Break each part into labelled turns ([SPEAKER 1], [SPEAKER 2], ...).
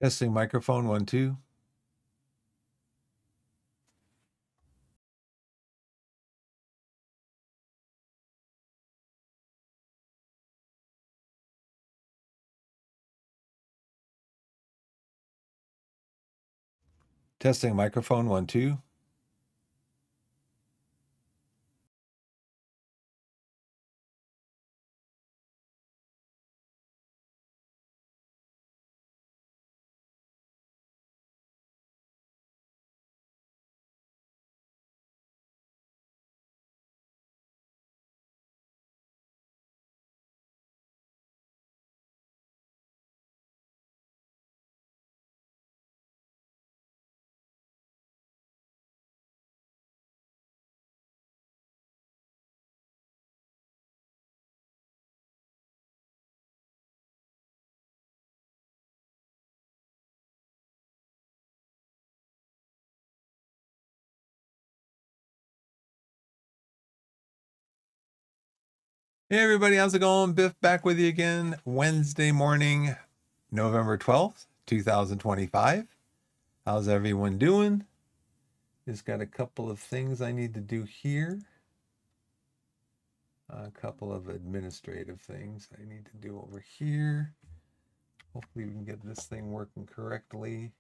[SPEAKER 1] Testing microphone 1 2. Testing microphone 1 2. Hey everybody, how's it going? Biff back with you again. Wednesday morning, November 12th, 2025. How's everyone doing? Just got a couple of things I need to do here. A couple of administrative things I need to do over here. Hopefully we can get this thing working correctly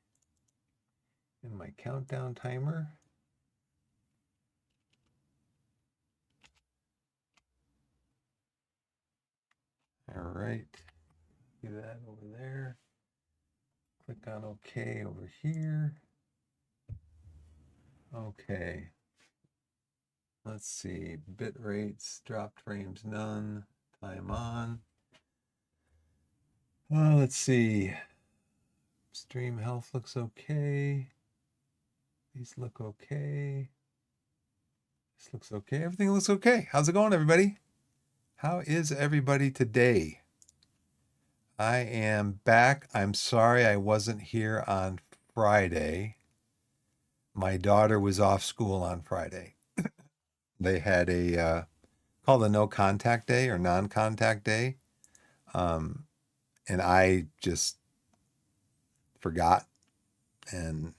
[SPEAKER 1] in my countdown timer. All right, do that over there. Click on OK over here. Okay. Let's see, bit rates, dropped frames, none, time on. Let's see, stream health looks okay. These look okay. This looks okay. Everything looks okay. How's it going, everybody? How is everybody today? I am back. I'm sorry I wasn't here on Friday. My daughter was off school on Friday. They had a called a no contact day or non-contact day. And I just forgot, and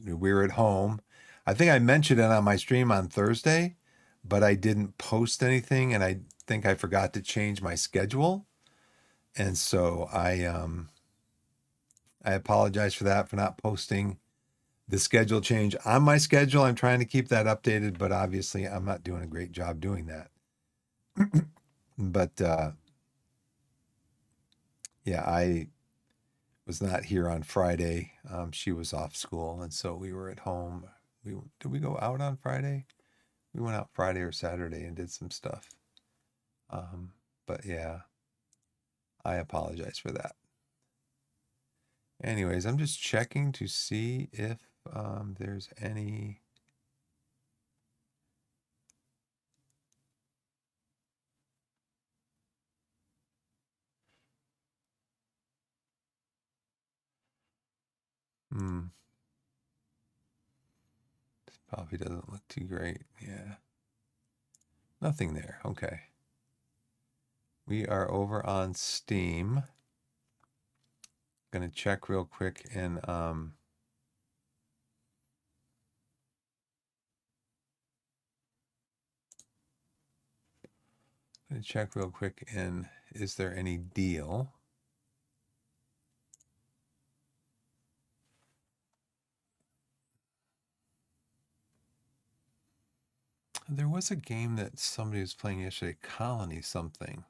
[SPEAKER 1] we were at home. I think I mentioned it on my stream on Thursday, but I didn't post anything, and I think I forgot to change my schedule. And so I apologize for that, for not posting the schedule change on my schedule. I'm trying to keep that updated, but obviously I'm not doing a great job doing that. But yeah, I was not here on Friday. She was off school, and so we were at home. Did we go out on Friday? We went out Friday or Saturday and did some stuff. But yeah, I apologize for that. Anyways, I'm just checking to see if there's any. This probably doesn't look too great. Yeah. Nothing there. Okay. We are over on Steam. Gonna check real quick and is there any deal? There was a game that somebody was playing yesterday, Colony something.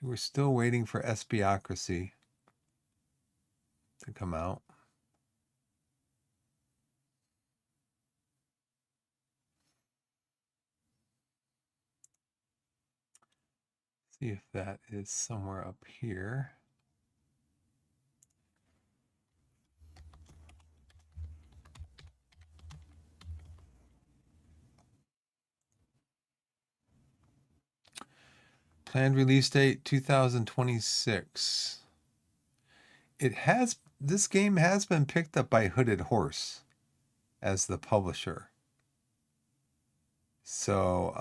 [SPEAKER 1] We're still waiting for Espiocracy to come out. See if that is somewhere up here. Planned release date 2026. This game has been picked up by Hooded Horse as the publisher. So,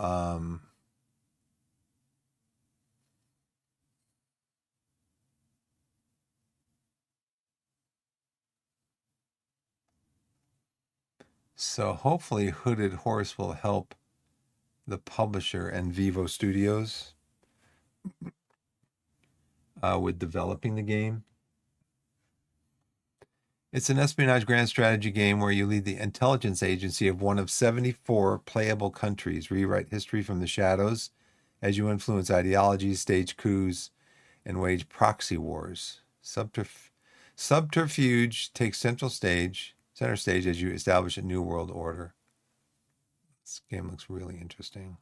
[SPEAKER 1] so hopefully Hooded Horse will help the publisher and Vivo Studios with developing the game. It's an espionage grand strategy game where you lead the intelligence agency of one of 74 playable countries, rewrite history from the shadows as you influence ideologies, stage coups, and wage proxy wars. Subterfuge takes center stage as you establish a new world order. This game looks really interesting.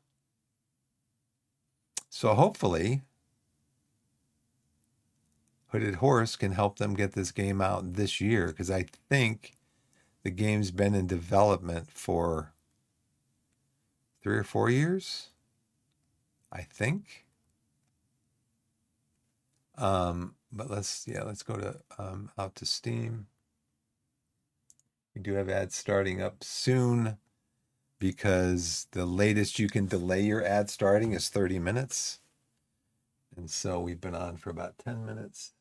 [SPEAKER 1] So hopefully Hooded Horse can help them get this game out this year, because I think the game's been in development for 3 or 4 years, I think. But let's go to out to Steam. We do have ads starting up soon, because the latest you can delay your ad starting is 30 minutes. And so we've been on for about 10 minutes,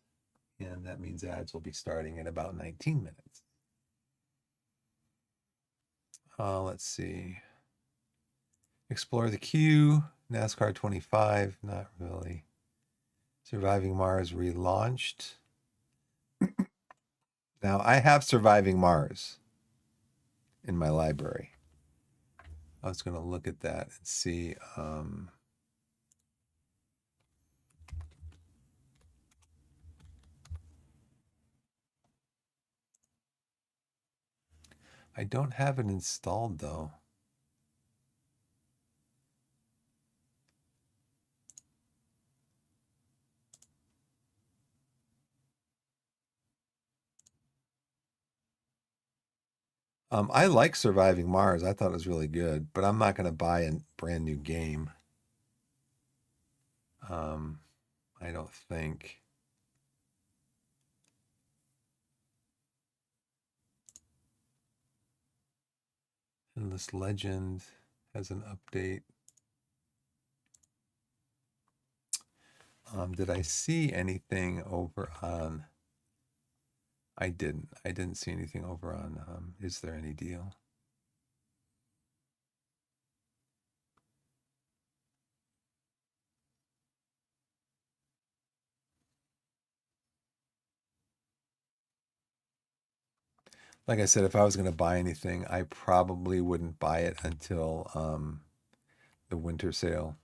[SPEAKER 1] and that means ads will be starting in about 19 minutes. Let's see. Explore the Queue, NASCAR 25, not really. Surviving Mars relaunched. Now, I have Surviving Mars in my library. I was going to look at that and see. I don't have it installed, though. I like Surviving Mars. I thought it was really good, but I'm not going to buy a brand new game. I don't think. Endless Legend has an update. Did I see anything over on? I didn't. I didn't see anything over on Is There Any Deal? Like I said, if I was going to buy anything, I probably wouldn't buy it until the winter sale.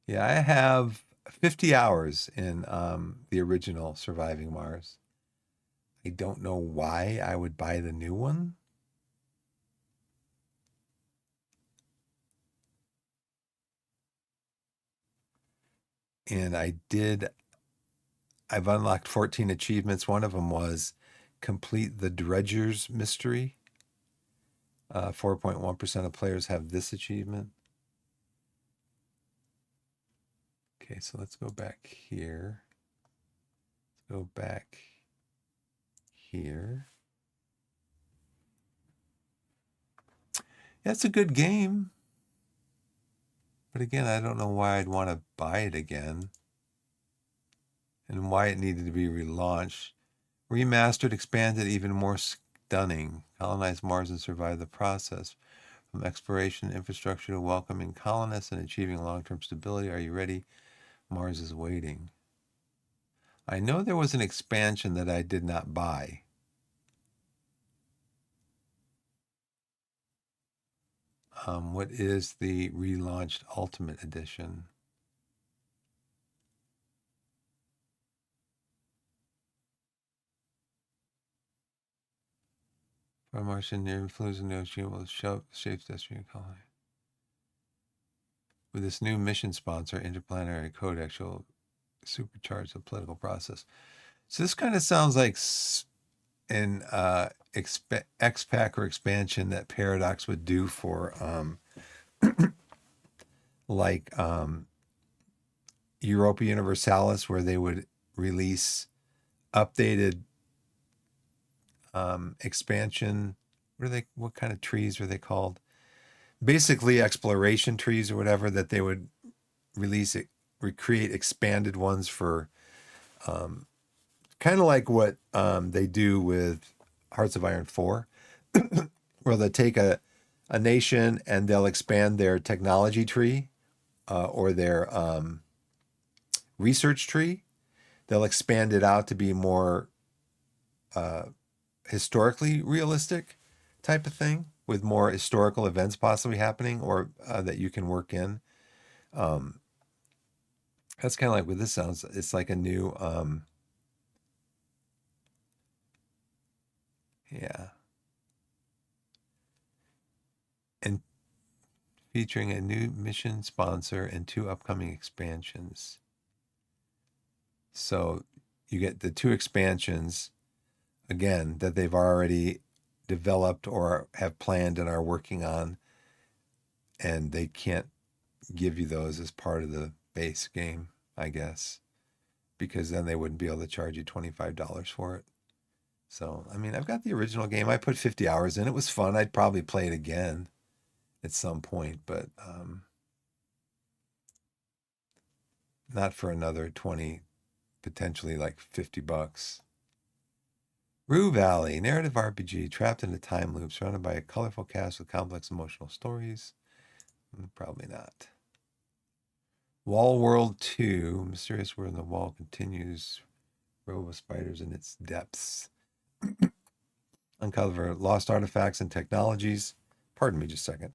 [SPEAKER 1] Yeah, I have 50 hours in the original Surviving Mars. I don't know why I would buy the new one. And I've unlocked 14 achievements. One of them was complete the Dredger's mystery. 4.1% of players have this achievement. Okay, so let's go back here. Let's go back here. Yeah, it's a good game. But again, I don't know why I'd want to buy it again and why it needed to be relaunched. Remastered, expanded, even more stunning. Colonize Mars and survive the process. From exploration infrastructure to welcoming colonists and achieving long-term stability. Are you ready? Mars is waiting. I know there was an expansion that I did not buy. What is the relaunched Ultimate Edition? For Martian near influence in the ocean will shape destiny colony. With this new mission sponsor, Interplanetary Codex, will supercharge the political process. So this kind of sounds like an X-Pack or expansion that Paradox would do for like Europa Universalis, where they would release updated expansion. What kind of trees are they called? basically exploration trees or whatever, that they would release it, recreate expanded ones for kind of like what they do with Hearts of Iron 4, where they take a nation and they'll expand their technology tree or their research tree. They'll expand it out to be more historically realistic type of thing, with more historical events possibly happening, or that you can work in. That's kind of like what this sounds. It's like a new, yeah. And featuring a new mission sponsor and 2 upcoming expansions. So you get the 2 expansions, again, that they've already developed or have planned and are working on, and they can't give you those as part of the base game, I guess, because then they wouldn't be able to charge you $25 for it. So, I mean, I've got the original game. I put 50 hours in. It was fun. I'd probably play it again at some point, but not for another 20, potentially like $50. Rue Valley, narrative RPG, trapped in a time loop, surrounded by a colorful cast with complex emotional stories. Probably not. Wall World 2, mysterious world in the wall continues. Row of spiders in its depths. Uncover lost artifacts and technologies. Pardon me just a second.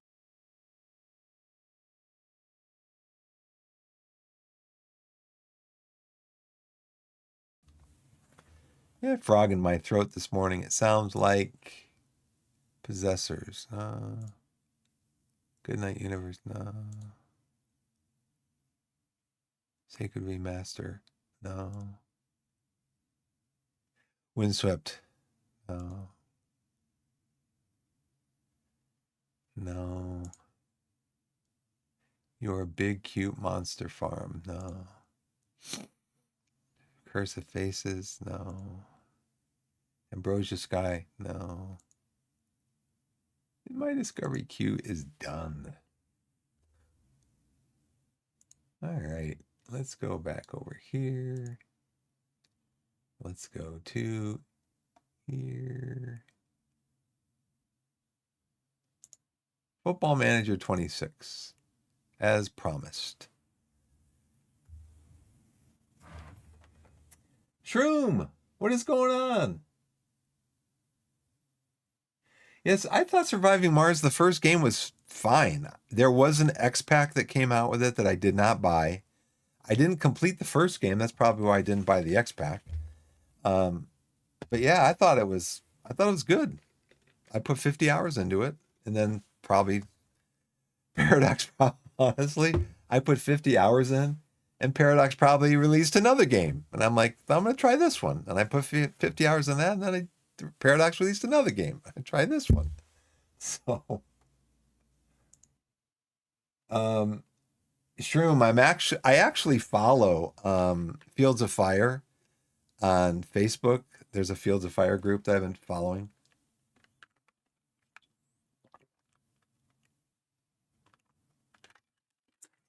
[SPEAKER 1] I had a frog in my throat this morning. It sounds like Possessors. Good Night Universe. No. Sacred Remaster. No. Windswept. No. No. Your Big Cute Monster Farm. No. Curse of Faces. No. Ambrosia Sky. No. My discovery queue is done. All right. Let's go back over here. Let's go to here. Football Manager 26, as promised. Shroom, what is going on? Yes, I thought Surviving Mars, the first game, was fine. There was an X-Pack that came out with it that I did not buy. I didn't complete the first game. That's probably why I didn't buy the X-Pack. But yeah, I thought it was good. I put 50 hours into it, and then probably Paradox, honestly, I put 50 hours in, and Paradox probably released another game. And I'm like, I'm going to try this one. And I put 50 hours in that, and then Paradox released another game. I tried this one. So, Shroom, I actually follow Fields of Fire on Facebook. There's a Fields of Fire group that I've been following.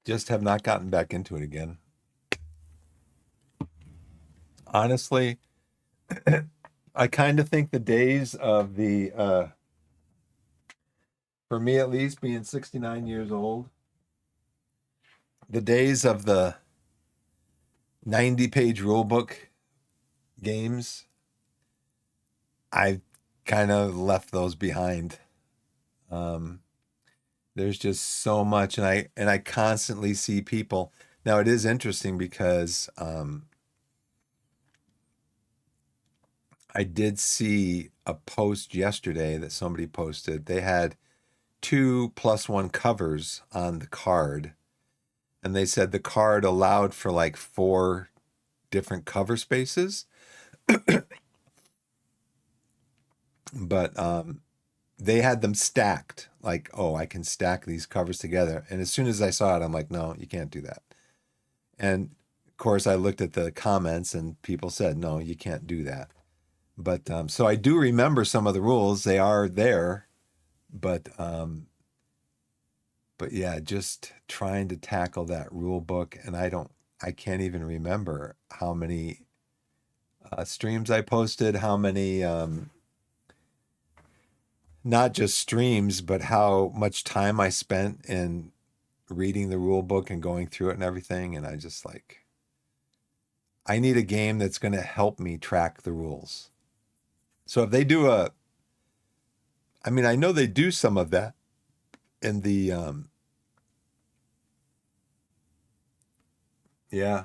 [SPEAKER 1] Just have not gotten back into it again. Honestly, I kind of think the days of the, for me at least, being 69 years old, the days of the 90-page rulebook games, I kind of left those behind. There's just so much, and I constantly see people. Now it is interesting because I did see a post yesterday that somebody posted. They had 2+1 covers on the card, and they said the card allowed for like 4 different cover spaces. But they had them stacked, like, oh, I can stack these covers together. And as soon as I saw it, I'm like, no, you can't do that. And of course, I looked at the comments and people said, no, you can't do that. But so I do remember some of the rules. They are there, but But yeah, just trying to tackle that rule book. And I can't even remember how many streams I posted, how many, not just streams, but how much time I spent in reading the rule book and going through it and everything. And I need a game that's going to help me track the rules. So if they do I know they do some of that in the, yeah.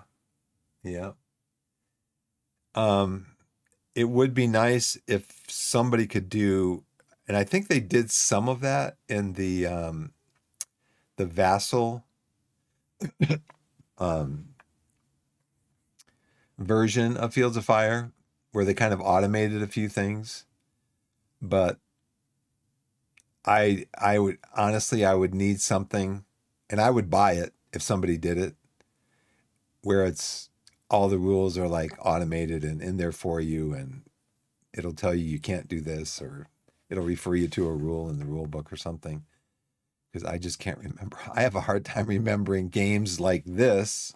[SPEAKER 1] It would be nice if somebody could do, and I think they did some of that in the Vassal version of Fields of Fire, where they kind of automated a few things. But I would honestly, I would need something, and I would buy it if somebody did it, where it's all the rules are like automated and in there for you, and it'll tell you can't do this, or it'll refer you to a rule in the rule book or something. Because I just can't remember. I have a hard time remembering games like this,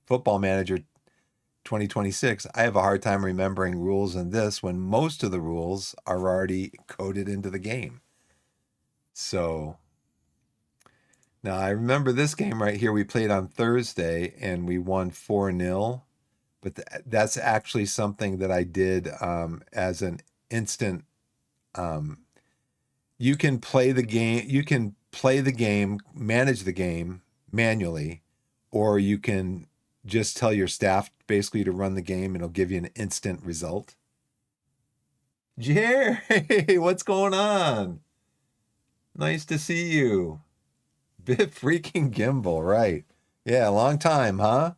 [SPEAKER 1] Football Manager 2026. I have a hard time remembering rules in this when most of the rules are already coded into the game. So now I remember this game right here we played on Thursday and we won 4-0. But that's actually something that I did as an instant. You can play the game, manage the game manually, or you can just tell your staff basically to run the game and it'll give you an instant result. Jerry, what's going on? Nice to see you. Biff freaking Gimbal, right. Yeah, long time, huh?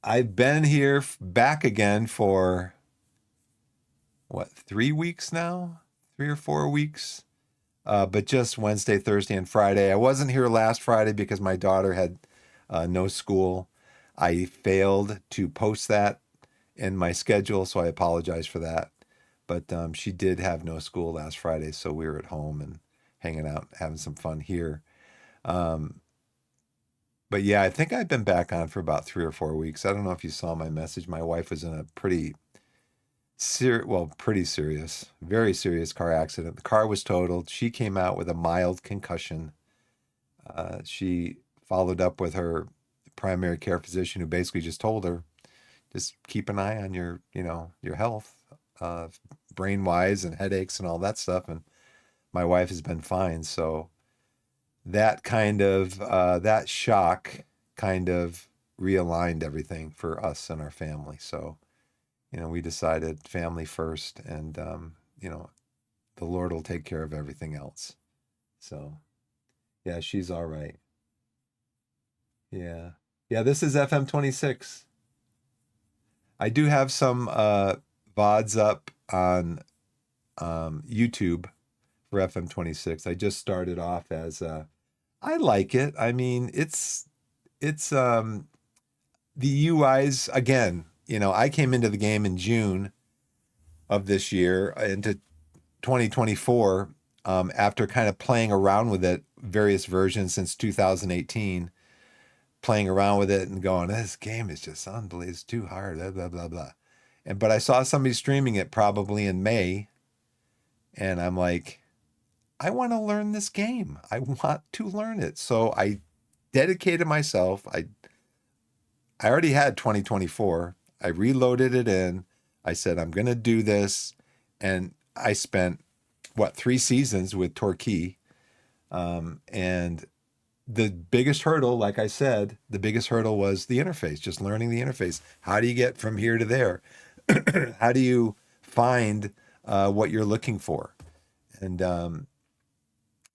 [SPEAKER 1] I've been here back again for what, 3 weeks now? 3 or 4 weeks. But just Wednesday, Thursday, and Friday. I wasn't here last Friday because my daughter had no school. I failed to post that in my schedule, so I apologize for that. But she did have no school last Friday, so we were at home and hanging out, having some fun here. But yeah, I think I've been back on for about 3 or 4 weeks. I don't know if you saw my message. My wife was in a pretty serious, very serious car accident. The car was totaled. She came out with a mild concussion. She followed up with her primary care physician, who basically just told her, just keep an eye on your health, brain wise, and headaches and all that stuff. And my wife has been fine. So that that shock kind of realigned everything for us and our family. So, we decided family first, and, the Lord will take care of everything else. So, yeah, she's all right. Yeah. Yeah, this is FM26. I do have some VODs up on YouTube for FM26. I just started off as I like it. I mean, it's the UIs again. I came into the game in June of this year, into 2024, after kind of playing around with it, various versions since 2018, playing around with it and going, this game is just unbelievable. It's too hard, blah, blah, blah, blah. But I saw somebody streaming it probably in May, and I'm like, I want to learn this game. I want to learn it. So I dedicated myself. I already had 2024. I reloaded it in. I said, I'm going to do this. And I spent, 3 seasons with Torquay. And the biggest hurdle, like I said, was the interface, just learning the interface. How do you get from here to there? How do you find what you're looking for? And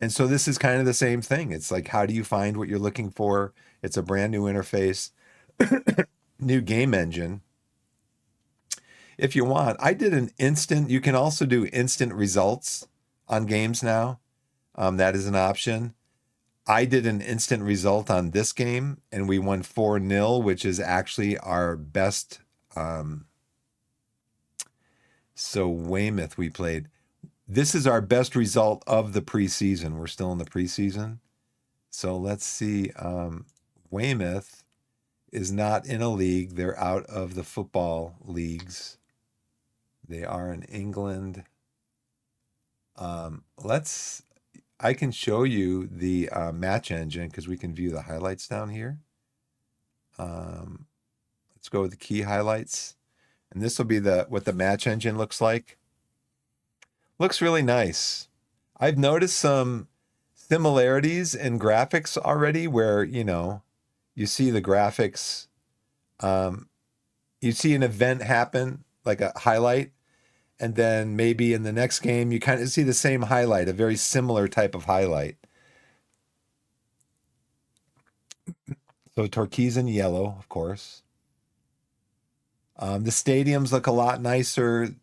[SPEAKER 1] so this is kind of the same thing. It's like, how do you find what you're looking for? It's a brand new interface, new game engine. If you want, I did you can also do instant results on games now. That is an option. I did an instant result on this game, and we won 4-0, which is actually our best. So Weymouth we played. this is our best result of the preseason. We're still in the preseason. So let's see. Weymouth is not in a league. They're out of the football leagues. They are in England. I can show you the match engine because we can view the highlights down here. Let's go with the key highlights. And this will be what the match engine looks like. Looks really nice. I've noticed some similarities in graphics already where, you see the graphics. You see an event happen, like a highlight, and then maybe in the next game, you kind of see the same highlight, a very similar type of highlight. So Torquay's in yellow, of course. The stadiums look a lot nicer.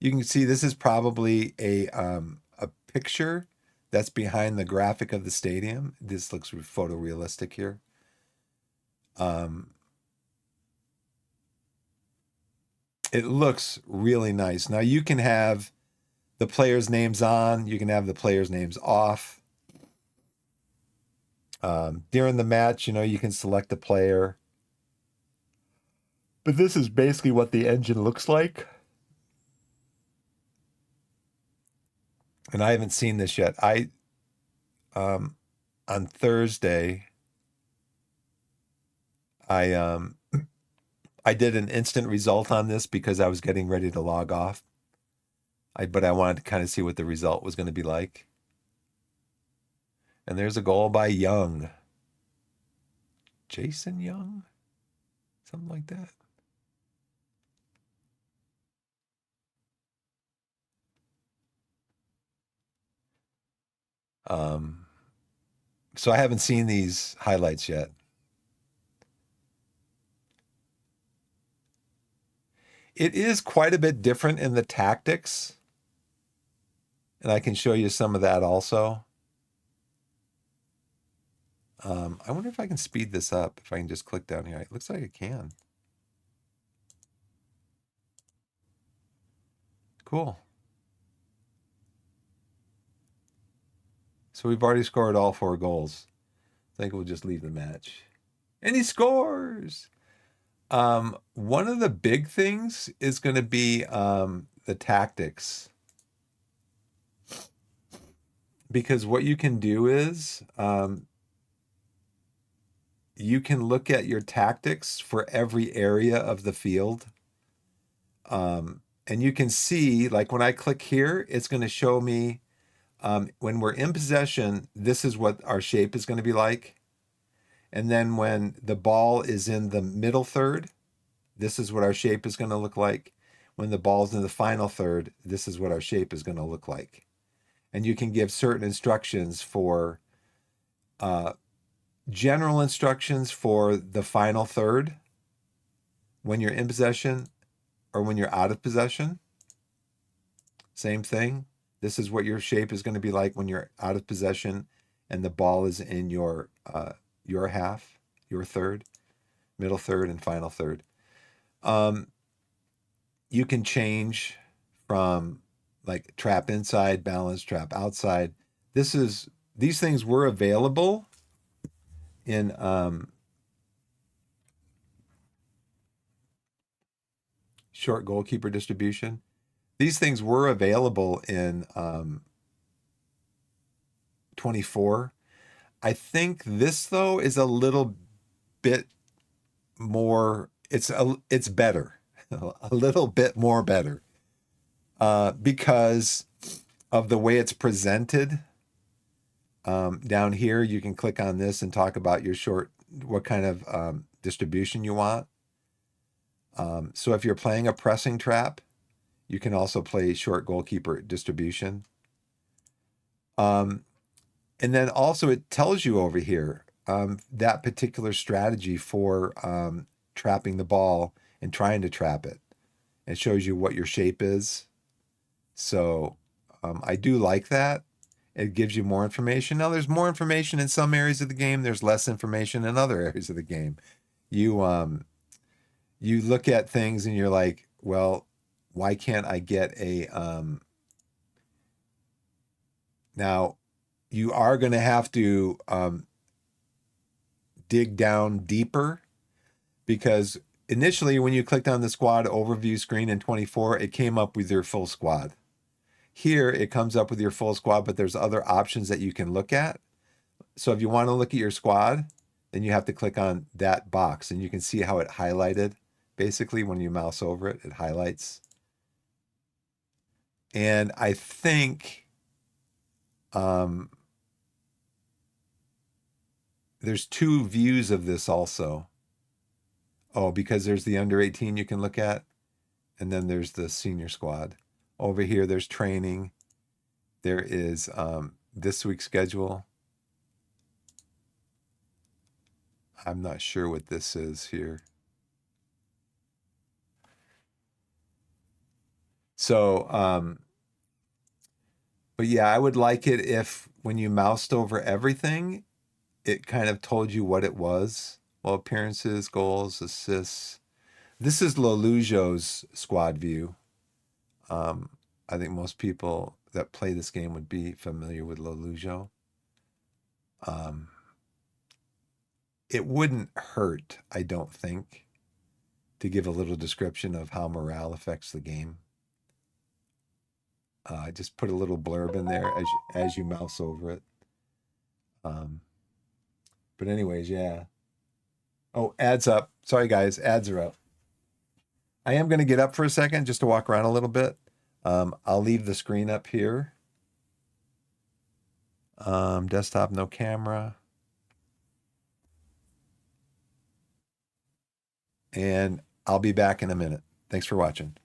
[SPEAKER 1] You can see this is probably a picture that's behind the graphic of the stadium. This looks photorealistic here. It looks really nice. Now you can have the players' names on. You can have the players' names off. During the match, you can select a player. But this is basically what the engine looks like. And I haven't seen this yet. On Thursday, I did an instant result on this because I was getting ready to log off. But I wanted to kind of see what the result was going to be like. And there's a goal by Young. Jason Young? Something like that. So I haven't seen these highlights yet. It is quite a bit different in the tactics. And I can show you some of that also. I wonder if I can speed this up, if I can just click down here. It looks like I can. Cool. So we've already scored all 4 goals. I think we'll just leave the match. And he scores! One of the big things is going to be the tactics. Because what you can do is you can look at your tactics for every area of the field. And you can see, like when I click here, it's going to show me when we're in possession, this is what our shape is going to be like. And then when the ball is in the middle third, this is what our shape is going to look like. When the ball's in the final third, this is what our shape is going to look like. And you can give certain instructions for general instructions for the final third when you're in possession or when you're out of possession. Same thing. This is what your shape is going to be like when you're out of possession and the ball is in your half, your third, middle third, and final third. You can change from like trap inside, balance, trap outside. These things were available in short goalkeeper distribution. These things were available in 24. I think this though is a little bit more. It's better, a little bit more better, because of the way it's presented. Down here, you can click on this and talk about what kind of distribution you want. So if you're playing a pressing trap, you can also play short goalkeeper distribution. And then also it tells you over here that particular strategy for trapping the ball and trying to trap it. It shows you what your shape is. So I do like that. It gives you more information. Now, there's more information in some areas of the game. There's less information in other areas of the game. You look at things and you're like, well, why can't I get a Now, you are going to have to dig down deeper, because initially when you clicked on the squad overview screen in 24, it came up with your full squad. Here, it comes up with your full squad, but there's other options that you can look at. So if you want to look at your squad, then you have to click on that box, and you can see how it highlighted. Basically, when you mouse over it, it highlights. And I think there's two views of this also. Oh, because there's the under 18 you can look at, and then there's the senior squad. Over here, there's training. There is this week's schedule. I'm not sure what this is here. So, but yeah, I would like it if when you moused over everything, it kind of told you what it was. Well, appearances, goals, assists. This is Lolujo's squad view. I think most people that play this game would be familiar with Lolujo. It wouldn't hurt, I don't think, to give a little description of how morale affects the game. Just put a little blurb in there as you mouse over it. But anyways, yeah. Oh, ads up. Sorry, guys. Ads are up. I am going to get up for a second just to walk around a little bit. I'll leave the screen up here. Desktop, no camera. And I'll be back in a minute. Thanks for watching.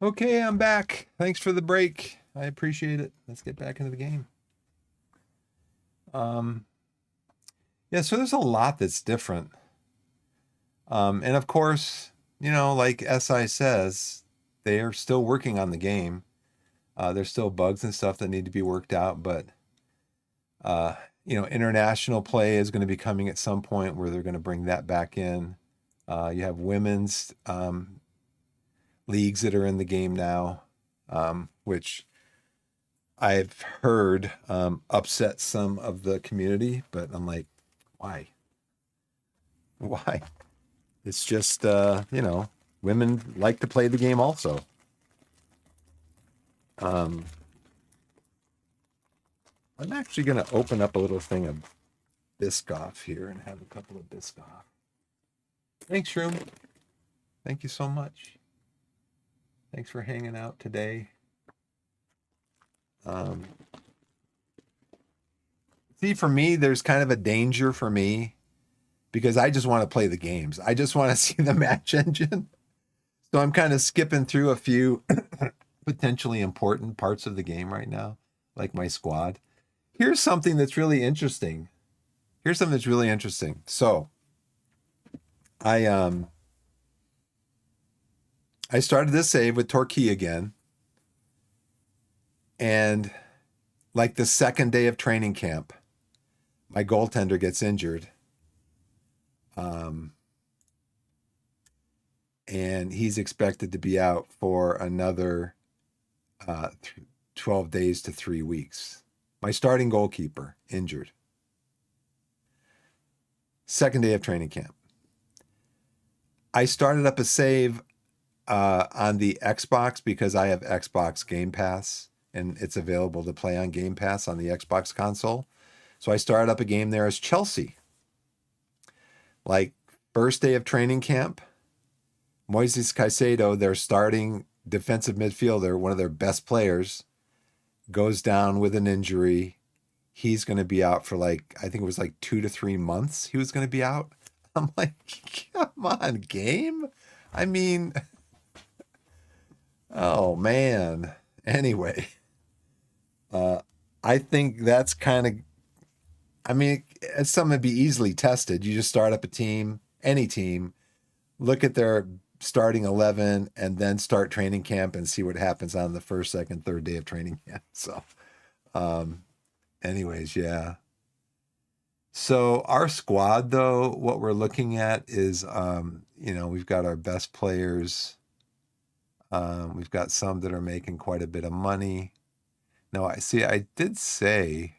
[SPEAKER 1] Okay, I'm back. Thanks for the break. I appreciate it. Let's get back into the game. Yeah, so there's a lot that's different. And of course, like SI says, they are still working on the game. There's still bugs and stuff that need to be worked out, but international play is going to be coming at some point where they're going to bring that back in. You have women's leagues that are in the game now, which I've heard upset some of the community, but I'm like, why? Why? It's just, women like to play the game also. I'm actually going to open up a little thing of Biscoff here and have a couple of Biscoff. Thanks, Shroom. Thank you so much. Thanks for hanging out today. See, for me, there's kind of a danger for me because I just want to play the games. I just want to see the match engine. So I'm kind of skipping through a few potentially important parts of the game right now, like my squad. Here's something that's really interesting. So I started this save with Torquay again. And like the second day of training camp, my goaltender gets injured. And he's expected to be out for another 12 days to 3 weeks. My starting goalkeeper injured. Second day of training camp. I started up a save on the Xbox because I have Xbox Game Pass and it's available to play on Game Pass on the Xbox console. So I started up a game there as Chelsea. Like first day of training camp, Moises Caicedo, their starting defensive midfielder, one of their best players, goes down with an injury. He's going to be out for I think it was 2 to 3 months he was going to be out. I'm like, come on, game? I mean, oh, man. Anyway, I think that's kind of, it's something to be easily tested. You just start up a team, any team, look at their starting 11 and then start training camp and see what happens on the first, second, third day of training camp. So, anyways, yeah. So our squad, though, what we're looking at is, we've got our best players. We've got some that are making quite a bit of money. Now, I did say,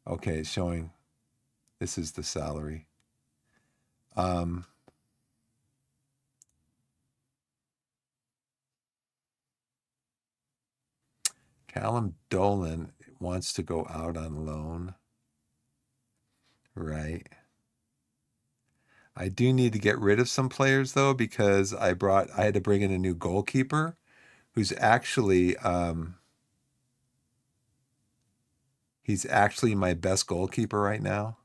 [SPEAKER 1] okay, showing this is the salary. Callum Dolan wants to go out on loan. Right. I do need to get rid of some players though, because I had to bring in a new goalkeeper who's actually he's actually my best goalkeeper right now.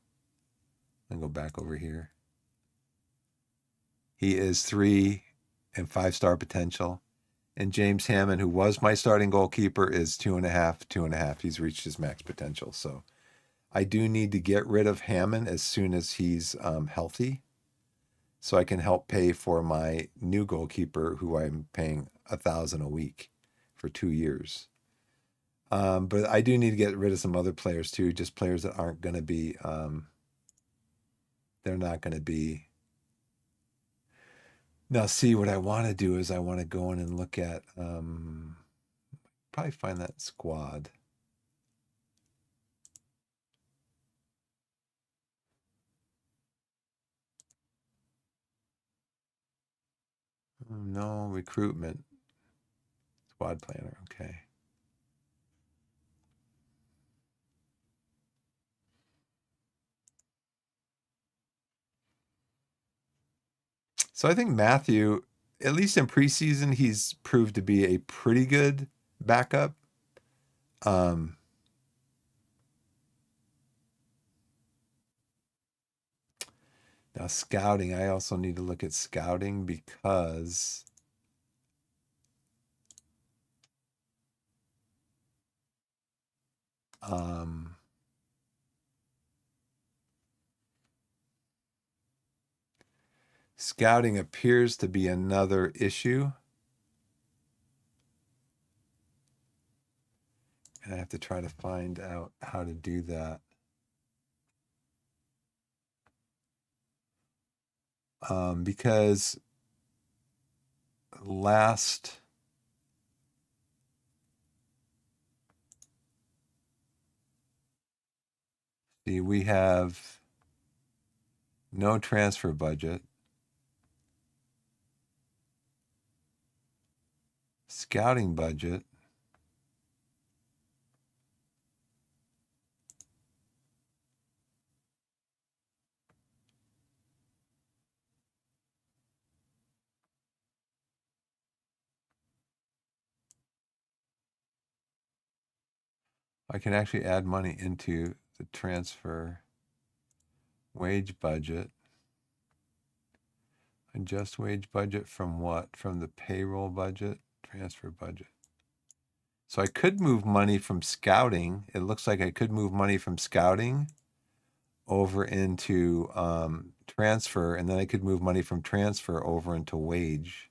[SPEAKER 1] I'll go back over here. He is 3 and 5-star potential. And James Hammond, who was my starting goalkeeper, is 2.5. He's reached his max potential. So I do need to get rid of Hammond as soon as he's healthy, so I can help pay for my new goalkeeper, who I'm paying $1,000 a week for 2 years. But I do need to get rid of some other players too, just players that aren't going to be, they're not going to be. Now, see, what I want to do is I want to go in and look at, probably find that squad. No, recruitment. Squad planner, okay. So I think Matthew, at least in preseason, he's proved to be a pretty good backup. Now scouting, I also need to look at scouting because Scouting appears to be another issue. And I have to try to find out how to do that. Because we have no transfer budget. Scouting budget. I can actually add money into the transfer wage budget. Adjust wage budget from what? From the payroll budget, transfer budget. So I could move money from scouting. It looks like I could move money from scouting over into transfer, and then I could move money from transfer over into wage.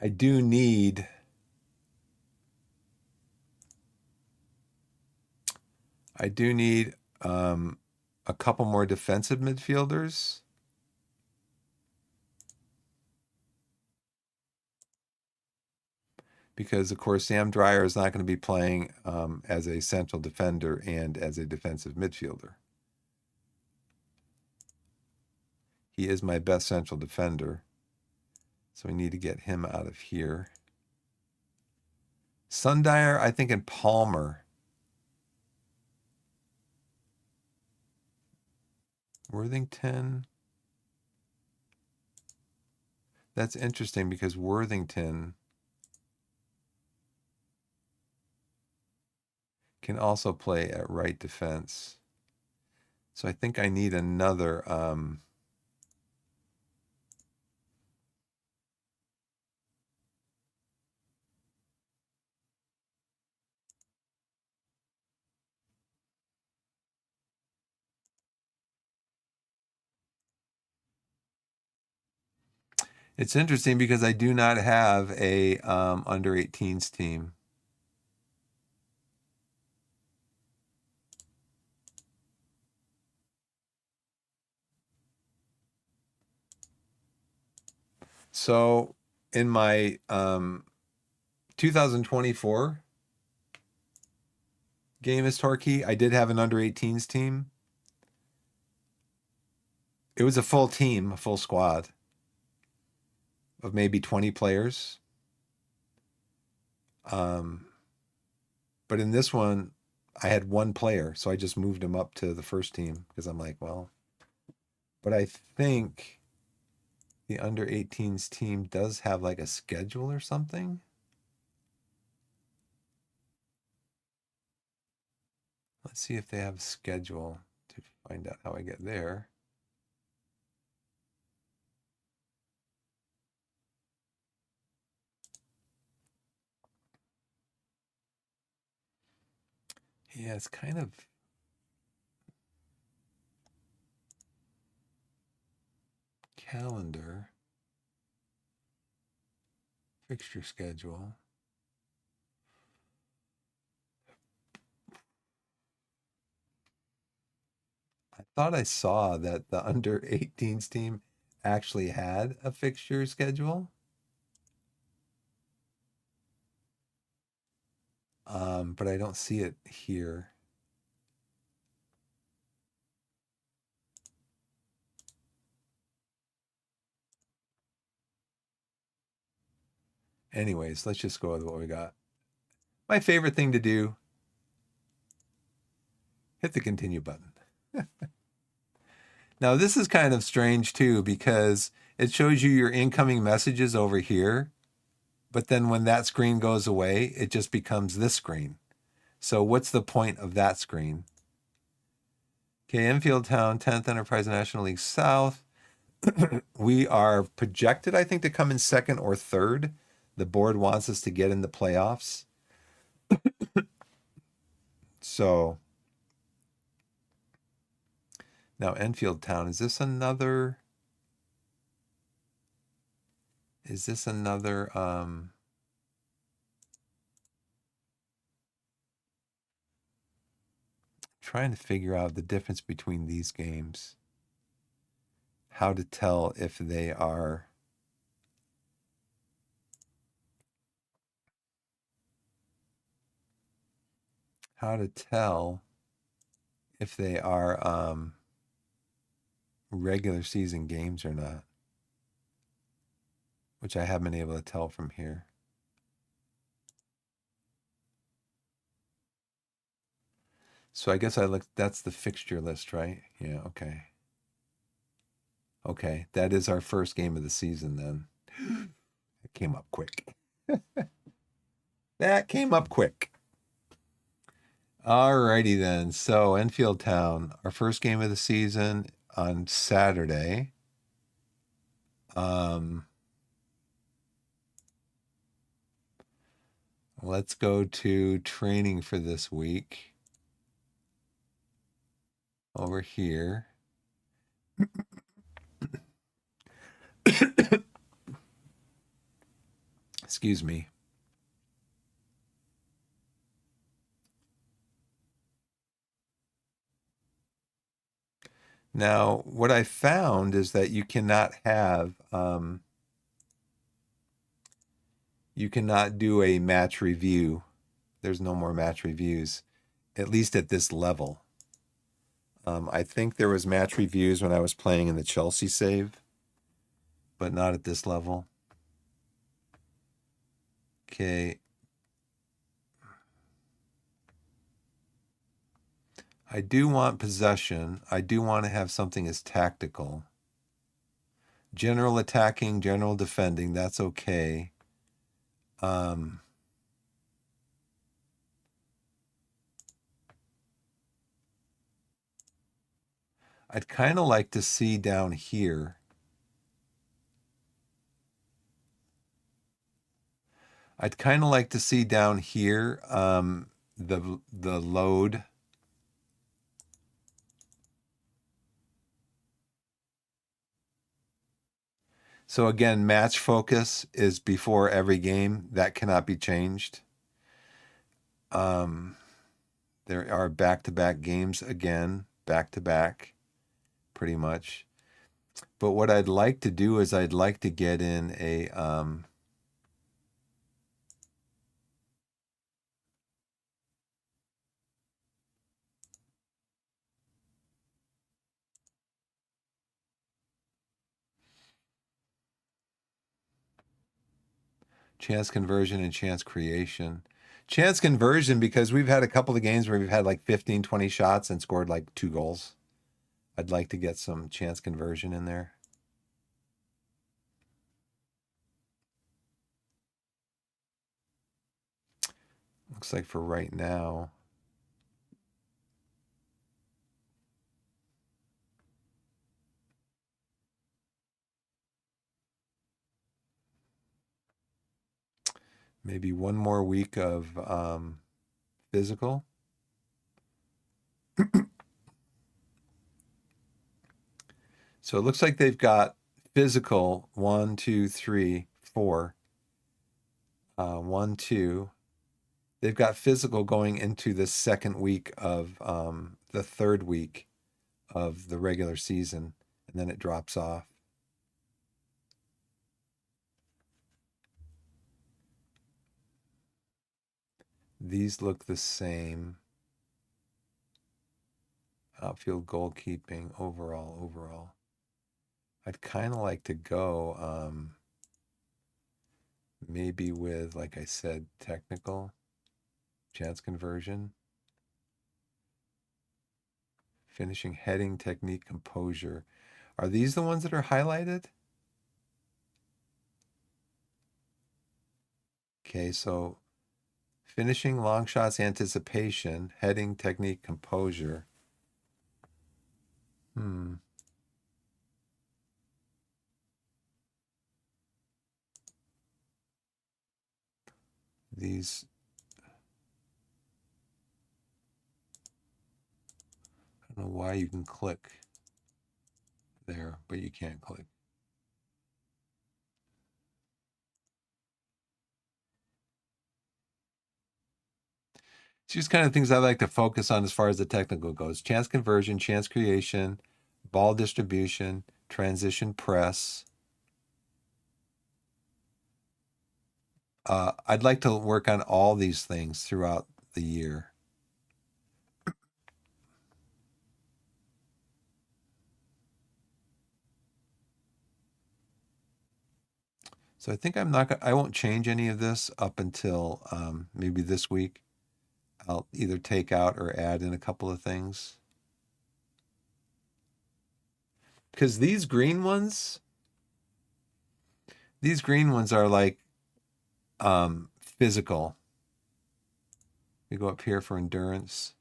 [SPEAKER 1] I do need a couple more defensive midfielders. Because, of course, Sam Dyer is not going to be playing as a central defender and as a defensive midfielder. He is my best central defender. So we need to get him out of here. Sundyer, I think, and Palmer. Worthington. That's interesting because Worthington can also play at right defense. So I think I need another it's interesting because I do not have a under 18s team. So in my 2024 game as Torquay, I did have an under 18s team. It was a full team, a full squad of maybe 20 players. But in this one, I had one player, so I just moved him up to the first team because I'm like, well, but I think the under 18s team does have like a schedule or something. Let's see if they have a schedule to find out how I get there. Yeah, it's kind of calendar, fixture schedule. I thought I saw that the under 18s team actually had a fixture schedule. But I don't see it here. Anyways, let's just go with what we got. My favorite thing to do, hit the continue button. Now, this is kind of strange too, because it shows you your incoming messages over here. But then when that screen goes away, it just becomes this screen. So what's the point of that screen? Okay, Enfield Town, 10th Enterprise National League South. We are projected, I think, to come in second or third. The board wants us to get in the playoffs. So now Enfield Town, is this another trying to figure out the difference between these games. How to tell if they are regular season games or not, which I haven't been able to tell from here. So I guess that's the fixture list, right? Yeah, okay. Okay, that is our first game of the season then. It came up quick. That came up quick. Alrighty then. So Enfield Town, our first game of the season on Saturday. Let's go to training for this week. Over here. Excuse me. Now, what I found is that you cannot do a match review. There's no more match reviews, at least at this level. I think there was match reviews when I was playing in the Chelsea save, but not at this level. Okay. I do want possession. I do want to have something as tactical. General attacking, general defending, that's okay. I'd kind of like to see down here. I'd kind of like to see down here the load. So again, match focus is before every game. That cannot be changed. There are back-to-back games again, back-to-back, pretty much. But what I'd like to do is I'd like to get in a chance conversion and chance creation. Chance conversion, because we've had a couple of games where we've had like 15, 20 shots and scored like 2 goals. I'd like to get some chance conversion in there. Looks like for right now, maybe one more week of physical. So it looks like they've got physical 1, 2, 3, 4. 1, 2. They've got physical going into the second week of the third week of the regular season, and then it drops off. These look the same. Outfield goalkeeping, overall. I'd kind of like to go maybe with, like I said, technical, chance conversion, finishing, heading, technique, composure. Are these the ones that are highlighted? Okay, so finishing, long shots, anticipation, heading, technique, composure. these. I don't know why you can click there, but you can't click. It's just kind of things I like to focus on as far as the technical goes. Chance conversion, chance creation, ball distribution, transition press. I'd like to work on all these things throughout the year. So I think I won't change any of this up until maybe this week. I'll either take out or add in a couple of things. Because these green ones are like physical. We go up here for endurance.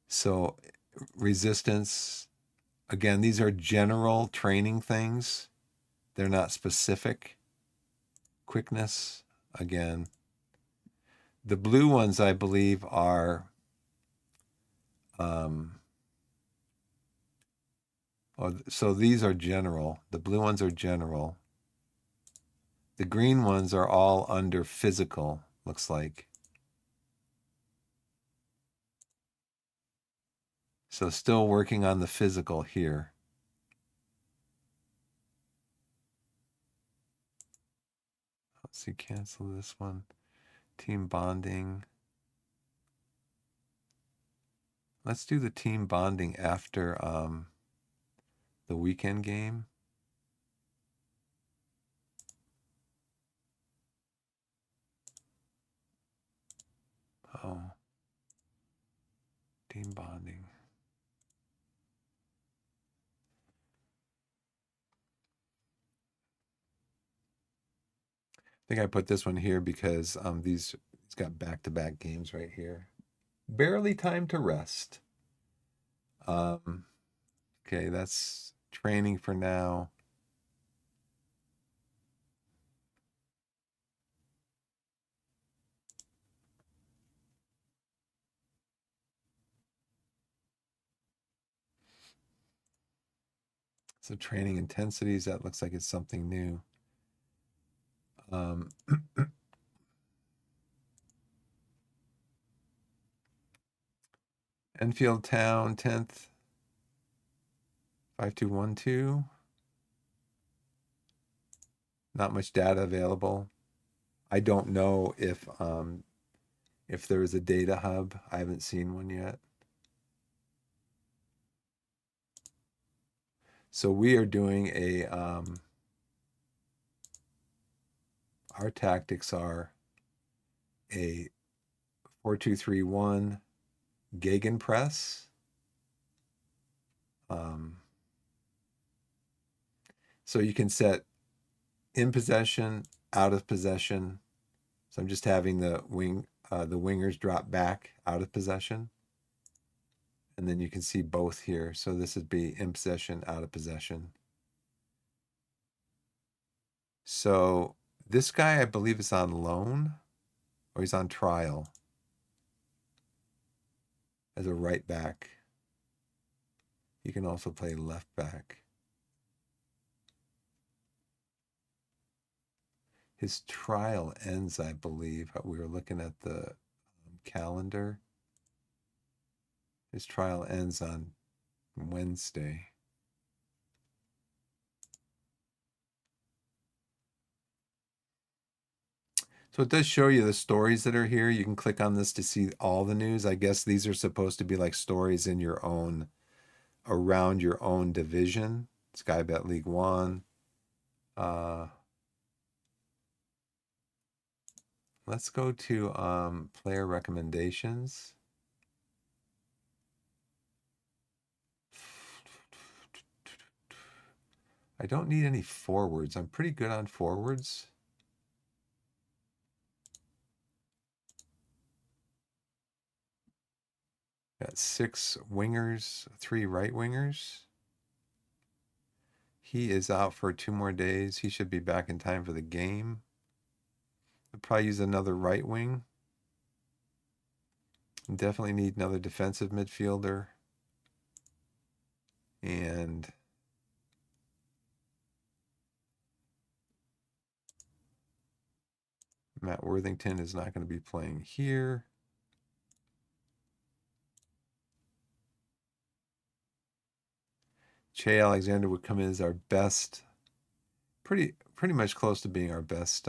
[SPEAKER 1] So resistance, again, these are general training things. They're not specific. Quickness, again. The blue ones, I believe, are so these are general. The blue ones are general. The green ones are all under physical, looks like. So still working on the physical here. Let's see, cancel this one. Team bonding. Let's do the team bonding after the weekend game. Oh, team bonding. I think I put this one here because it's got back-to-back games right here. Barely time to rest. Okay, that's training for now. So training intensities, that looks like it's something new. Enfield Town, 10th, 5212. Not much data available. I don't know if there is a data hub. I haven't seen one yet. So we are doing a our tactics are a 4-2-3-1 gegenpress. So you can set in possession, out of possession. So I'm just having the wingers drop back out of possession. And then you can see both here. So this would be in possession, out of possession. So this guy, I believe, is on loan or he's on trial as a right back. You can also play left back. His trial ends, I believe. We were looking at the calendar. His trial ends on Wednesday. So it does show you the stories that are here. You can click on this to see all the news. I guess these are supposed to be like stories in your own, around your own division. Sky Bet League One. Let's go to player recommendations. I don't need any forwards. I'm pretty good on forwards. Got 6 wingers, 3 right wingers. He is out for 2 more days. He should be back in time for the game. I'll probably use another right wing. Definitely need another defensive midfielder. And Matt Worthington is not going to be playing here. Che Alexander would come in as our best, pretty much close to being our best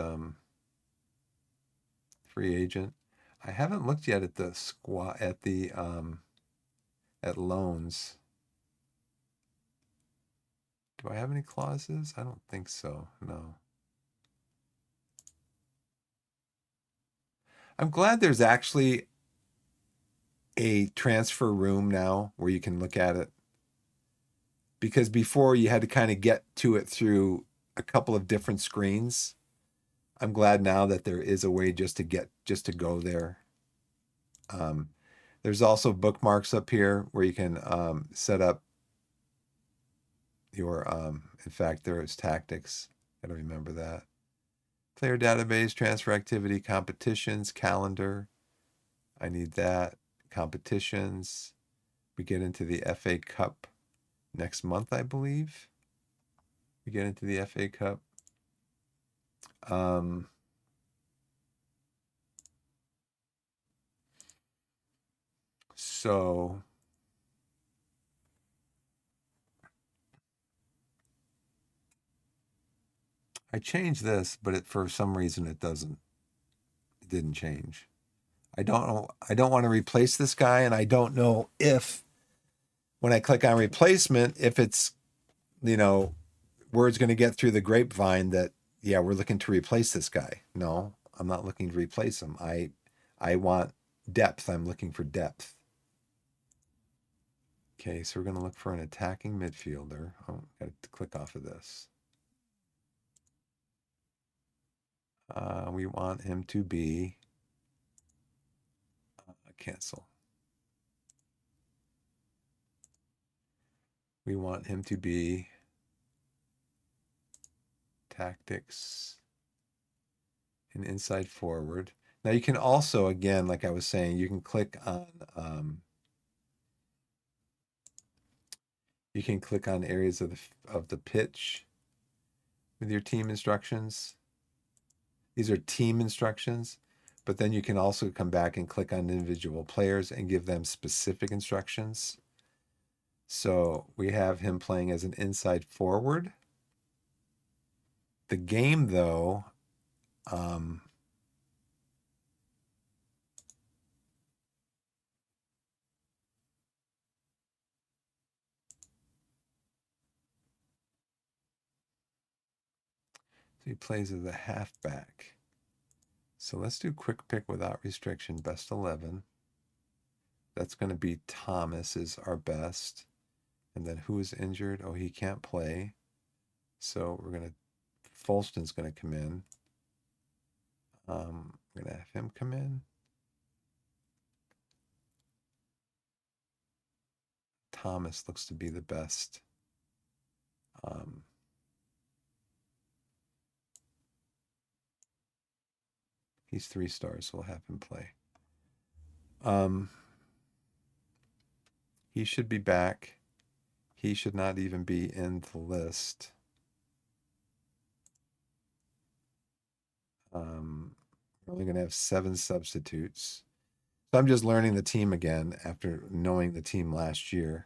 [SPEAKER 1] free agent. I haven't looked yet at the squad at loans. Do I have any clauses? I don't think so. No. I'm glad there's actually a transfer room now where you can look at it. Because before you had to kind of get to it through a couple of different screens. I'm glad now that there is a way just to go there. There's also bookmarks up here where you can set up your, in fact, there is tactics. Got to remember that. Player database, transfer activity, competitions, calendar. I need that. Competitions. We get into the FA Cup next month, I believe. We get into the FA Cup. So I changed this, but for some reason it didn't change. I don't know. I don't want to replace this guy, and I don't know if when I click on replacement, if it's, word's going to get through the grapevine that, yeah, we're looking to replace this guy. No, I'm not looking to replace him. I want depth. I'm looking for depth. Okay, so we're going to look for an attacking midfielder. Oh, got to click off of this. We want him to be cancel. We want him to be tactics and inside forward. Now you can also, again, like I was saying, you can click on areas of the pitch with your team instructions. These are team instructions, but then you can also come back and click on individual players and give them specific instructions. So we have him playing as an inside forward. The game, though, so he plays as a halfback. So let's do quick pick without restriction, best 11. That's going to be Thomas is our best. And then who is injured? Oh, he can't play. So Folston's going to come in. We're going to have him come in. Thomas looks to be the best. He's 3 stars, so we'll have him play. He should be back. He should not even be in the list. We're only going to have 7 substitutes. So I'm just learning the team again after knowing the team last year.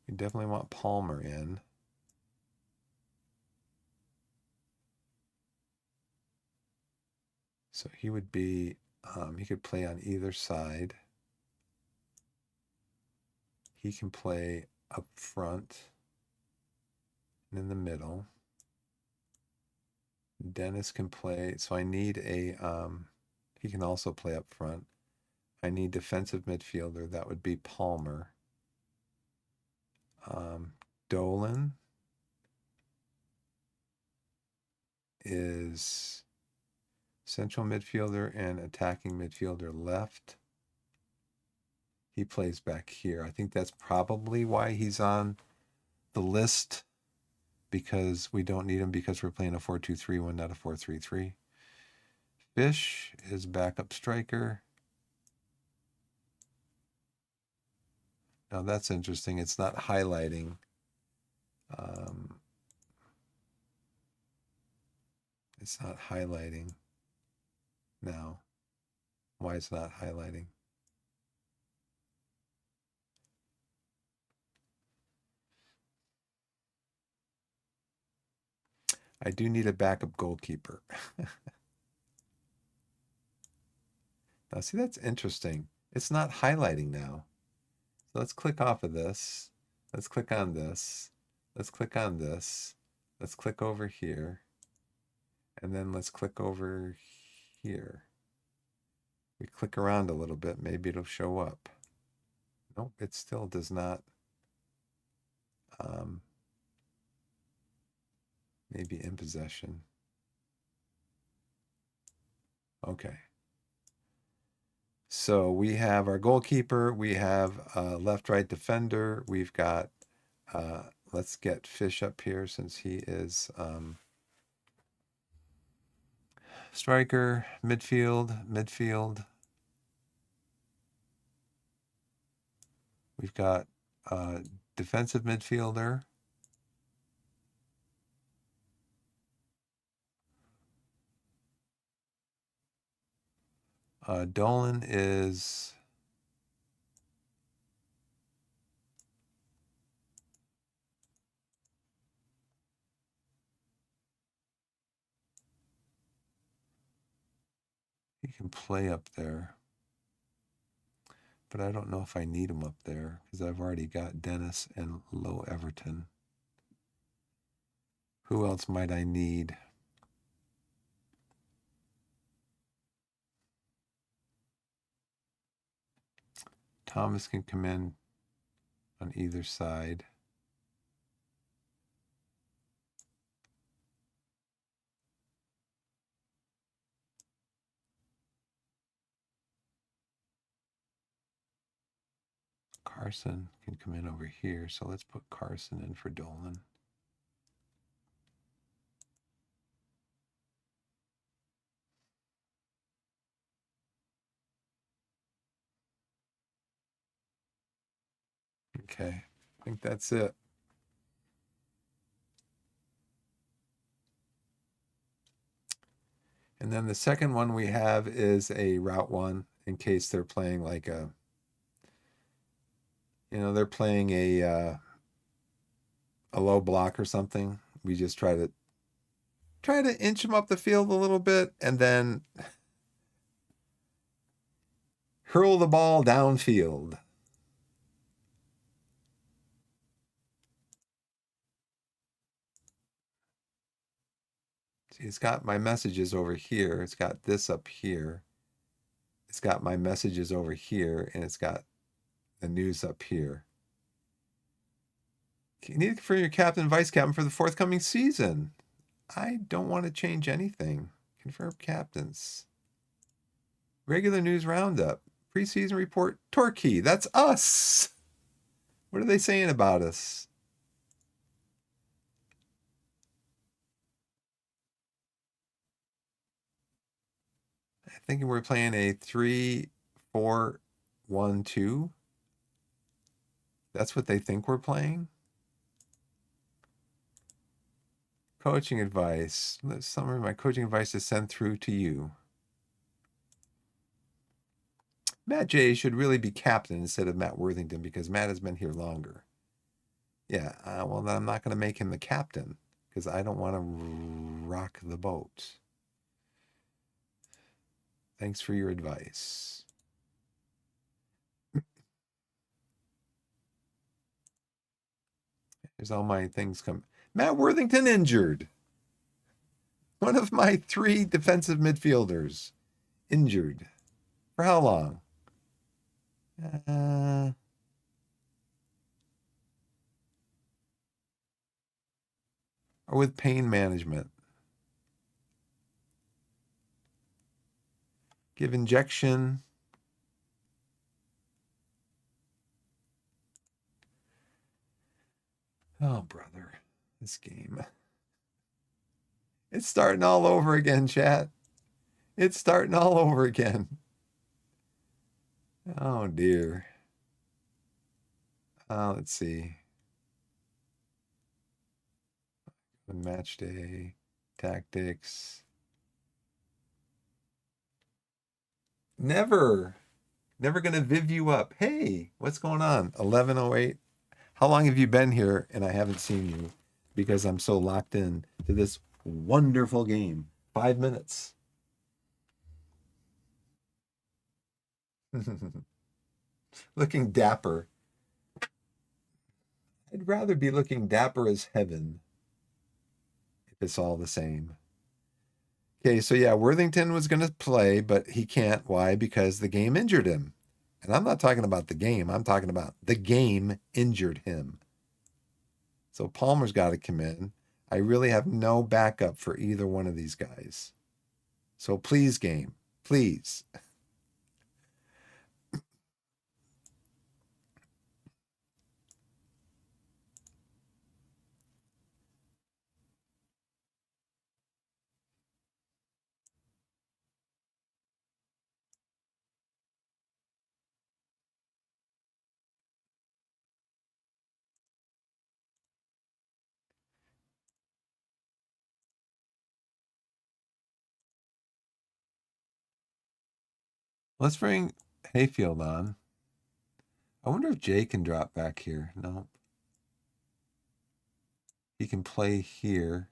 [SPEAKER 1] We definitely want Palmer in. So he would be, he could play on either side. He can play up front and in the middle. Dennis can play, so I need he can also play up front. I need defensive midfielder, that would be Palmer. Dolan. is central midfielder and attacking midfielder left. He plays back here. I think that's probably why he's on the list, because we don't need him because we're playing a 4-2-3-1, not a 4-3-3. Fish is backup striker. Now that's interesting. It's not highlighting. It's not highlighting now. Why it's not highlighting? I do need a backup goalkeeper. Now, see, that's interesting. It's not highlighting now. So let's click off of this. Let's click on this. Let's click on this. Let's click over here. And then let's click over here. We click around a little bit, maybe it'll show up. Nope, it still does not. Maybe in possession. Okay. So we have our goalkeeper, we have a left-right defender, we've got, let's get Fish up here since he is striker, midfield. We've got defensive midfielder. Dolan is he can play up there, but I don't know if I need him up there because I've already got Dennis and Low Everton. Who else might I need? Thomas can come in on either side. Carson can come in over here, so let's put Carson in for Dolan. Okay, I think that's it. And then the second one we have is a route one in case they're playing like a, they're playing a low block or something. We just try to inch them up the field a little bit and then hurl the ball downfield. See, it's got my messages over here. It's got this up here. It's got my messages over here, and it's got the news up here. You need to confirm your captain and vice captain for the forthcoming season. I don't want to change anything. Confirm captains. Regular news roundup. Preseason report. Torquay. That's us. What are they saying about us? I think we're playing a 3-4-1-2. That's what they think we're playing. Coaching advice. Summary of my coaching advice is sent through to you. Matt J should really be captain instead of Matt Worthington because Matt has been here longer. Yeah, well, then I'm not going to make him the captain because I don't want to rock the boat. Thanks for your advice. There's all my things come. Matt Worthington injured. One of my 3 defensive midfielders injured. For how long? Or with pain management. Give injection. Oh, brother. This game. It's starting all over again, chat. It's starting all over again. Oh, dear. Let's see. Match day. Tactics. Never gonna viv you up. Hey, what's going on? 11:08. How long have you been here and I haven't seen you because I'm so locked in to this wonderful game? 5 minutes. Looking dapper. I'd rather be looking dapper as heaven if it's all the same. Okay, so yeah, Worthington was going to play, but he can't. Why? Because the game injured him. And I'm not talking about the game. I'm talking about the game injured him. So Palmer's got to come in. I really have no backup for either one of these guys. So please, game, please. Let's bring Hayfield on. I wonder if Jay can drop back here. No. He can play here.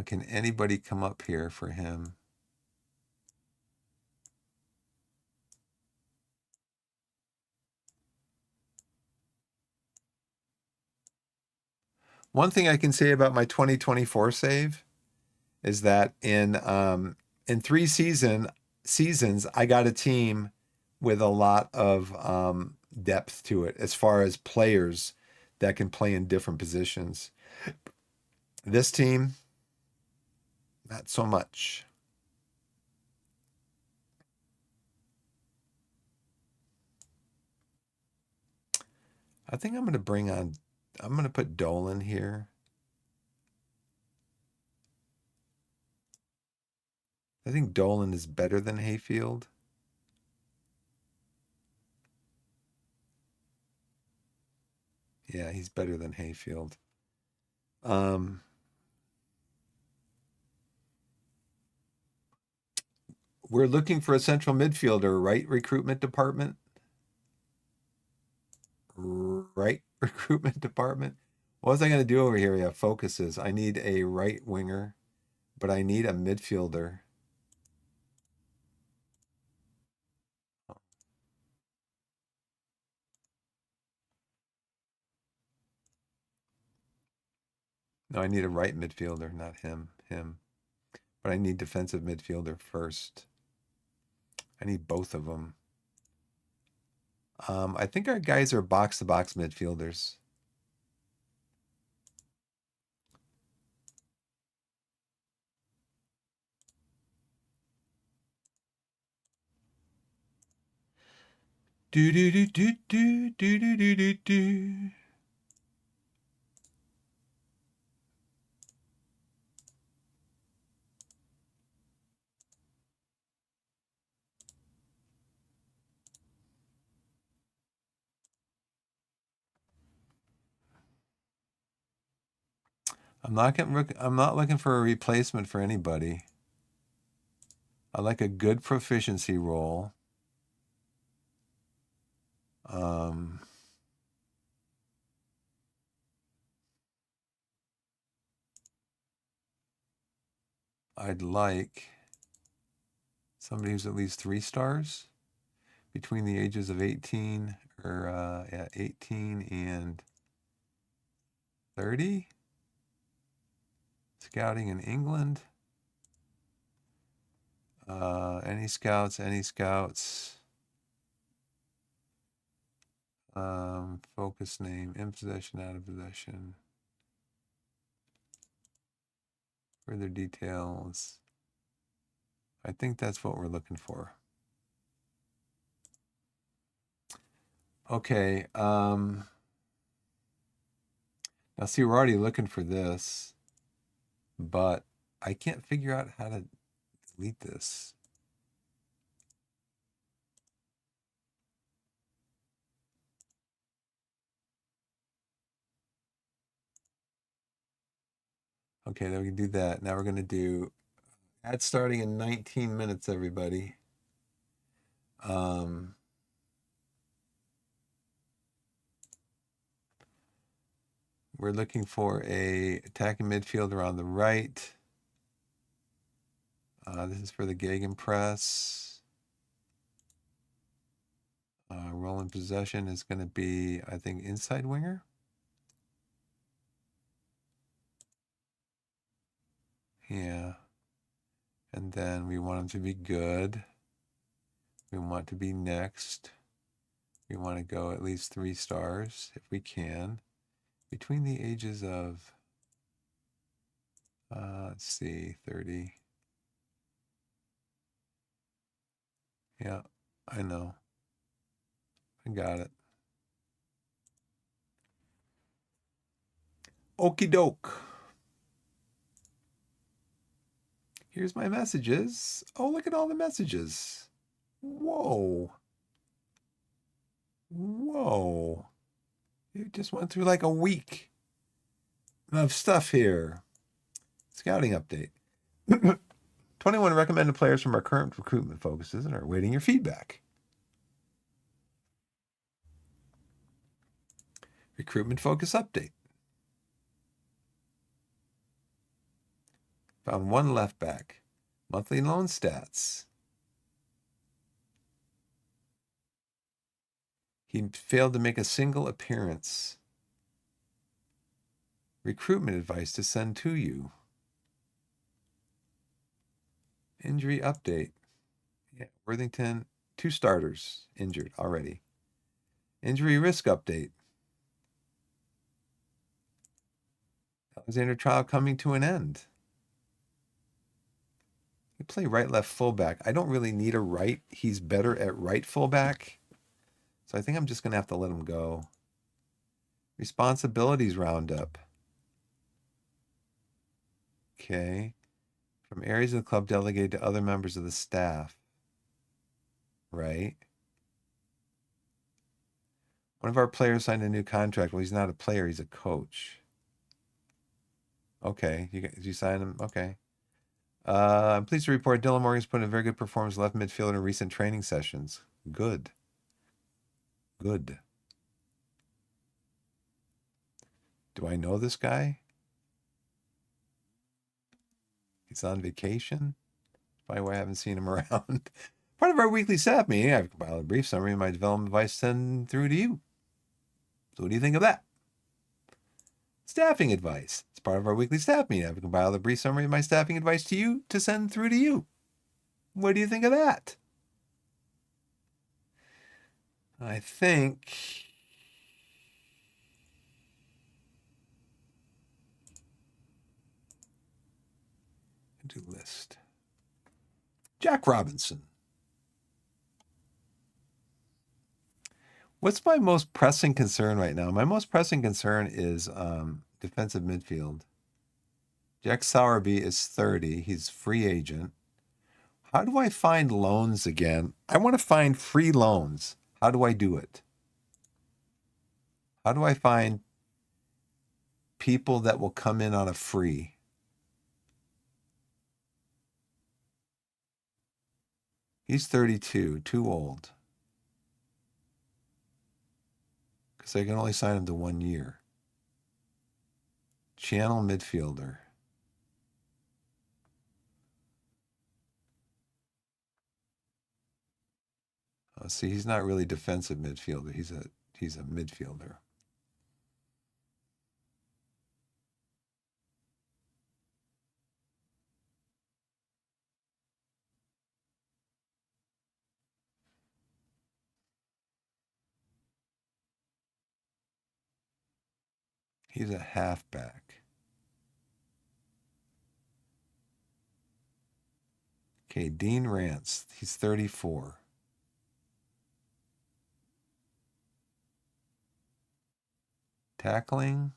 [SPEAKER 1] Can anybody come up here for him? One thing I can say about my 2024 save is that in 3 seasons, I got a team with a lot of depth to it as far as players that can play in different positions. This team, not so much. I think I'm going to put Dolan here. I think Dolan is better than Hayfield. Yeah, he's better than Hayfield. We're looking for a central midfielder, right? Recruitment department. Right recruitment department. What was I going to do over here? Yeah, focuses. I need a right winger, but I need a midfielder. No, I need a right midfielder, not him. But I need defensive midfielder first. I need both of them. I think our guys are box-to-box midfielders. Do do do do do do do do do do. I'm not looking for a replacement for anybody. I like a good proficiency roll. I'd like somebody who's at least 3 stars between the ages of 18 or 18 and 30. Scouting in England. Any scouts? Focus name, in possession, out of possession. Further details. I think that's what we're looking for. Okay. Now see, we're already looking for this, but I can't figure out how to delete this. Okay, then we can do that. Now we're going to do ad starting in 19 minutes, everybody. We're looking for a attacking midfielder on the right. This is for the Gegenpress. Role in possession is going to be, I think, inside winger. Yeah. And then we want him to be good. We want to be next. We want to go at least 3 stars if we can. Between the ages of, let's see, 30. Yeah, I know. I got it. Okie doke. Here's my messages. Oh, look at all the messages. Whoa. Whoa. You just went through like a week of stuff here. Scouting update. 21 recommended players from our current recruitment focuses and are awaiting your feedback. Recruitment focus update. Found 1 left back. Monthly loan stats. He failed to make a single appearance. Recruitment advice to send to you. Injury update. Yeah, Worthington, 2 starters injured already. Injury risk update. Alexander trial coming to an end. You play right, left, fullback. I don't really need a right. He's better at right fullback. So I think I'm just going to have to let him go. Responsibilities roundup. Okay. From areas of the club delegated to other members of the staff. Right. One of our players signed a new contract. Well, he's not a player. He's a coach. Okay. Did you sign him? Okay. I'm pleased to report Dylan Morgan's put in a very good performance left midfield in recent training sessions. Good. Good. Do I know this guy? He's on vacation. Probably why I haven't seen him around. Part of our weekly staff meeting, I've compiled a brief summary of my development advice send through to you. So what do you think of that? Staffing advice. It's part of our weekly staff meeting. I've compiled a brief summary of my staffing advice to you to send through to you. What do you think of that? I think do list. Jack Robinson. What's my most pressing concern right now? My most pressing concern is defensive midfield. Jack Sowerby is 30. He's free agent. How do I find loans again? I want to find free loans. How do I do it? How do I find people that will come in on a free? He's 32, too old. Because I can only sign him to 1 year. Channel midfielder. Oh, see, he's not really defensive midfielder. He's a midfielder. He's a halfback. Okay, Dean Rance. He's 34. Tackling.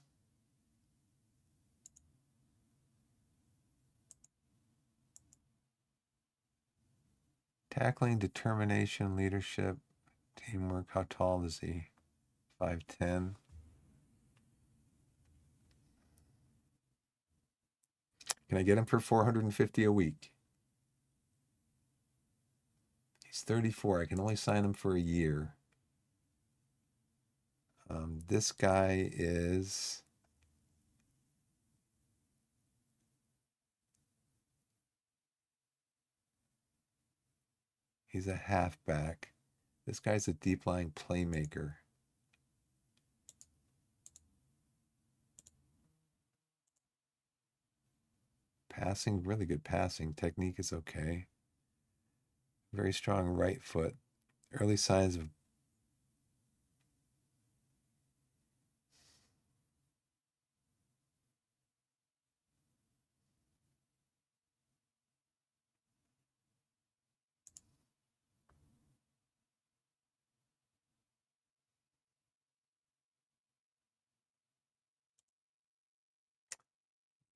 [SPEAKER 1] Tackling, determination, leadership, teamwork. How tall is he? 5'10". Can I get him for $450 a week? He's 34. I can only sign him for a year. This guy is... He's a halfback. This guy's a deep line playmaker. Passing, really good passing. Technique is okay. Very strong right foot. Early signs of...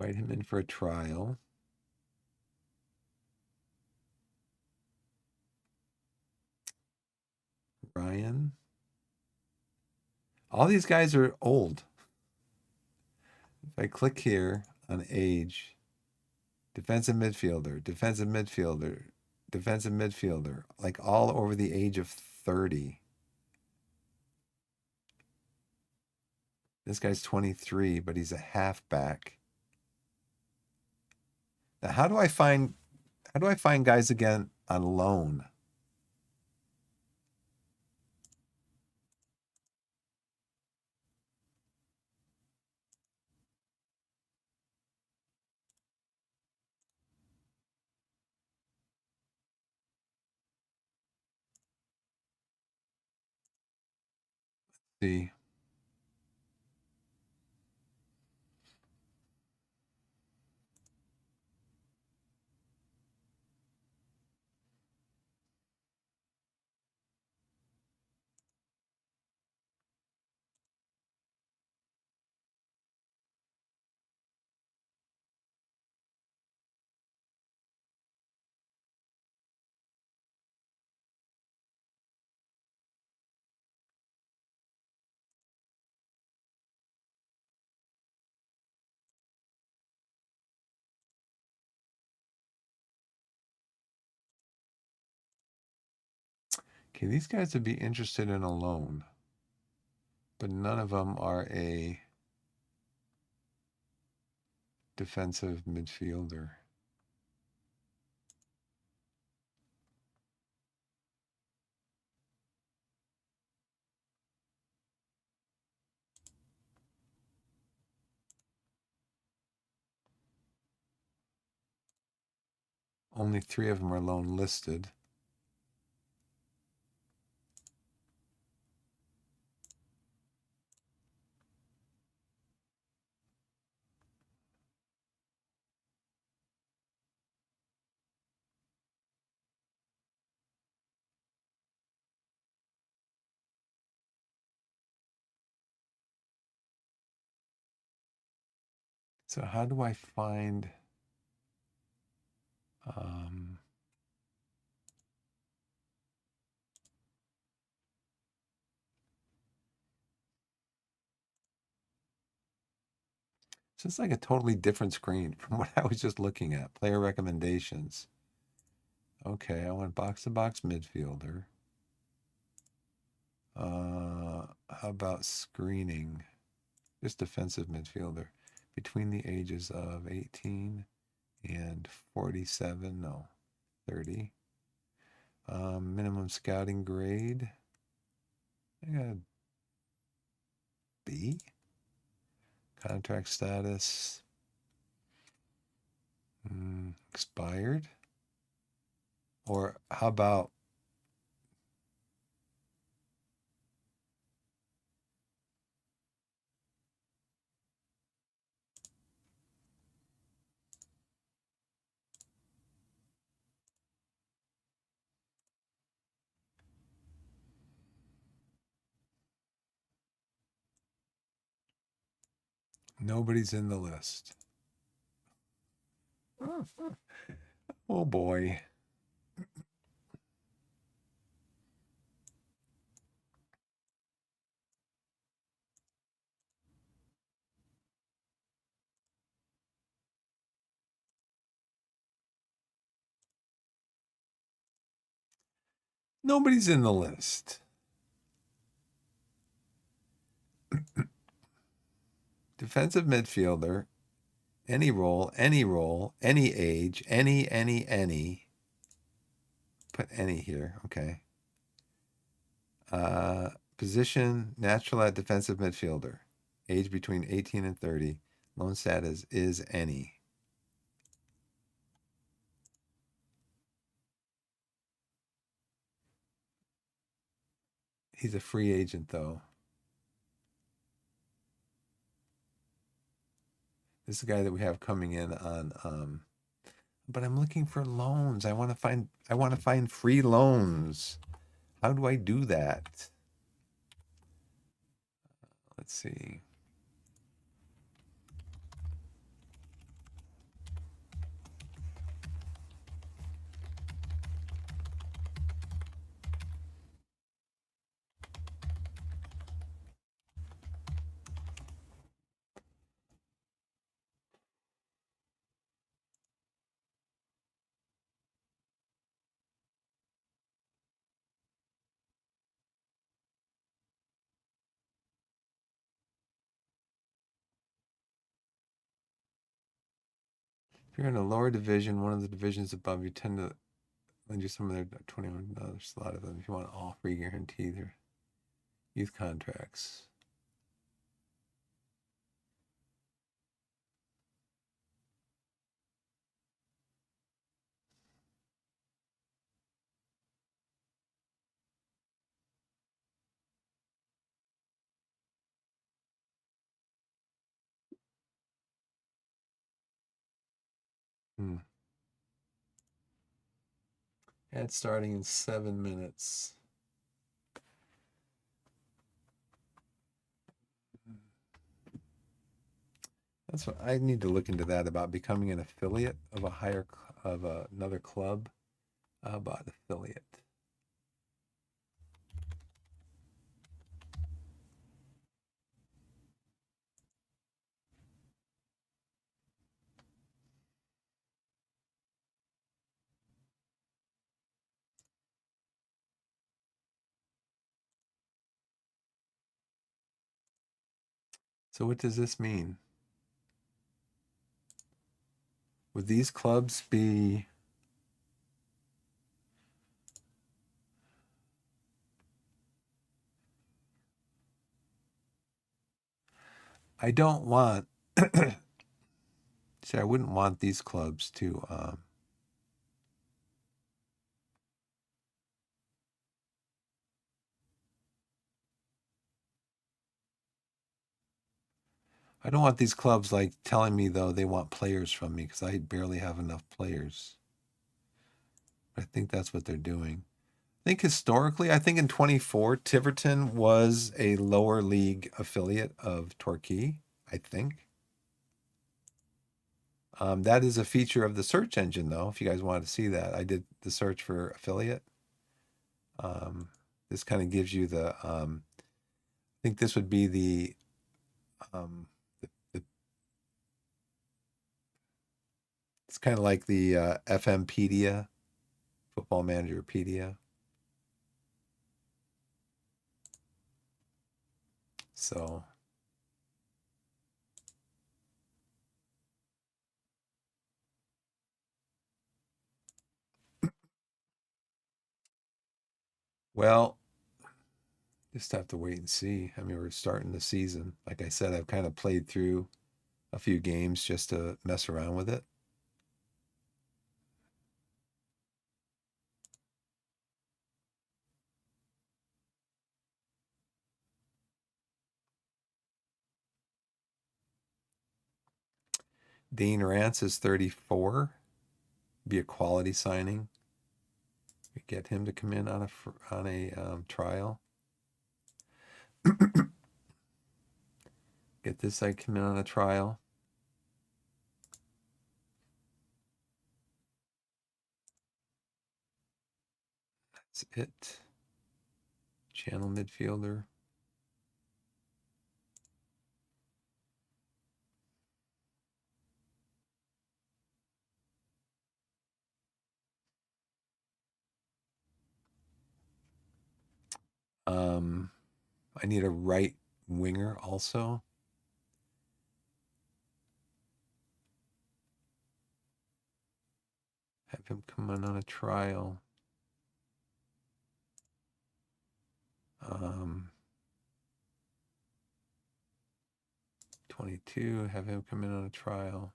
[SPEAKER 1] Invite him in for a trial. Ryan. All these guys are old. If I click here on age, defensive midfielder, defensive midfielder, defensive midfielder, like all over the age of 30. This guy's 23, but he's a halfback. Now, how do I find guys again on loan? See. Okay, these guys would be interested in a loan, but none of them are a defensive midfielder. Only 3 of them are loan listed. So how do I find it's just like a totally different screen from what I was just looking at. Player recommendations. Okay, I want box-to-box midfielder. How about screening? Just defensive midfielder between the ages of 18 and 47, no, 30. Minimum scouting grade. I got a B. Contract status. Expired. Or how about Nobody's in the list. Oh boy. Nobody's in the list. Defensive midfielder, any role, any age, any. Put any here, okay. Position, natural at defensive midfielder. Age between 18 and 30. Loan status is any. He's a free agent, though. This is a guy that we have coming in on. But I'm looking for loans. I want to find free loans. How do I do that? Let's see. If you're in a lower division, one of the divisions above, you tend to lend you some of their $21 a lot of them if you want all free guarantee their youth contracts. And starting in 7 minutes. That's what I need to look into that about becoming an affiliate of another club. How about affiliate? So what does this mean? Would these clubs be I don't want see, I wouldn't want these clubs to I don't want these clubs like telling me though they want players from me because I barely have enough players. I think that's what they're doing. I think historically, I think in 24, Tiverton was a lower league affiliate of Torquay, I think. That is a feature of the search engine, though, if you guys wanted to see that. I did the search for affiliate. This kind of gives you I think this would be it's kind of like the FMpedia, Football Managerpedia. So well, just have to wait and see. I mean, we're starting the season. Like I said, I've kind of played through a few games just to mess around with it. Dean Rance is 34. Be a quality signing. We get him to come in on a trial. Get this site come in on a trial. That's it. Channel midfielder. I need a right winger also. Have him come on a trial. 22, have him come in on a trial.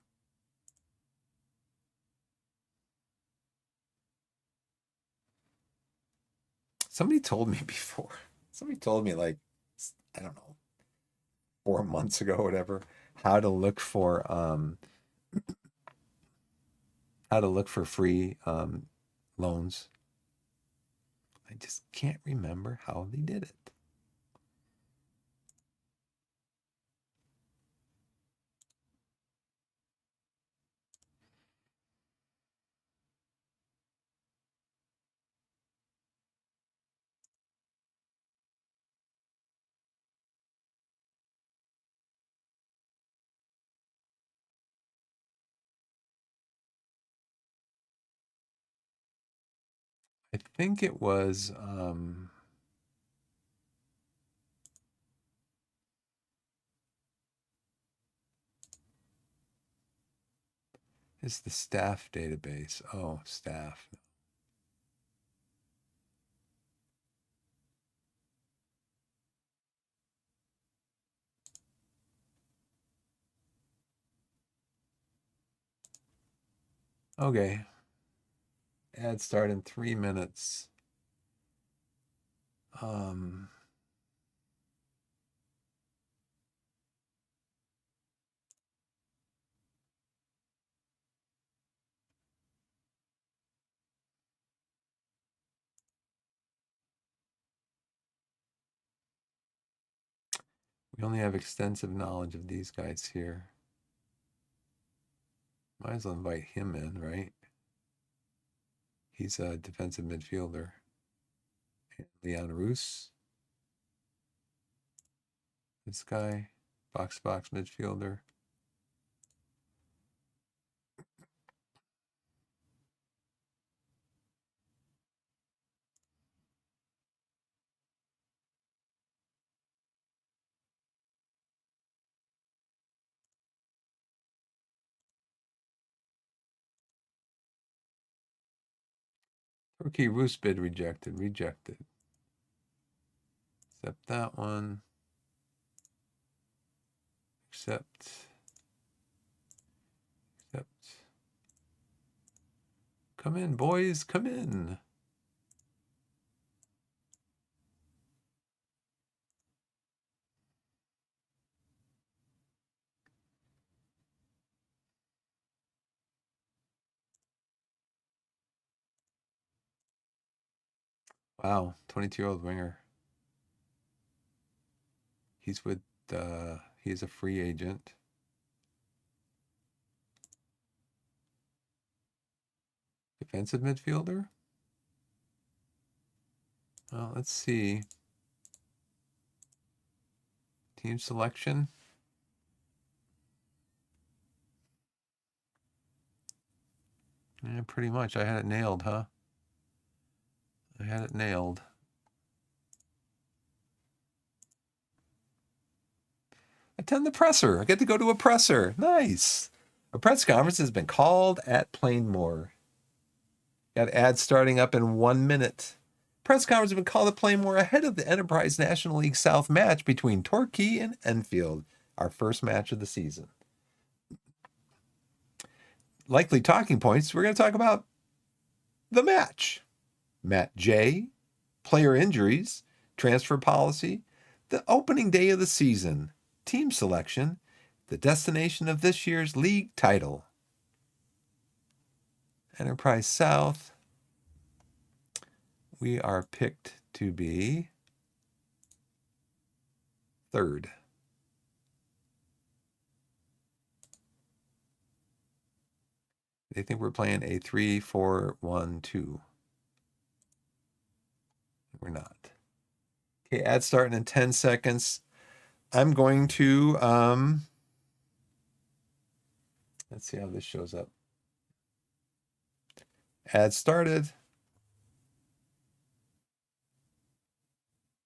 [SPEAKER 1] Somebody told me before. Somebody told me, like, I don't know, 4 months ago, whatever, how to look for free loans. I just can't remember how they did it. I think it was it's the staff database. Oh, staff. Okay. Ad start in 3 minutes. We only have extensive knowledge of these guys here. Might as well invite him in, right? He's a defensive midfielder. Leon Roos. This guy, box-to-box midfielder. Torquay Roos bid rejected. Rejected. Accept that one. Accept. Accept. Come in, boys. Come in. Wow, 22-year-old winger. He's with he's a free agent. Defensive midfielder? Well, let's see. Team selection. Yeah, pretty much. I had it nailed, huh? I had it nailed. Attend the presser. I get to go to a presser. Nice. A press conference has been called at Plainmore. Got ads starting up in 1 minute. Press conference has been called at Plainmore ahead of the Enterprise National League South match between Torquay and Enfield, our first match of the season. Likely talking points, we're going to talk about the match. Matt J, player injuries, transfer policy, the opening day of the season, team selection, the destination of this year's league title. Enterprise South, we are picked to be third. They think we're playing a 3-4-1-2. We're not. Okay, ad starting in 10 seconds. I'm going to, let's see how this shows up. Ad started.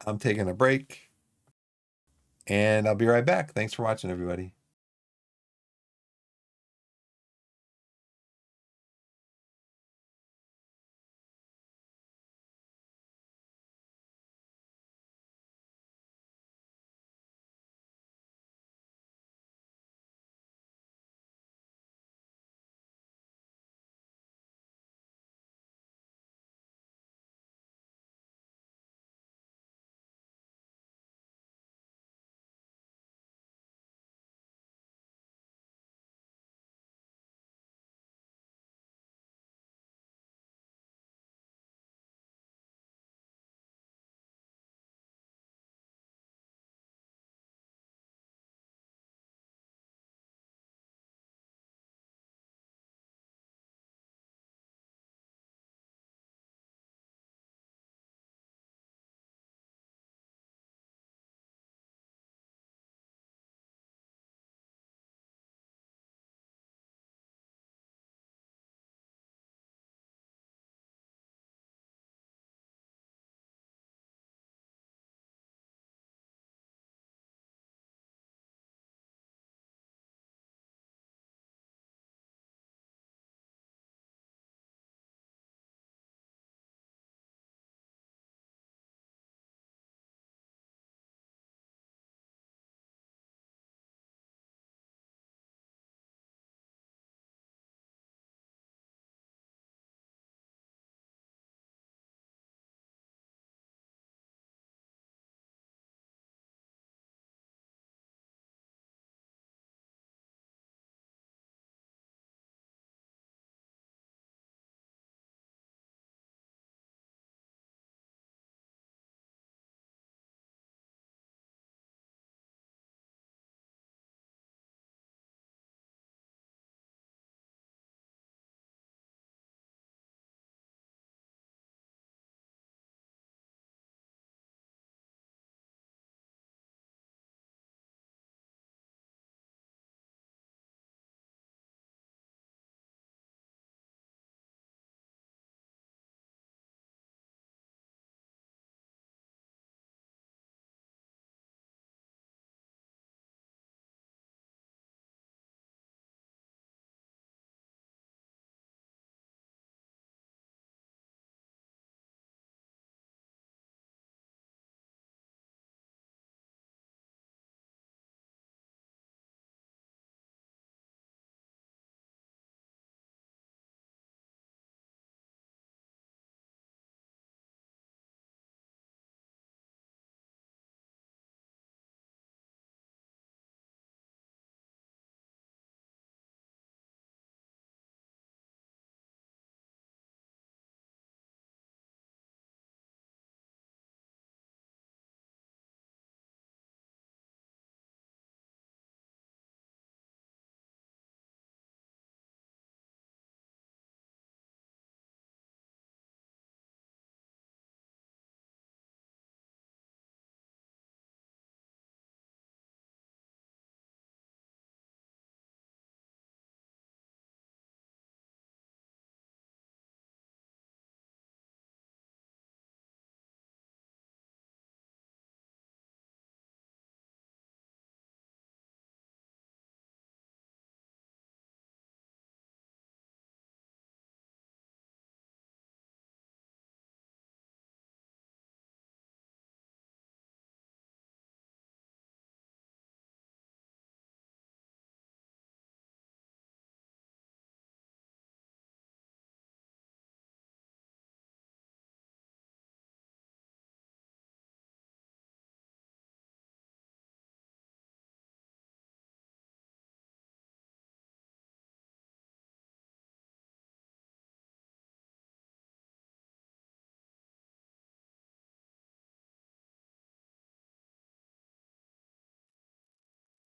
[SPEAKER 1] I'm taking a break. And I'll be right back. Thanks for watching, everybody.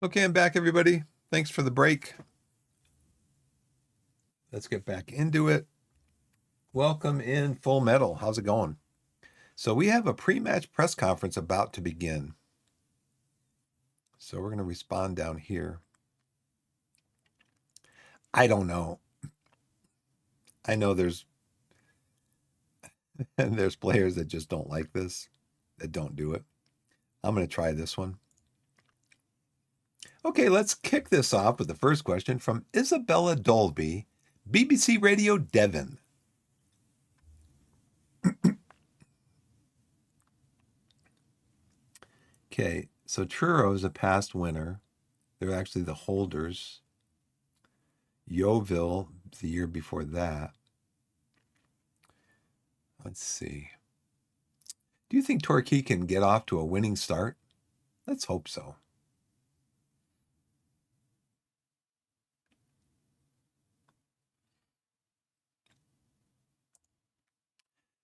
[SPEAKER 1] Okay, I'm back, everybody. Thanks for the break. Let's get back into it. Welcome in Full Metal. How's it going? So we have a pre-match press conference about to begin. So we're going to respond down here. I don't know. I know there's players that just don't like this, that don't do it. I'm going to try this one. Okay, let's kick this off with the first question from Isabella Dolby, BBC Radio Devon. Okay, so Truro is a past winner. They're actually the holders. Yeovil the year before that. Let's see. Do you think Torquay can get off to a winning start? Let's hope so.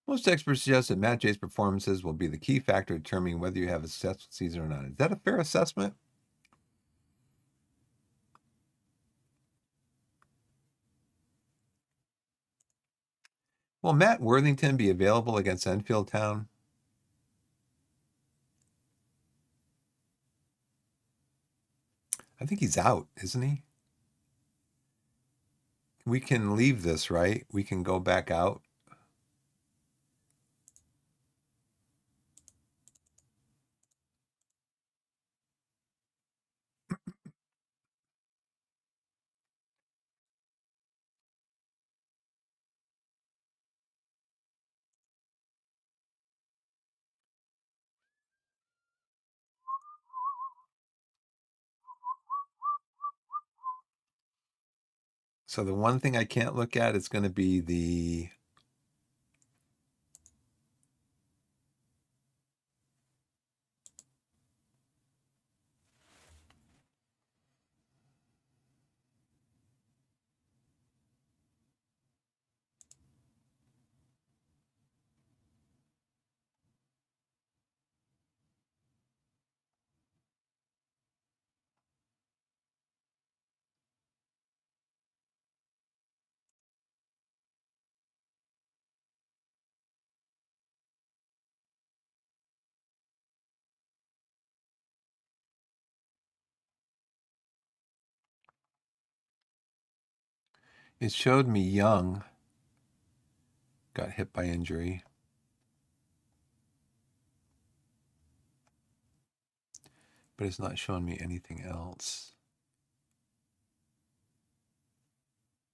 [SPEAKER 1] Most experts suggest that Matt J's performances will be the key factor determining whether you have a successful season or not. Is that a fair assessment? Will Matt Worthington be available against Enfield Town? I think he's out, isn't he? We can leave this, right? We can go back out. So the one thing I can't look at is going to be the it showed me Young got hit by injury. But it's not showing me anything else.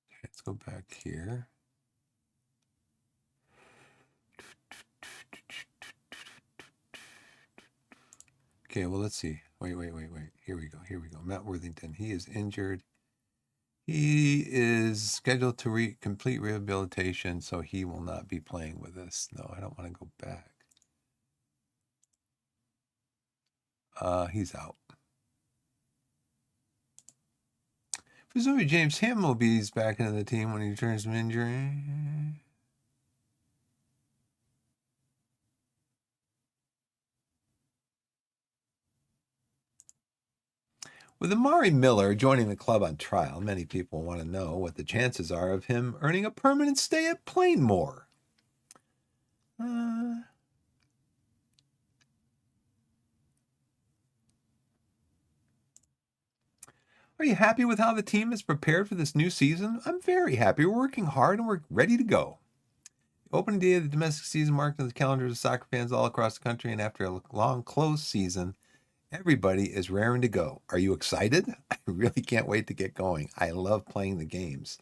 [SPEAKER 1] Okay, let's go back here. Okay, well, let's see. Wait. Here we go. Matt Worthington, he is injured. He is scheduled to complete rehabilitation, so he will not be playing with us. No, I don't want to go back. He's out. Presumably James Ham will be back into the team when he returns from injury. With Amari Miller joining the club on trial, many people want to know what the chances are of him earning a permanent stay at Plainmoor. Are you happy with how the team is prepared for this new season? I'm very happy. We're working hard and we're ready to go. Opening day of the domestic season marked on the calendars of soccer fans all across the country, and after a long closed season, everybody is raring to go. Are you excited? I really can't wait to get going. I love playing the games.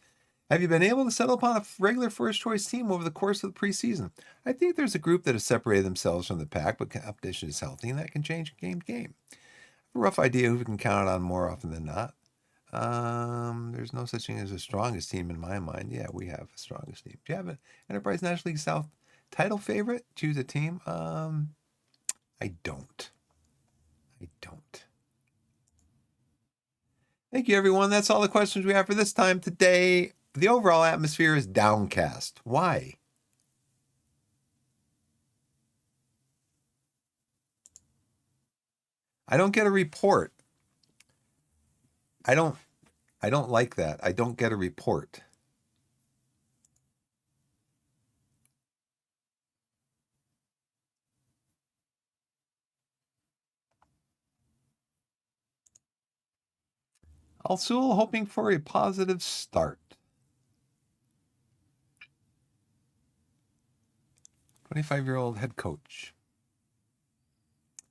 [SPEAKER 1] Have you been able to settle upon a regular first choice team over the course of the preseason? I think there's a group that has separated themselves from the pack, but competition is healthy and that can change game to game. I have a rough idea who we can count on more often than not. There's no such thing as a strongest team in my mind. Yeah, we have a strongest team. Do you have an Enterprise National League South title favorite? Choose a team. I don't. Thank you, everyone. That's all the questions we have for this time today. The overall atmosphere is downcast. Why? I don't get a report. I don't like that. I don't get a report. Al Sul hoping for a positive start. 25-year-old head coach.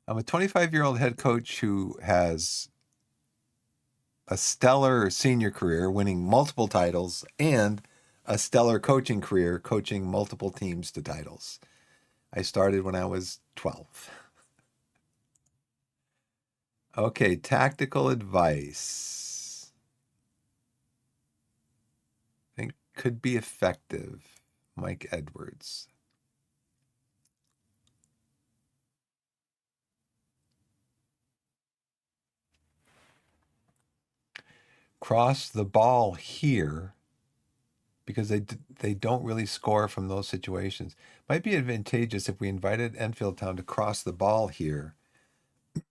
[SPEAKER 1] I'm a 25-year-old head coach who has a stellar senior career, winning multiple titles, and a stellar coaching career, coaching multiple teams to titles. I started when I was 12. Okay, tactical advice. I think could be effective. Mike Edwards. Cross the ball here because they don't really score from those situations. Might be advantageous if we invited Enfield Town to cross the ball here. I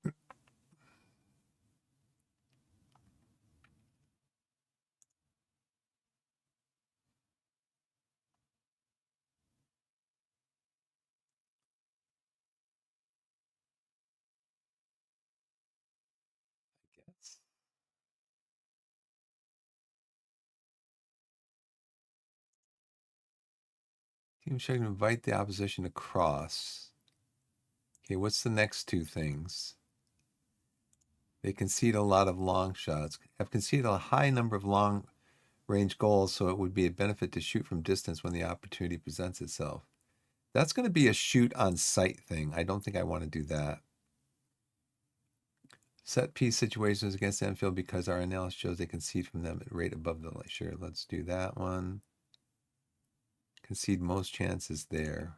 [SPEAKER 1] guess. Team should invite the opposition to cross. Okay, what's the next two things? They concede a lot of long shots, have conceded a high number of long-range goals, so it would be a benefit to shoot from distance when the opportunity presents itself. That's going to be a shoot on sight thing. I don't think I want to do that. Set piece situations against Enfield because our analysis shows they concede from them at rate above the line. Sure, let's do that one. Concede most chances there.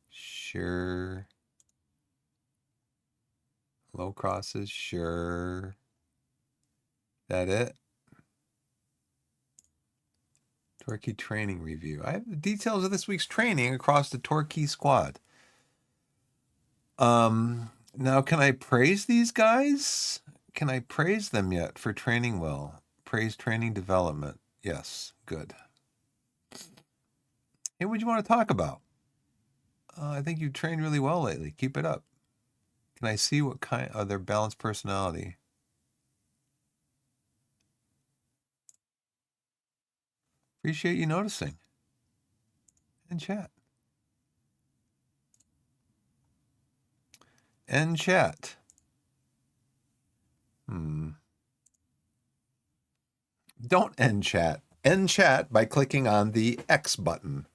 [SPEAKER 1] Sure. Low crosses, sure. That it? Torquay training review. I have the details of this week's training across the Torquay squad. Now, can I praise these guys? Can I praise them yet for training well? Praise training development. Yes, good. Hey, what do you want to talk about? I think you've trained really well lately. Keep it up. Can I see what kind of their balanced personality? Appreciate you noticing. And chat. End chat. Don't end chat. End chat by clicking on the X button.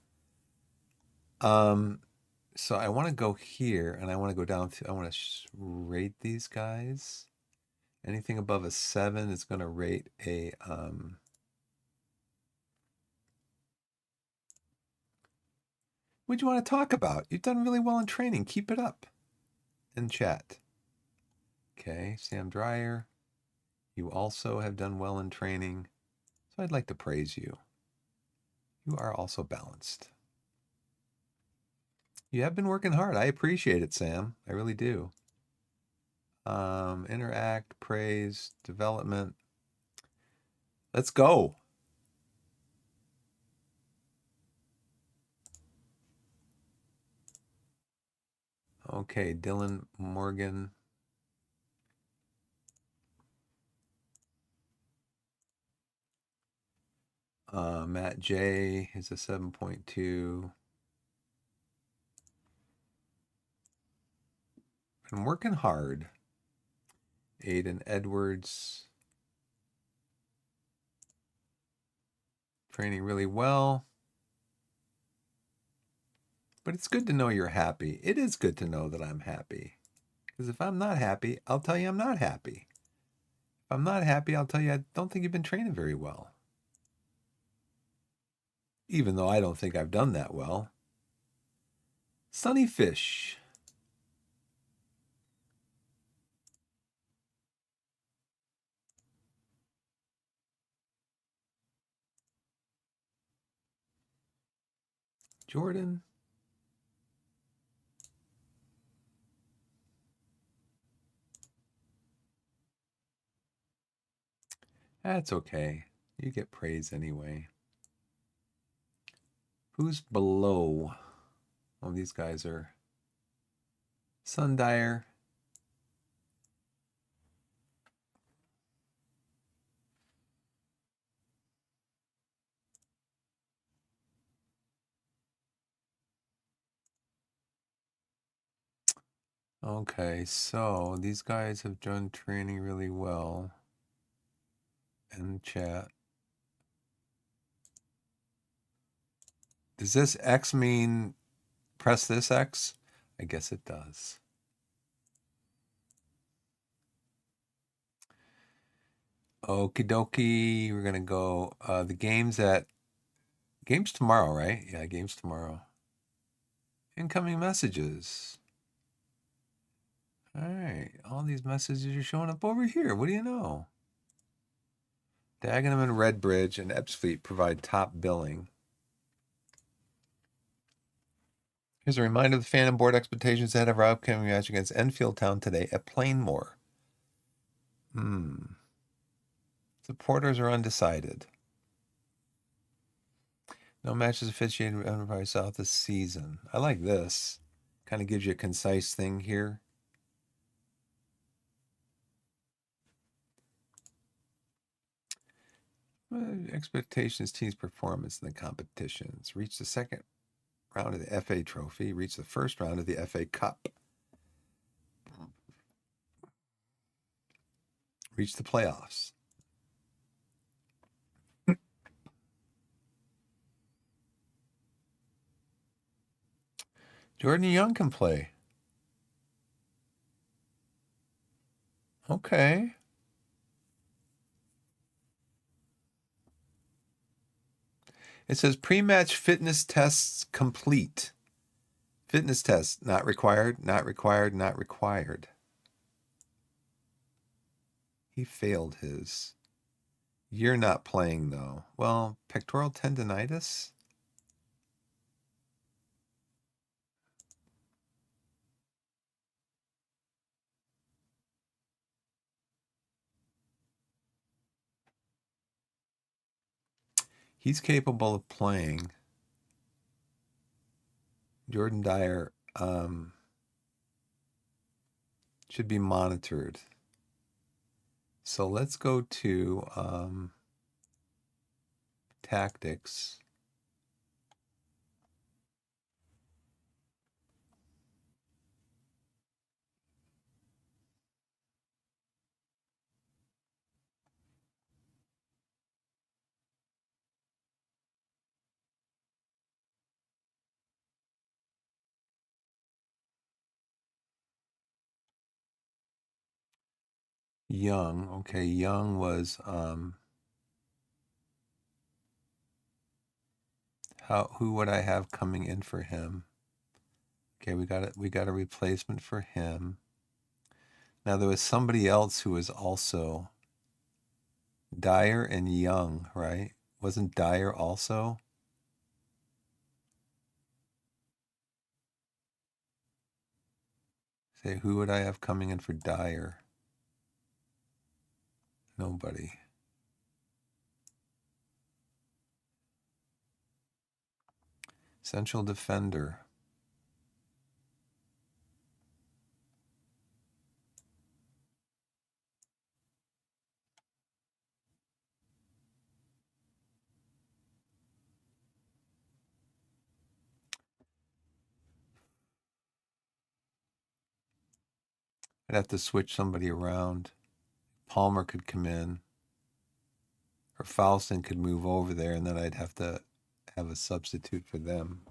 [SPEAKER 1] So I want to go here and I want to go down to, I want to rate these guys. Anything above a 7 is going to rate a, what do you want to talk about? You've done really well in training. Keep it up. In chat. Okay, Sam Dreyer. You also have done well in training. So I'd like to praise you. You are also balanced. You have been working hard. I appreciate it, Sam. I really do. Interact, praise, development. Let's go. Okay, Dylan Morgan. Matt J is a 7.2. I'm working hard. Aiden Edwards. Training really well. But it's good to know you're happy. It is good to know that I'm happy. Because if I'm not happy, I'll tell you I'm not happy. If I'm not happy, I'll tell you I don't think you've been training very well. Even though I don't think I've done that well. Sunny Fish. Jordan. That's okay. You get praise anyway. Who's below? Oh, these guys are Sundyer. Okay, so these guys have done training really well. In chat. Does this X mean press this X? I guess it does. Okie dokie. We're going to go. The game's tomorrow, right? Yeah, game's tomorrow. Incoming messages. All right. All these messages are showing up over here. What do you know? Dagenham and Redbridge and Ebbsfleet provide top billing. Here's a reminder of the fan and board expectations ahead of our upcoming match against Enfield Town today at Plainmoor. Supporters are undecided. No matches officiated by South this season. I like this. Kind of gives you a concise thing here. Expectations, team's performance in the competitions. Reach the second round of the FA Trophy. Reach the first round of the FA Cup. Reach the playoffs. Jordan Young can play. Okay. It says pre-match fitness tests complete. Fitness test not required, not required, not required. He failed his. You're not playing though. Well, pectoral tendonitis? He's capable of playing. Jordan Dyer should be monitored. So let's go to tactics. Young. Okay, Young was who would I have coming in for him? Okay, we got a replacement for him. Now there was somebody else who was also Dyer and Young, right? Wasn't Dyer also? Say, who would I have coming in for Dyer? Nobody. Central defender. I'd have to switch somebody around. Palmer could come in. Or Faustin could move over there, and then I'd have to have a substitute for them.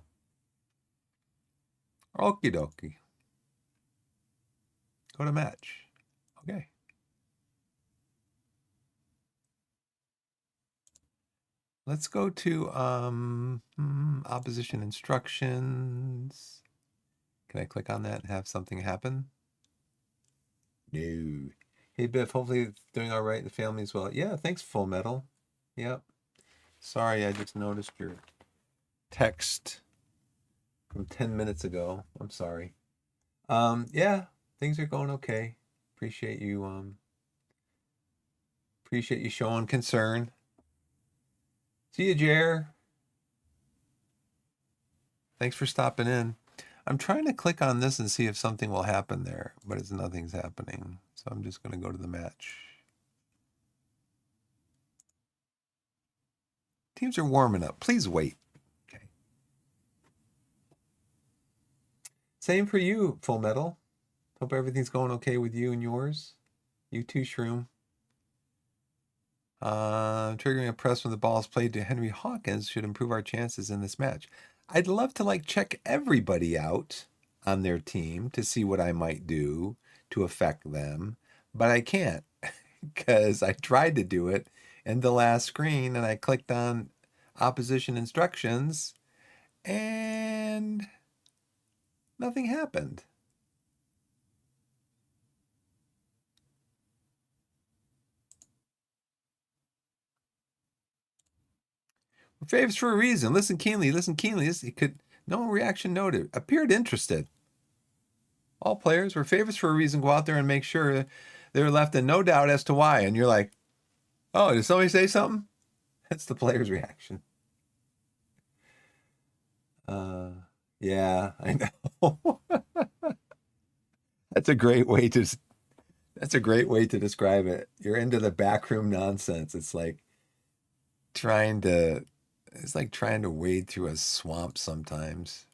[SPEAKER 1] Okie dokie. Go to match. Okay. Let's go to opposition instructions. Can I click on that and have something happen? No. Hey, Biff, hopefully it's doing all right. The family as well. Yeah, thanks, Full Metal. Yep. Sorry, I just noticed your text from 10 minutes ago. I'm sorry. Yeah, things are going okay. Appreciate you showing concern. See you, Jer. Thanks for stopping in. I'm trying to click on this and see if something will happen there, but nothing's happening. So I'm just going to go to the match. Teams are warming up. Please wait. Okay. Same for you, Full Metal. Hope everything's going okay with you and yours. You too, Shroom. Triggering a press when the ball is played to Henry Hawkins should improve our chances in this match. I'd love to check everybody out on their team to see what I might do to affect them, but I can't because I tried to do it in the last screen and I clicked on opposition instructions and nothing happened. Favors for a reason. Listen keenly. Listen keenly. It could no reaction noted. Appeared interested. All players were favorites for a reason. Go out there and make sure they're left in no doubt as to why. And you're like, oh, did somebody say something? That's the player's reaction. Yeah, I know. That's a great way to describe it. You're into the backroom nonsense. It's like trying to wade through a swamp sometimes.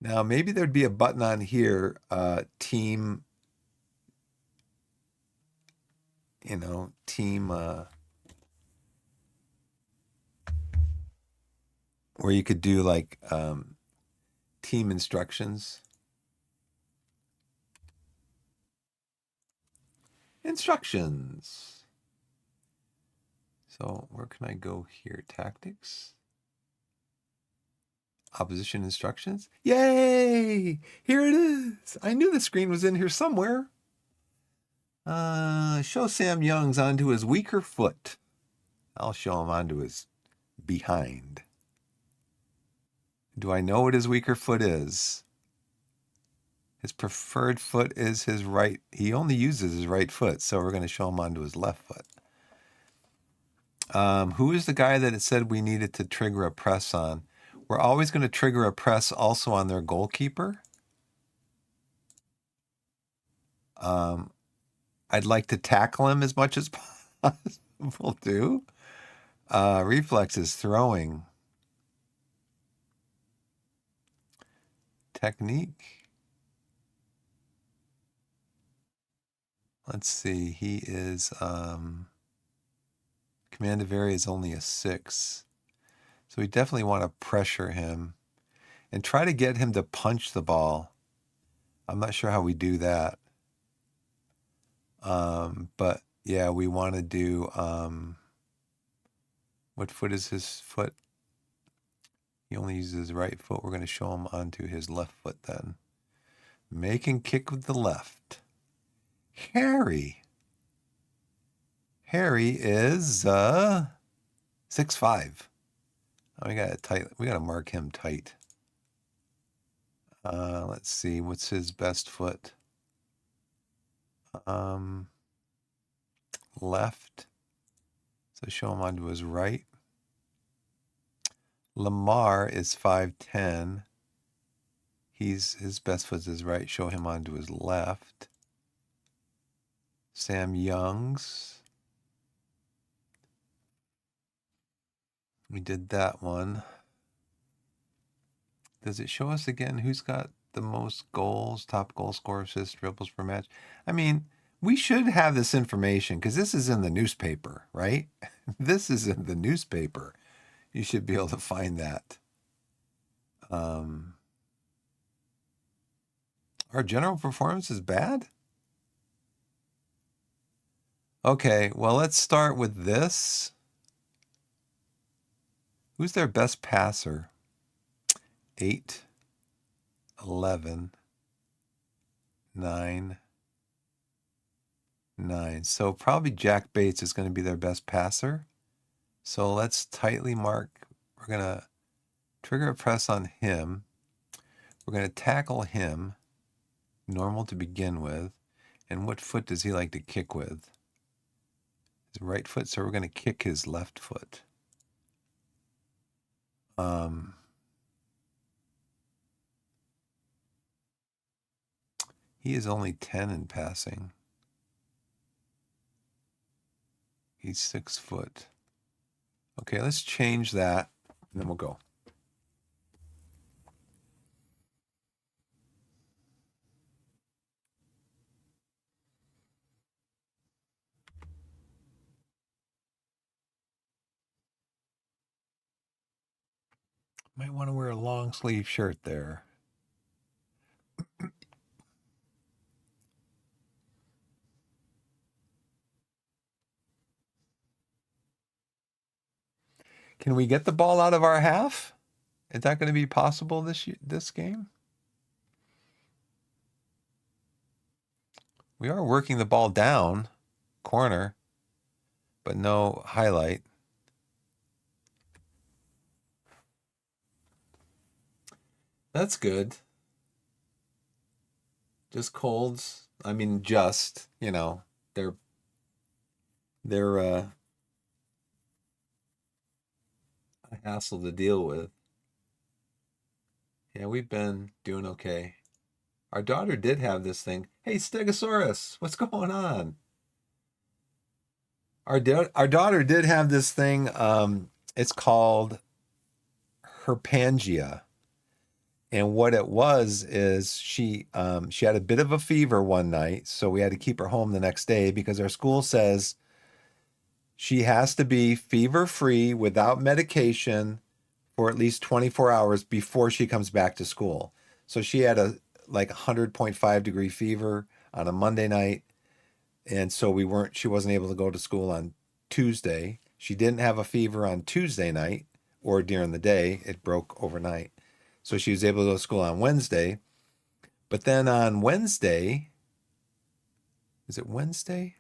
[SPEAKER 1] Now, maybe there'd be a button on here, team, where you could do team instructions. Instructions. So where can I go here? Tactics. Opposition instructions. Yay! Here it is. I knew the screen was in here somewhere. Show Sam Youngs onto his weaker foot. I'll show him onto his behind. Do I know what his weaker foot is? His preferred foot is his right. He only uses his right foot, so we're going to show him onto his left foot. Who is the guy that it said we needed to trigger a press on? We're always going to trigger a press also on their goalkeeper. I'd like to tackle him as much as possible too. Reflexes, throwing. Technique. Let's see. He is command of area is only a 6. So we definitely want to pressure him and try to get him to punch the ball. I'm not sure how we do that. But yeah, we want to do, what foot is his foot? He only uses his right foot. We're going to show him onto his left foot then. Make and kick with the left. Harry. Harry is 6'5". Oh, we gotta mark him tight. Let's see, what's his best foot? Left. So show him onto his right. Lamar is 5'10". His best foot is right. Show him onto his left. Sam Youngs. We did that one. Does it show us again who's got the most goals, top goal scorer, assists, dribbles per match? I mean, we should have this information because this is in the newspaper, right? This is in the newspaper. You should be able to find that. Our general performance is bad? Okay, well, let's start with this. Who's their best passer? 8, 11, 9, 9. So probably Jack Bates is going to be their best passer. So let's tightly mark. We're going to trigger a press on him. We're going to tackle him, normal to begin with. And what foot does he like to kick with? His right foot, so we're going to kick his left foot. He is only 10 in passing. He's 6 foot. Okay, let's change that, and then we'll go. Might want to wear a long sleeve shirt there. Can we get the ball out of our half? Is that going to be possible this game? We are working the ball down corner, but no highlight. That's good. Just colds. I mean, they're a hassle to deal with. Yeah, we've been doing okay. Our daughter did have this thing. Hey, Stegosaurus, what's going on? Our daughter did have this thing. It's called herpangia. And what it was is she had a bit of a fever one night, so we had to keep her home the next day because our school says she has to be fever-free without medication for at least 24 hours before she comes back to school. So she had a 100.5-degree fever on a Monday night, and so she wasn't able to go to school on Tuesday. She didn't have a fever on Tuesday night or during the day. It broke overnight. So she was able to go to school on Wednesday. But then on Wednesday, is it Wednesday?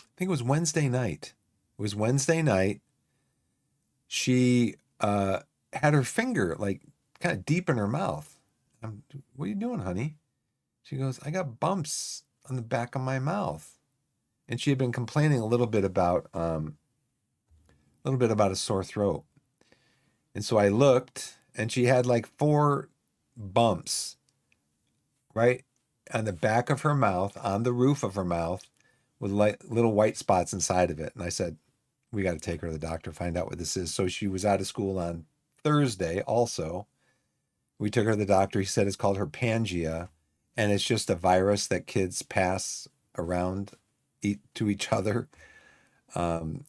[SPEAKER 1] I think it was Wednesday night. It was Wednesday night. She had her finger kind of deep in her mouth. What are you doing, honey? She goes, I got bumps on the back of my mouth. And she had been complaining a little bit about a sore throat. And so I looked, and she had 4 bumps right on the back of her mouth, on the roof of her mouth, with little white spots inside of it. And I said, we got to take her to the doctor, find out what this is. So she was out of school on Thursday also. We took her to the doctor. He said it's called herpangia, and it's just a virus that kids pass around to each other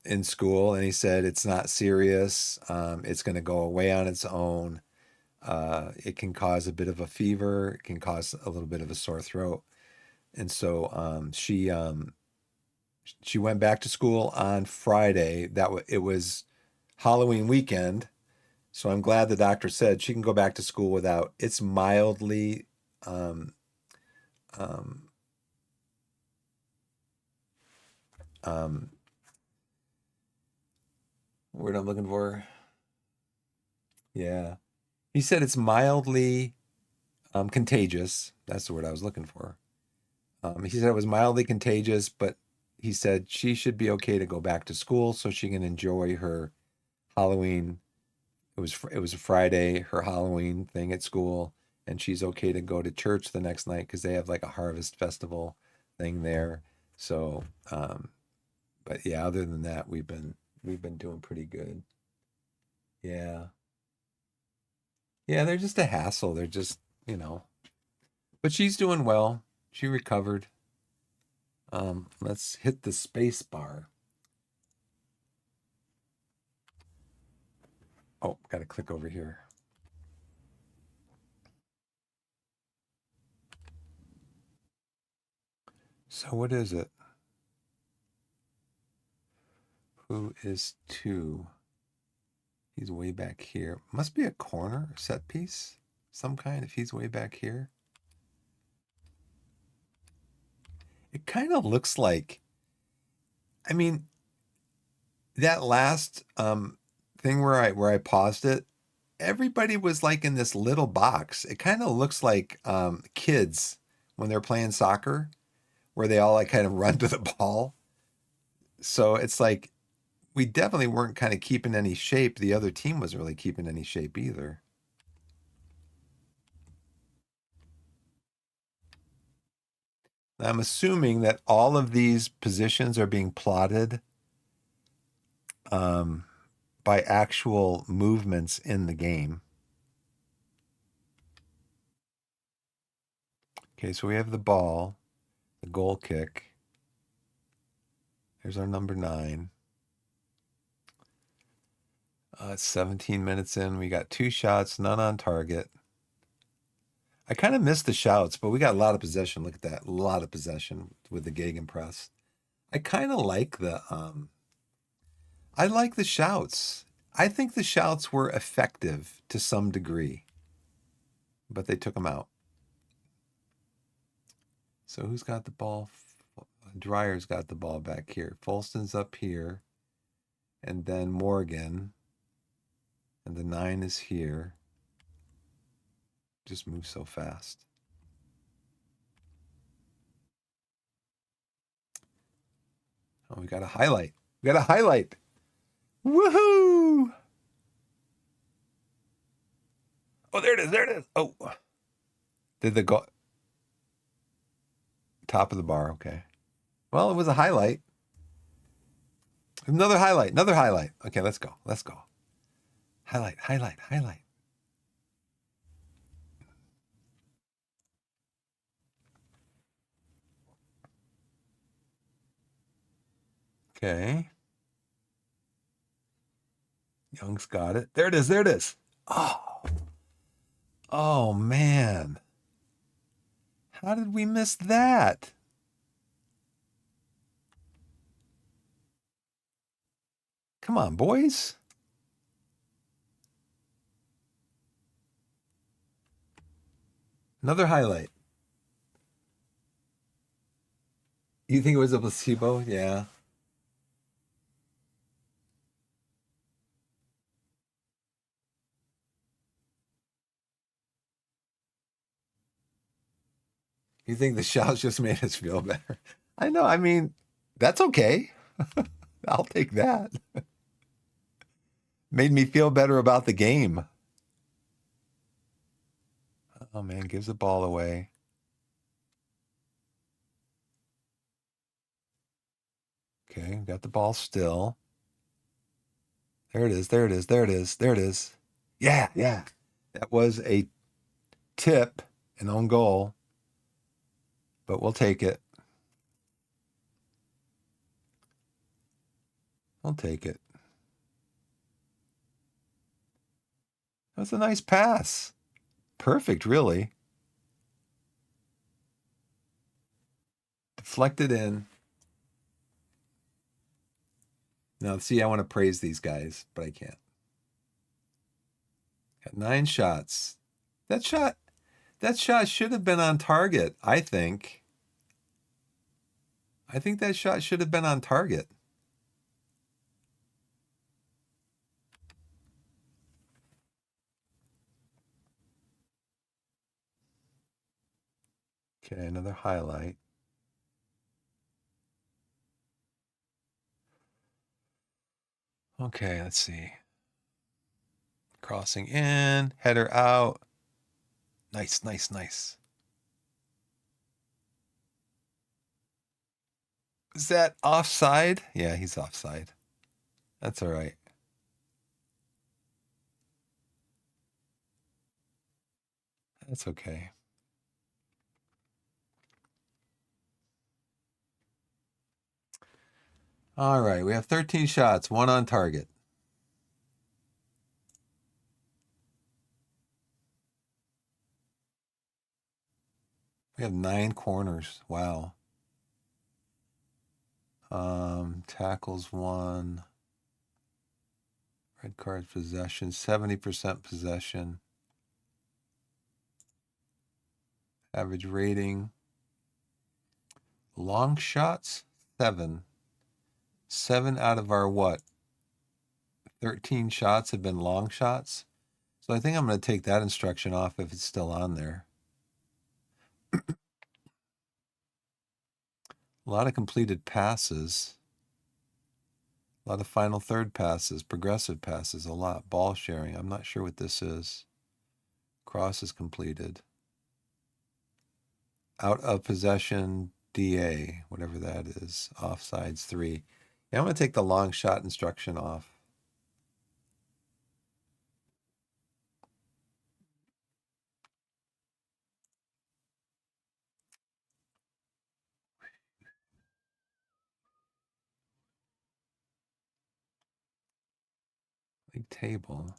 [SPEAKER 1] in school. And he said it's not serious. It's going to go away on its own. It can cause a bit of a fever. It can cause a little bit of a sore throat. And so she went back to school on Friday. It was Halloween weekend. So I'm glad the doctor said she can go back to school without. It's mildly word I'm looking for. Yeah. He said it's mildly contagious. That's the word I was looking for. He said it was mildly contagious, but he said she should be okay to go back to school so she can enjoy her Halloween. It was a Friday, her Halloween thing at school, and she's okay to go to church the next night because they have a harvest festival thing there. So, but yeah, other than that, we've been doing pretty good. Yeah. Yeah, they're just a hassle. They're just, but she's doing well. She recovered. Let's hit the space bar. Oh, got to click over here. So what is it? Who is 2? He's way back here. Must be a corner set piece, some kind, if he's way back here. It kind of looks like, I mean, that last thing where I paused it, everybody was in this little box. It kind of looks like kids when they're playing soccer, where they all kind of run to the ball. So it's we definitely weren't kind of keeping any shape. The other team wasn't really keeping any shape either. I'm assuming that all of these positions are being plotted by actual movements in the game. Okay, so we have the ball, the goal kick. There's our number 9. It's 17 minutes in. We got 2 shots, none on target. I kind of missed the shouts, but we got a lot of possession. Look at that. A lot of possession with the gegenpress. I kind of like the shouts. I think the shouts were effective to some degree, but they took them out. So who's got the ball? Dryer's got the ball back here. Folston's up here. And then Morgan. And the 9 is here. Just moves so fast. Oh, we got a highlight. We got a highlight. Woohoo! Oh, there it is. There it is. Oh. Did the go top of the bar? Okay. Well, it was a highlight. Another highlight. Another highlight. Okay, let's go. Let's go. Highlight, highlight, highlight. Okay. Young's got it. There it is. There it is. Oh. Oh, man. How did we miss that? Come on, boys. Another highlight. You think it was a placebo? Yeah. You think the shouts just made us feel better? I know. I mean, that's okay. I'll take that. Made me feel better about the game. Oh, man. Gives the ball away. Okay. Got the ball still. There it is. There it is. There it is. There it is. Yeah. Yeah. That was a tip, an own goal, but we'll take it. I'll take it. That's a nice pass. Perfect, really. Deflected in. Now, see, I want to praise these guys, but I can't. Got 9 shots. That shot should have been on target, I think. I think that shot should have been on target. Okay, another highlight. Okay, let's see. Crossing in, header out. Nice, nice, nice. Is that offside? Yeah, he's offside. That's all right. That's okay. All right, we have 13 shots, 1 on target. We have 9 corners. Wow. Tackles 1. Red card possession, 70% possession. Average rating. Long shots, 7. 7 out of our what? 13 shots have been long shots. So I think I'm going to take that instruction off if it's still on there. A lot of completed passes. A lot of final third passes, progressive passes, a lot. Ball sharing. I'm not sure what this is. Cross is completed. Out of possession, DA, whatever that is. Offsides, 3. Yeah, I'm going to take the long shot instruction off. Big table.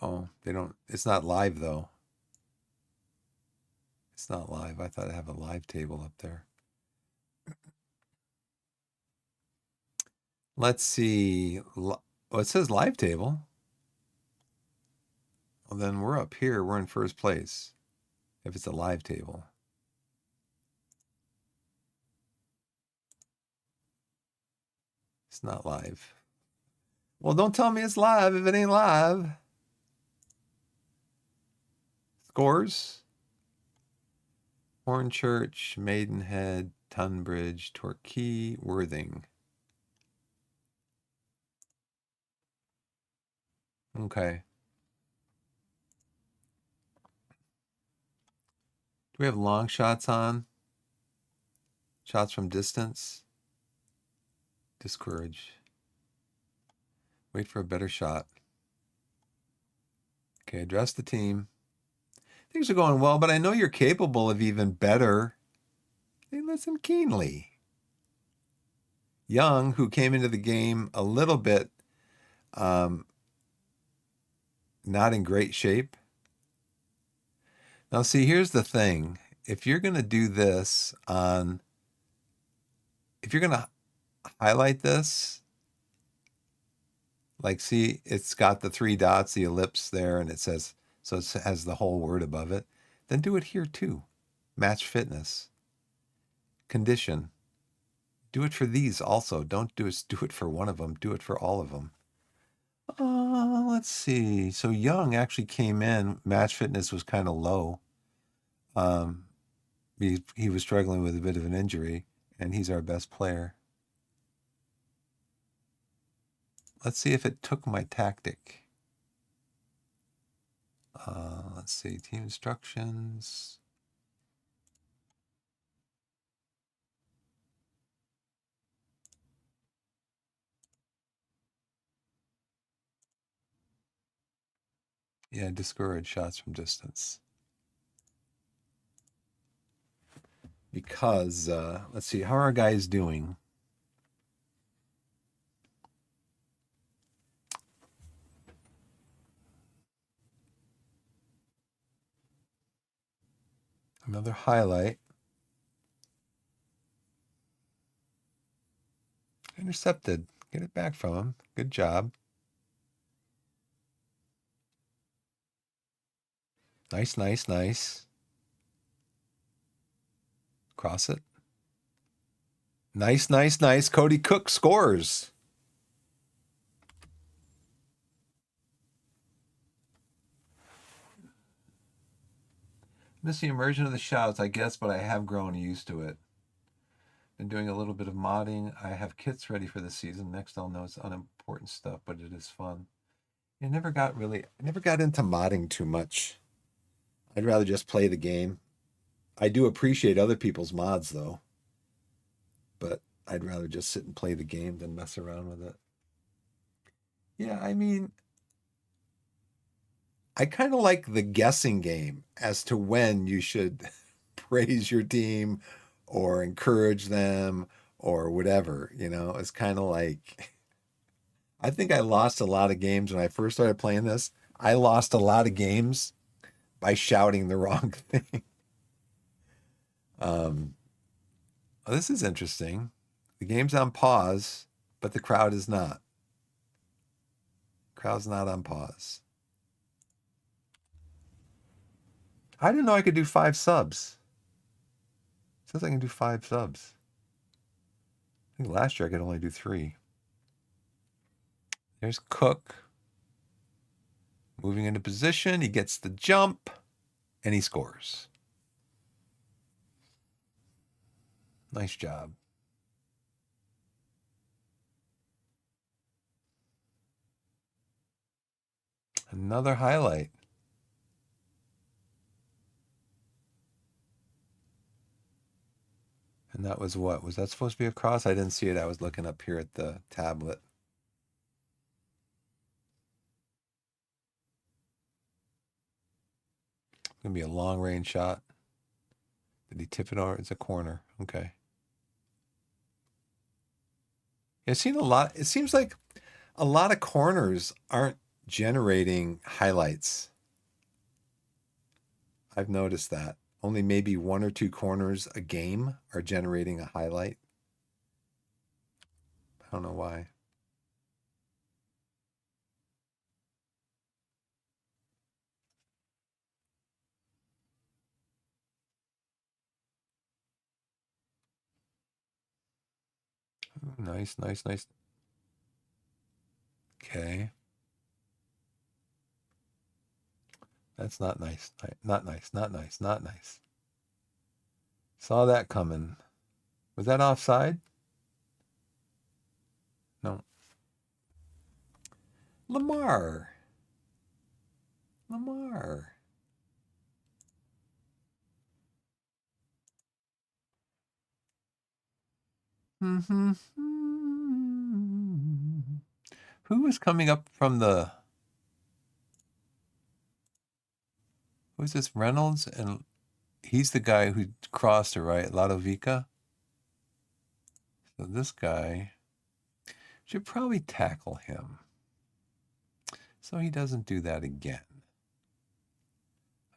[SPEAKER 1] Oh, they don't, it's not live though. It's not live. I thought I'd have a live table up there. Let's see. Oh, it says live table. Well, then we're up here. We're in first place if it's a live table. It's not live. Well, don't tell me it's live if it ain't live. Scores. Hornchurch, Maidenhead, Tunbridge, Torquay, Worthing. Okay. Do we have long shots on? Shots from distance? Discourage. Wait for a better shot. Okay, address the team. Things are going well, but I know you're capable of even better. Hey, listen keenly. Young, who came into the game a little bit not in great shape. Now, see, here's the thing. If you're going to do this on, if you're going to highlight this, like, see, it's got the 3 dots, the ellipse there, and it says, so it has the whole word above it. Then do it here too. Match fitness. Condition. Do it for these also. Don't do it for one of them. Do it for all of them. Let's see. So Young actually came in. Match fitness was kind of low. He was struggling with a bit of an injury, and he's our best player. Let's see if it took my tactic. Let's see. Team instructions. Yeah, discourage shots from distance. Because, let's see, how are our guys doing? Another highlight. Intercepted. Get it back from him. Good job. Nice, nice, nice. Cross it. Nice, nice, nice. Cody Cook scores. Miss the immersion of the shouts, I guess, but I have grown used to it. Been doing a little bit of modding. I have kits ready for the season. Next, I'll know it's unimportant stuff, but it is fun. I never got into modding too much. I'd rather just play the game. I do appreciate other people's mods though, but I'd rather just sit and play the game than mess around with it. Yeah, I mean, I kind of like the guessing game as to when you should praise your team or encourage them or whatever, it's kind of like, I think I lost a lot of games when I first started playing this. I lost a lot of games by shouting the wrong thing. This is interesting. The game's on pause, but the crowd is not. Crowd's not on pause. I didn't know I could do 5 subs. It says I can do 5 subs. I think last year I could only do 3. There's Cook. Moving into position. He gets the jump. And he scores. Nice job. Another highlight. And that was what? Was that supposed to be a cross? I didn't see it. I was looking up here at the tablet. It's going to be a long range shot. Did he tip it over? It's a corner. Okay. I've seen a lot. It seems like a lot of corners aren't generating highlights. I've noticed that. Only maybe one or two corners a game are generating a highlight. I don't know why. Ooh, nice, nice, nice. Okay. That's not nice. Not nice, not nice, not nice. Saw that coming. Was that offside? No. Lamar. Lamar. Mm-hmm. Who was coming up from the... Who's this? Reynolds? And he's the guy who crossed her, right? Ladovica? So this guy should probably tackle him so he doesn't do that again.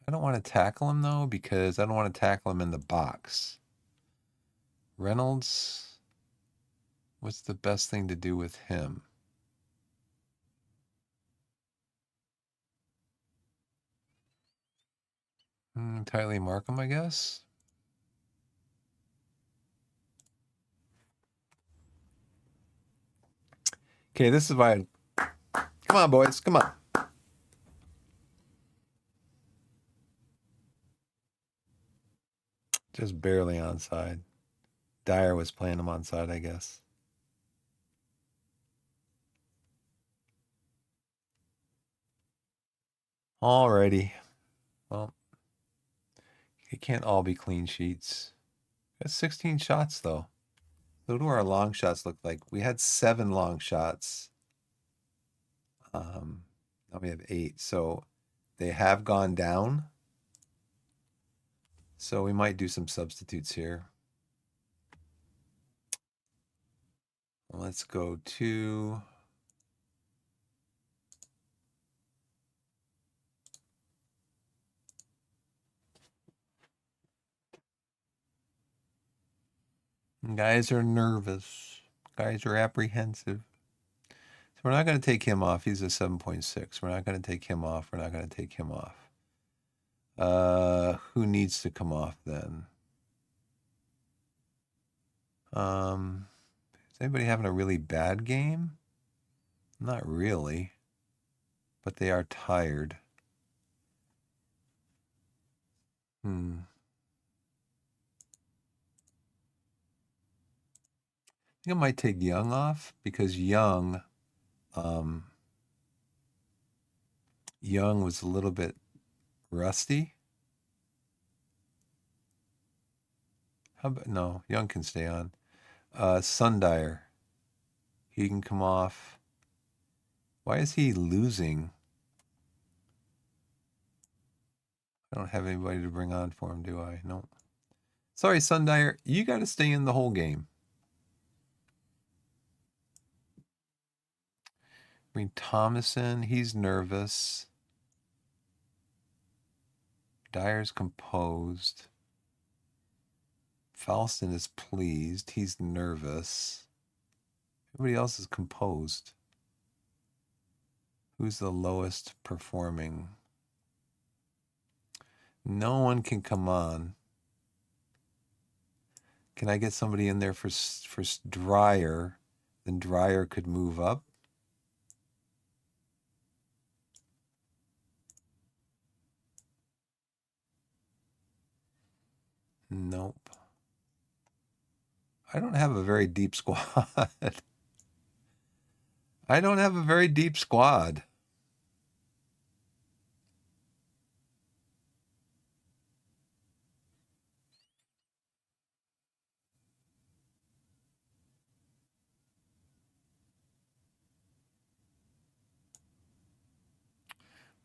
[SPEAKER 1] I don't want to tackle him, though, because I don't want to tackle him in the box. Reynolds, what's the best thing to do with him? Tightly mark him, I guess. Okay, this is why. Come on, boys. Come on. Just barely onside. Dyer was playing him onside, I guess. Alrighty. Well, it can't all be clean sheets. That's 16 shots, though. What do our long shots look like? We had 7 long shots. Now we have 8. So they have gone down. So we might do some substitutes here. Let's go to... Guys are nervous. Guys are apprehensive. So we're not going to take him off. He's a 7.6. We're not going to take him off. We're not going to take him off. Who needs to come off then? Is anybody having a really bad game? Not really. But they are tired. I think I might take Young off because Young was a little bit rusty. How about no? Young can stay on. Sundyer, he can come off. Why is he losing? I don't have anybody to bring on for him, do I? No. Sorry, Sundyer, you got to stay in the whole game. I mean, Thomason, he's nervous. Dyer's composed. Falston is pleased. He's nervous. Everybody else is composed. Who's the lowest performing? No one can come on. Can I get somebody in there for Dryer? Then Dryer could move up. Nope. I don't have a very deep squad. I don't have a very deep squad.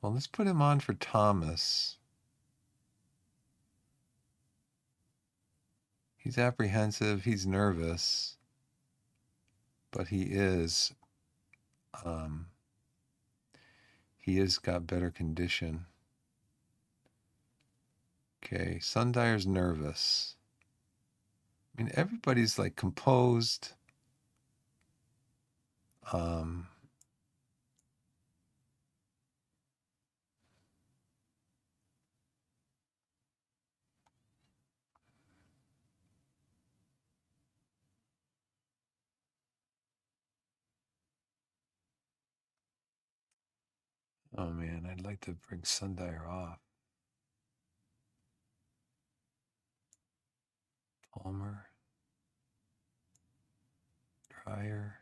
[SPEAKER 1] Well, let's put him on for Thomas. He's apprehensive. He's nervous. but he is got better condition. Okay, Sundire's nervous. I mean, everybody's like composed. Oh man, I'd like to bring Sundire off. Palmer. Dryer.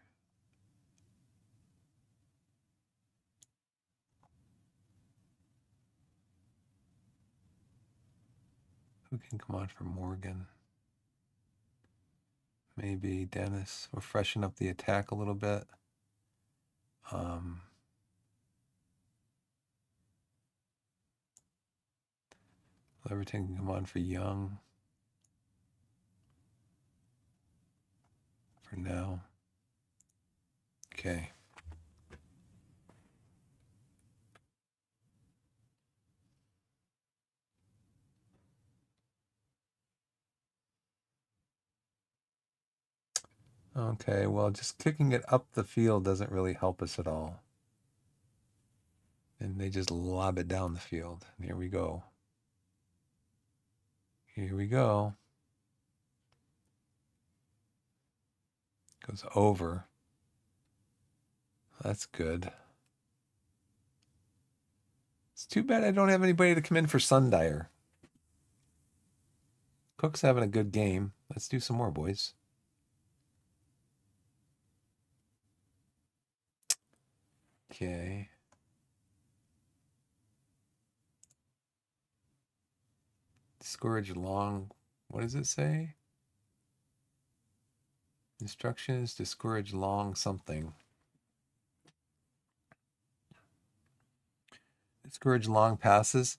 [SPEAKER 1] Who can come on for Morgan? Maybe Dennis. We'll freshen up the attack a little bit. Everything can come on for Young. For now. Okay. Okay, well, just kicking it up the field doesn't really help us at all. And they just lob it down the field. And here we go. Here we go. Goes over. That's good. It's too bad I don't have anybody to come in for Sundire. Cook's having a good game. Let's do some more, boys. Okay. Discourage long. What does it say? Instructions, discourage long something. Discourage long passes.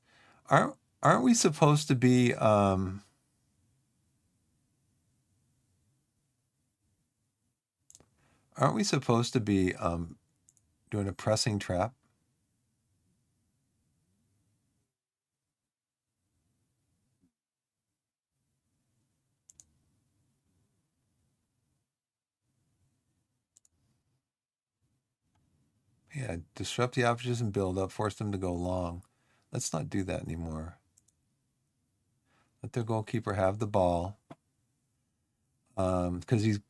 [SPEAKER 1] Aren't we supposed to be aren't we supposed to be doing a pressing trap? Yeah, disrupt the opposition build up, force them to go long. Let's not do that anymore. Let their goalkeeper have the ball. Because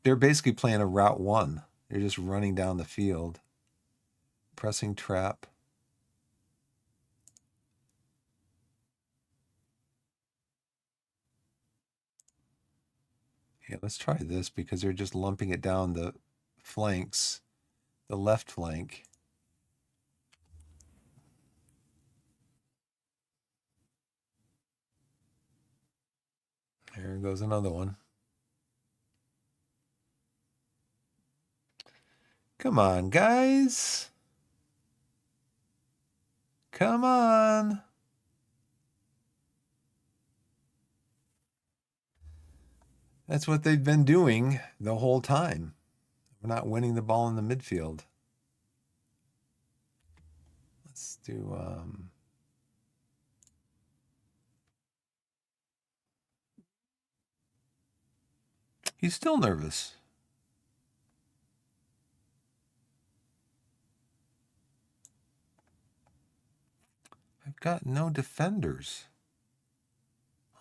[SPEAKER 1] they're basically playing a route one. They're just running down the field. Pressing trap. Yeah, let's try this because they're just lumping it down the flanks, the left flank. There goes another one. Come on, guys. Come on. That's what they've been doing the whole time. We're not winning the ball in the midfield. Let's do he's still nervous. I've got no defenders.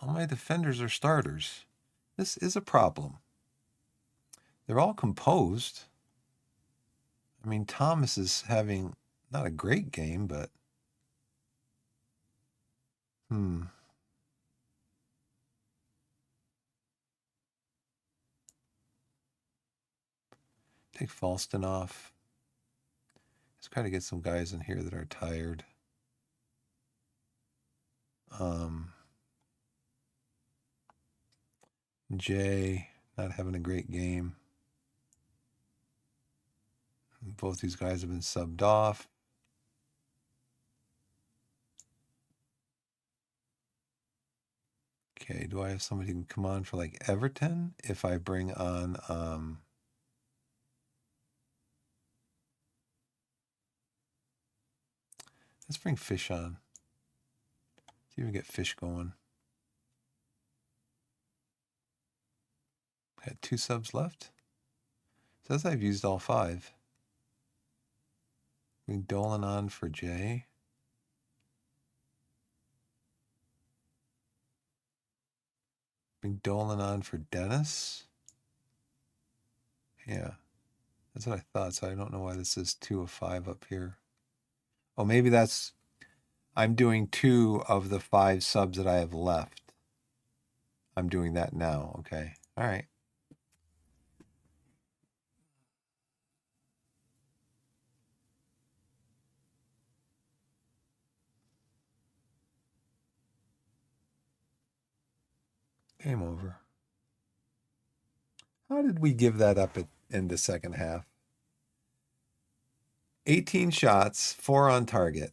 [SPEAKER 1] All my defenders are starters. This is a problem. They're all composed. I mean, Thomas is having not a great game, but Take Falston off. Let's try to get some guys in here that are tired. Jay, not having a great game. Both these guys have been subbed off. Okay, do I have somebody who can come on for like Everton if I bring on Let's bring fish on. See if we get fish going. Got 2 subs left. Says I've used all 5. Bring Dolan on for Jay. Bring Dolan on for Dennis. Yeah, that's what I thought. So I don't know why this is 2 of 5 up here. Oh, maybe that's, I'm doing 2 of the 5 subs that I have left. I'm doing that now. Okay. All right. Game over. How did we give that up in the second half? 18 shots, 4 on target.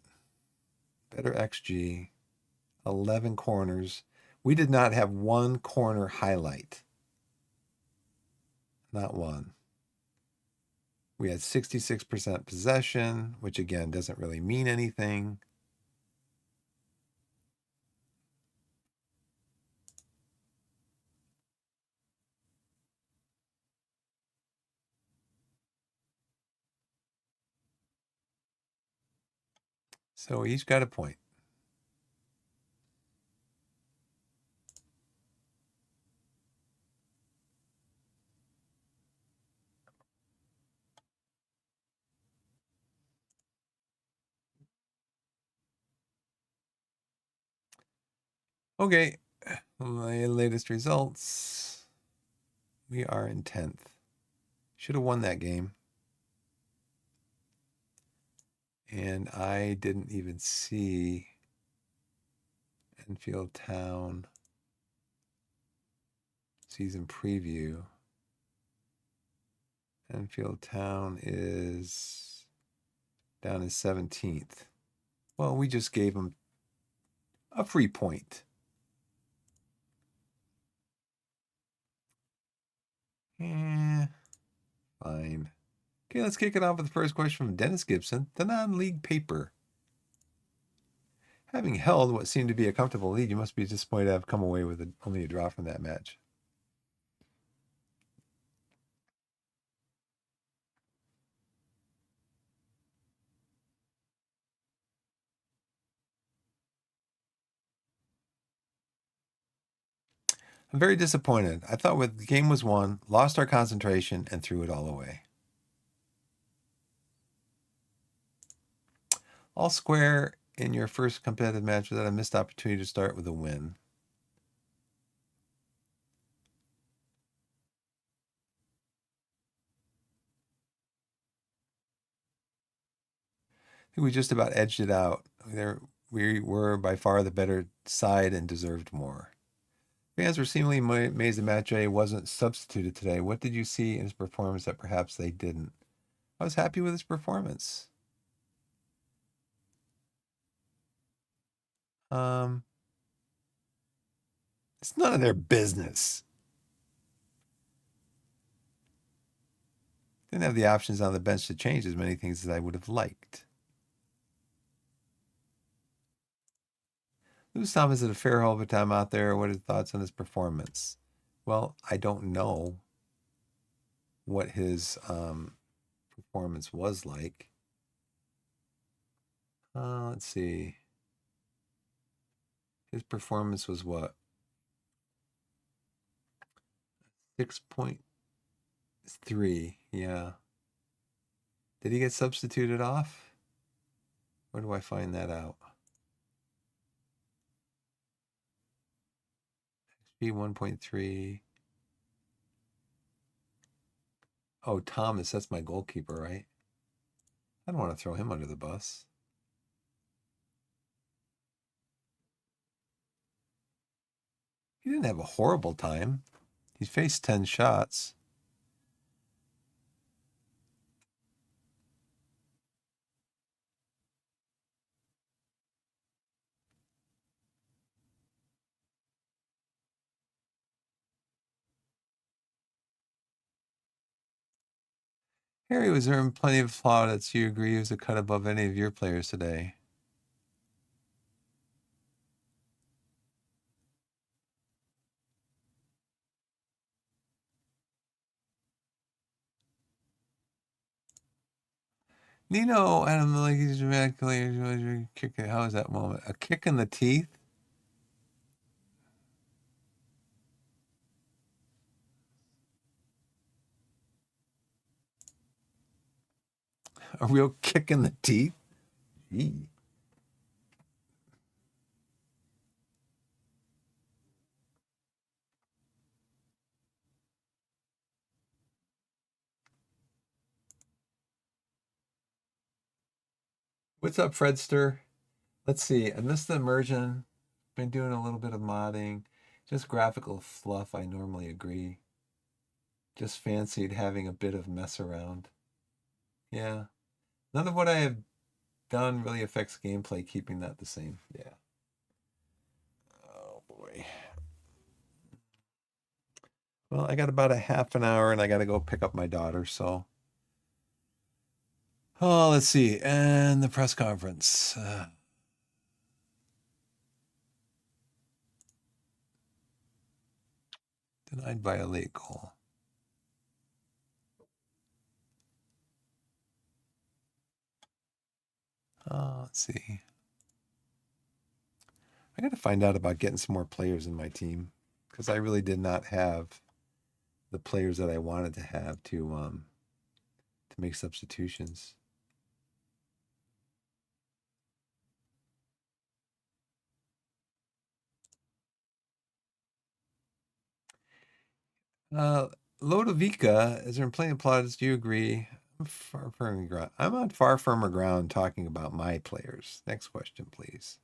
[SPEAKER 1] Better XG. 11 corners. We did not have 1 corner highlight. Not one. We had 66% possession, which again doesn't really mean anything. So we each got a point. Okay, my latest results. We are in 10th. Should have won that game. And I didn't even see Enfield Town season preview. Enfield Town is down in 17th. Well, we just gave them a free point. Fine. Okay, let's kick it off with the first question from Dennis Gibson, the non-league paper. Having held what seemed to be a comfortable lead, you must be disappointed to have come away with only a draw from that match. I'm very disappointed. I thought the game was won, lost our concentration, and threw it all away. All square in your first competitive match without a missed opportunity to start with a win. I think we just about edged it out. We were by far the better side and deserved more. Fans were seemingly amazed that Matt J wasn't substituted today. What did you see in his performance that perhaps they didn't? I was happy with his performance. It's none of their business. Didn't have the options on the bench to change as many things as I would have liked. Lewis Thomas did a fair hell of a time out there. What are your thoughts on his performance? Well, I don't know what his performance was like. Let's see. His performance was what? 6.3. Yeah. Did he get substituted off? Where do I find that out? XP 1.3. Oh, Thomas, that's my goalkeeper, right? I don't want to throw him under the bus. He didn't have a horrible time. He faced 10 shots. Harry was earning plenty of plaudits. You agree he was a cut above any of your players today? Nino, Adam, like he's dramatically kick. How is that moment? A kick in the teeth? A real kick in the teeth? Gee. What's up, Fredster? Let's see. I missed the immersion. Been doing a little bit of modding. Just graphical fluff, I normally agree. Just fancied having a bit of mess around. Yeah. None of what I have done really affects gameplay, keeping that the same. Yeah. Oh boy. Well, I got about a half an hour and I got to go pick up my daughter, so. Oh, let's see. And the press conference. Denied by a late goal. Oh, let's see. I got to find out about getting some more players in my team because I really did not have the players that I wanted to have to make substitutions. Lodovica, is there plenty of plaudits? Do you agree? I'm on far firmer ground talking about my players. Next question, please.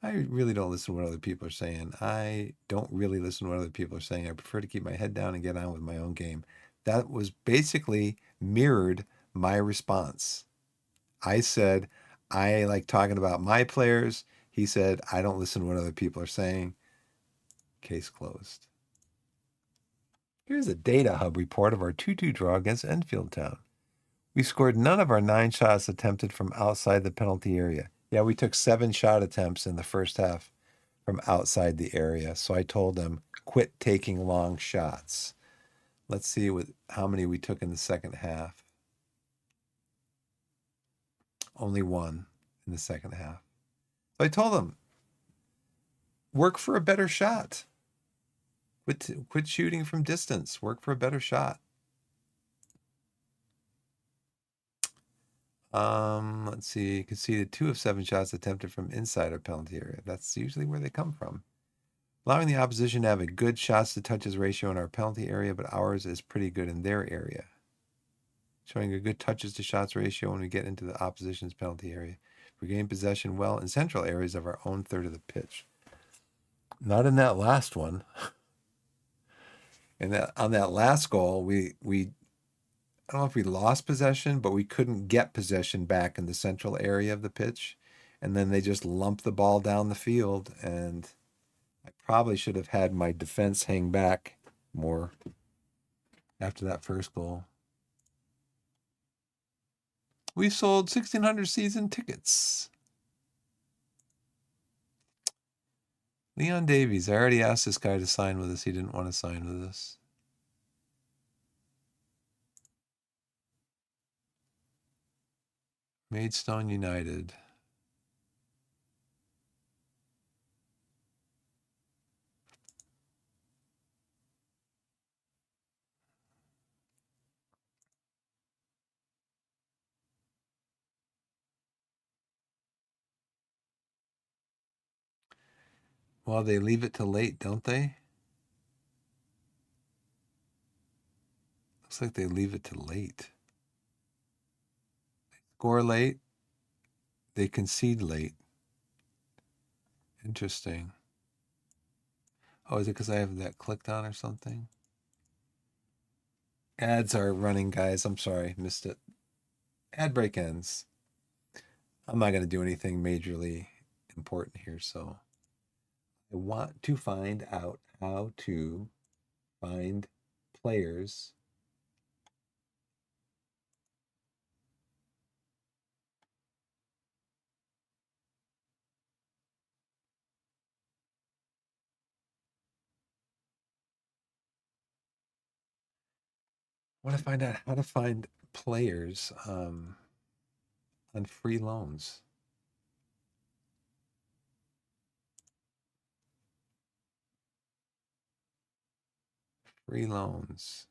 [SPEAKER 1] I really don't listen to what other people are saying. I don't really listen to what other people are saying. I prefer to keep my head down and get on with my own game. That was basically mirrored my response. I said, I like talking about my players. He said, I don't listen to what other people are saying. Case closed. Here's a Data Hub report of our 2-2 draw against Enfield Town. We scored none of our 9 shots attempted from outside the penalty area. Yeah, we took 7 shot attempts in the first half from outside the area. So I told them, quit taking long shots. Let's see how many we took in the second half. Only 1 in the second half. So I told them, work for a better shot. Quit shooting from distance. Work for a better shot. Let's see. Conceded 2 of 7 shots attempted from inside our penalty area. That's usually where they come from. Allowing the opposition to have a good shots to touches ratio in our penalty area, but ours is pretty good in their area. Showing a good touches to shots ratio when we get into the opposition's penalty area. We gain possession well in central areas of our own third of the pitch. Not in that last one. And on that last goal, we I don't know if we lost possession, but we couldn't get possession back in the central area of the pitch. And then they just lumped the ball down the field. And I probably should have had my defense hang back more after that first goal. We sold 1,600 season tickets. Leon Davies. I already asked this guy to sign with us. He didn't want to sign with us. Maidstone United. Well, they leave it to late, don't they? Looks like they leave it to late. Score late. They concede late. Interesting. Oh, is it because I have that clicked on or something? Ads are running, guys. I'm sorry, missed it. Ad break ends. I'm not going to do anything majorly important here, so I want to find out how to find players. want to find out how to find players on free loans. Free loans.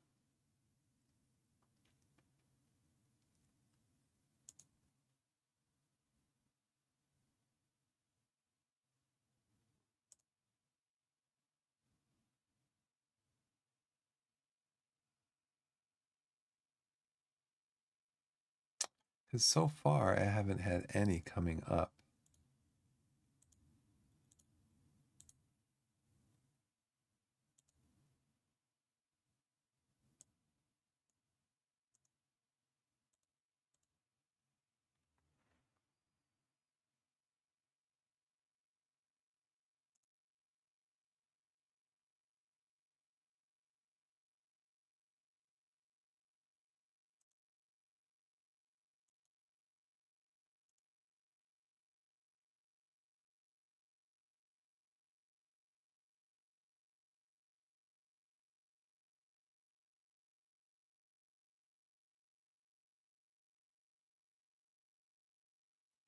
[SPEAKER 1] Because so far I haven't had any coming up.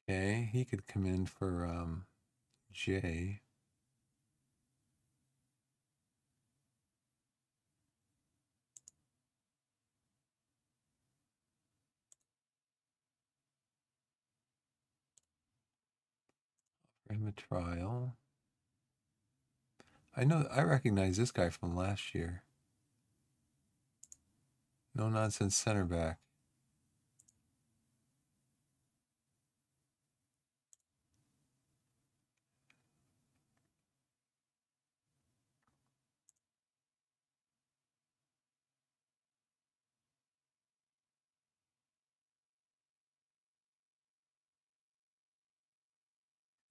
[SPEAKER 1] Okay, he could come in for J. For him a trial. I recognize this guy from last year. No nonsense center back.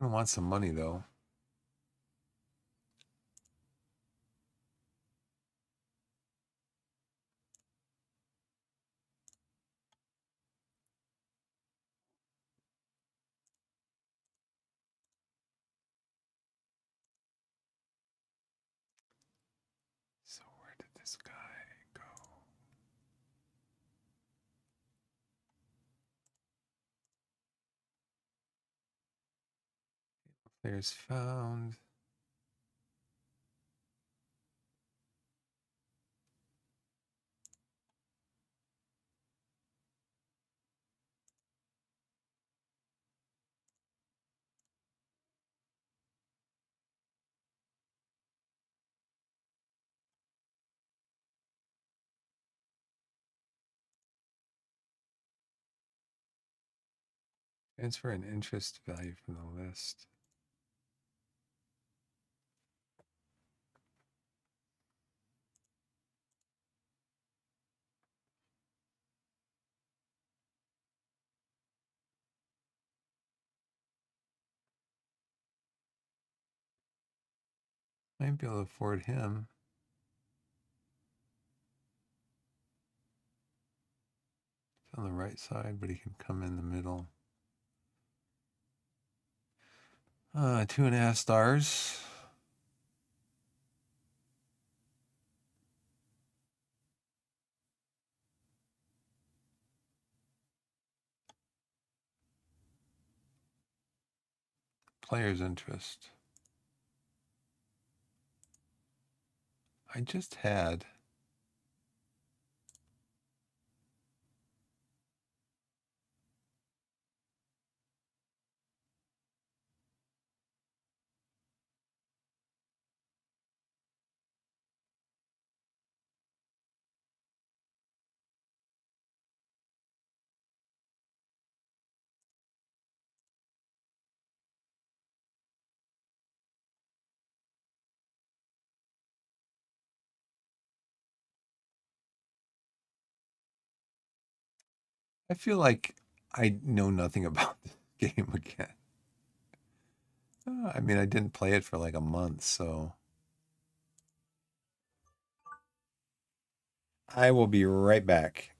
[SPEAKER 1] I want some money though. So where did this guy go? Players found. Transfer an interest value from the list. Might be able to afford him. It's on the right side, but he can come in the middle. 2.5 stars. Player's interest. I just had. I feel like I know nothing about this game again. I mean, I didn't play it for like a month, so I will be right back.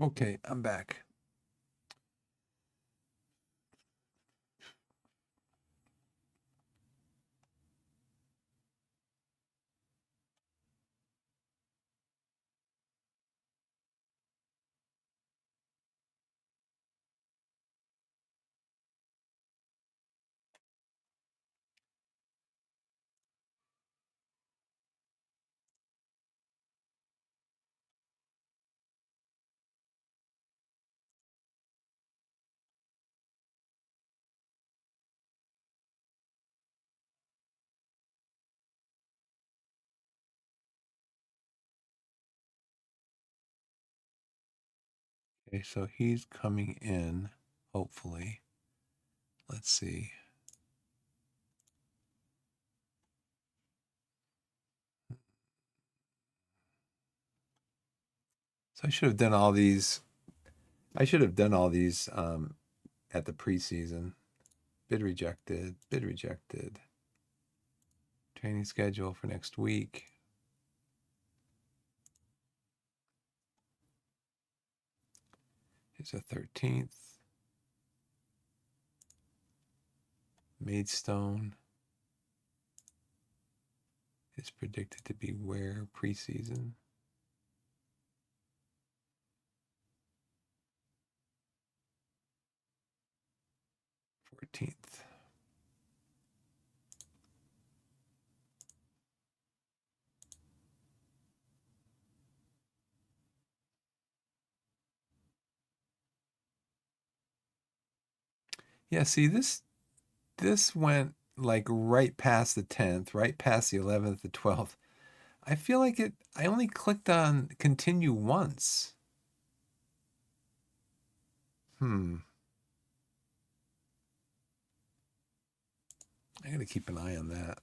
[SPEAKER 1] Okay, I'm back. Okay, so he's coming in, hopefully. Let's see. So I should have done all these. I should have done all these at the preseason. Bid rejected. Bid rejected. Training schedule for next week. Here's the 13th. Maidstone is predicted to be where preseason? 14th. Yeah, see this went like right past the 10th, right past the 11th, the 12th. I feel like I only clicked on continue once. I gotta keep an eye on that.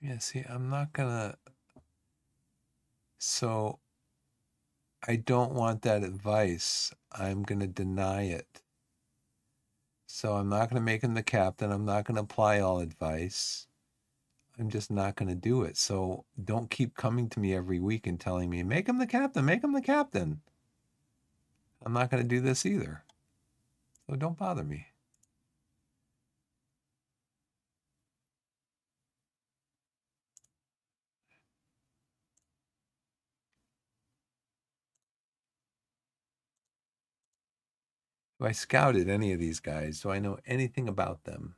[SPEAKER 1] Yeah, see, I'm not gonna. So I don't want that advice. I'm gonna deny it. So I'm not gonna make him the captain. I'm not gonna apply all advice. I'm just not gonna do it. So don't keep coming to me every week and telling me, make him the captain, make him the captain. I'm not gonna do this either. So don't bother me. Have I scouted any of these guys? Do I know anything about them?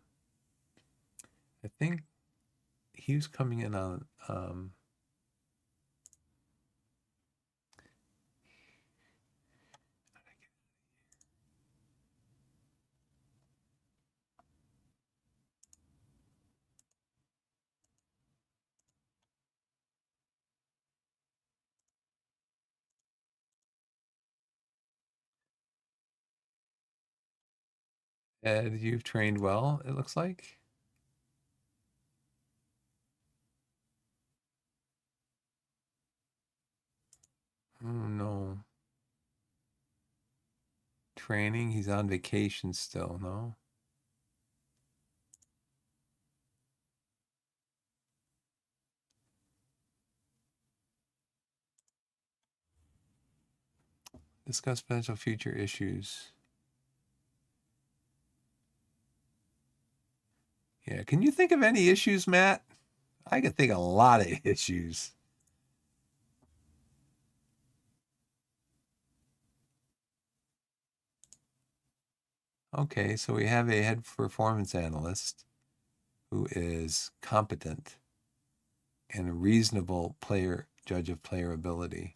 [SPEAKER 1] I think he was coming in on Ed, you've trained well, it looks like. Oh no. Training, he's on vacation still, no? Discuss potential future issues. Yeah, can you think of any issues, Matt? I can think of a lot of issues. Okay, so we have a head performance analyst who is competent and a reasonable player judge of player ability.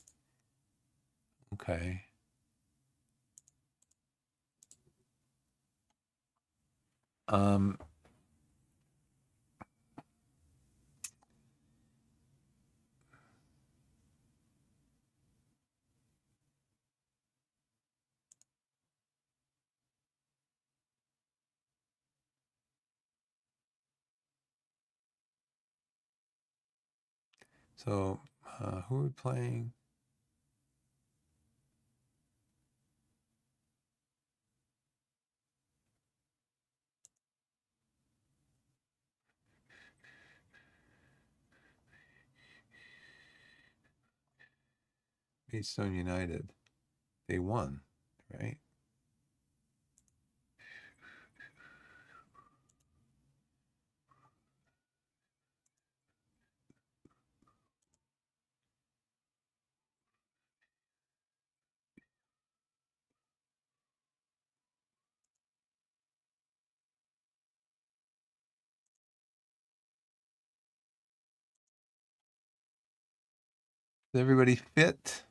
[SPEAKER 1] Okay. Um, So who are we playing? Maidstone United. They won, right? Is everybody fit?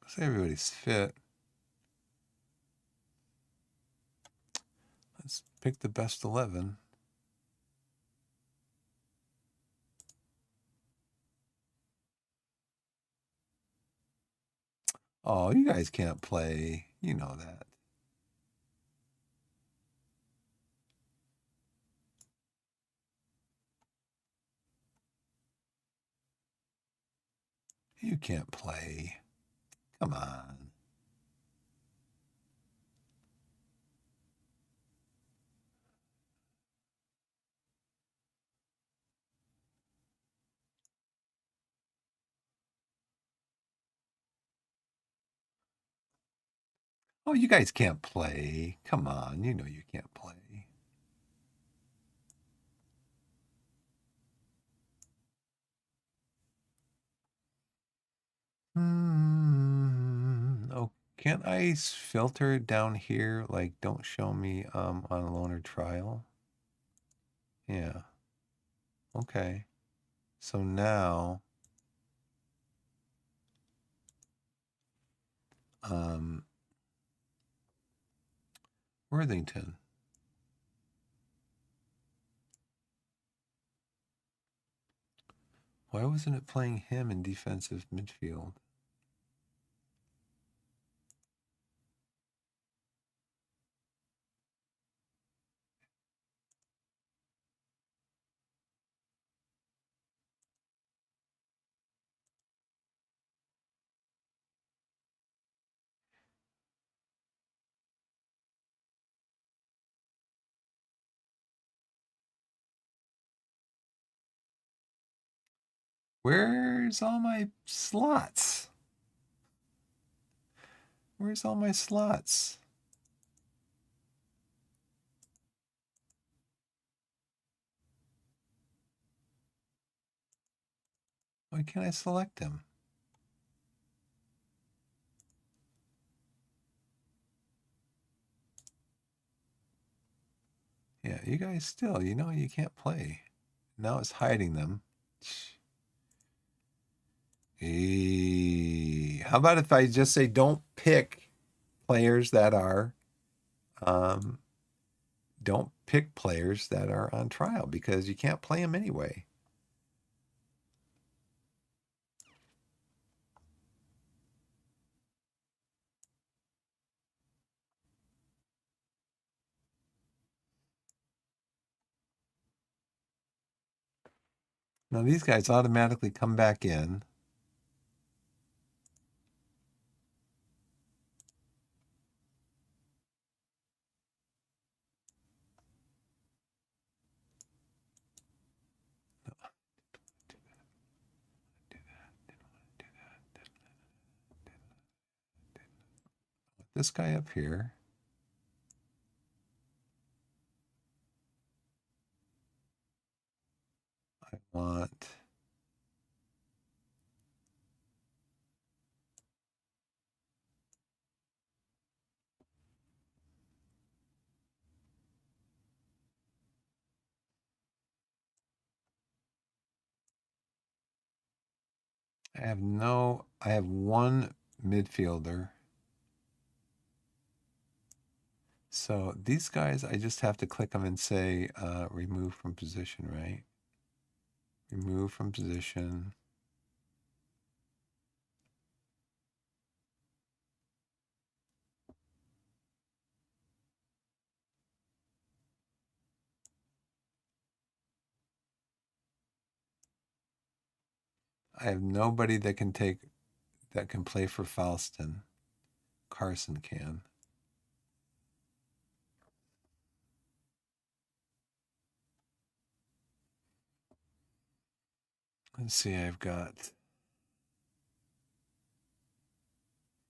[SPEAKER 1] Say everybody's fit. Let's pick the best 11. Oh, you guys can't play. You know that. You can't play. Come on. Oh, you guys can't play. Come on. You know you can't play. Oh, can't I filter down here? Like, don't show me on a loaner trial. Yeah. Okay. So now Worthington. Why wasn't it playing him in defensive midfield? Where's all my slots? Where's all my slots? Why can't I select them? Yeah, you guys still, you know you can't play. Now it's hiding them. How about if I just say don't pick players that are um, don't pick players that are on trial because you can't play them anyway. Now these guys automatically come back in. This guy up here. I want I have one midfielder. So these guys, I just have to click them and say remove from position, right? Remove from position. I have nobody that can play for Falston. Carson can. Let's see, I've got.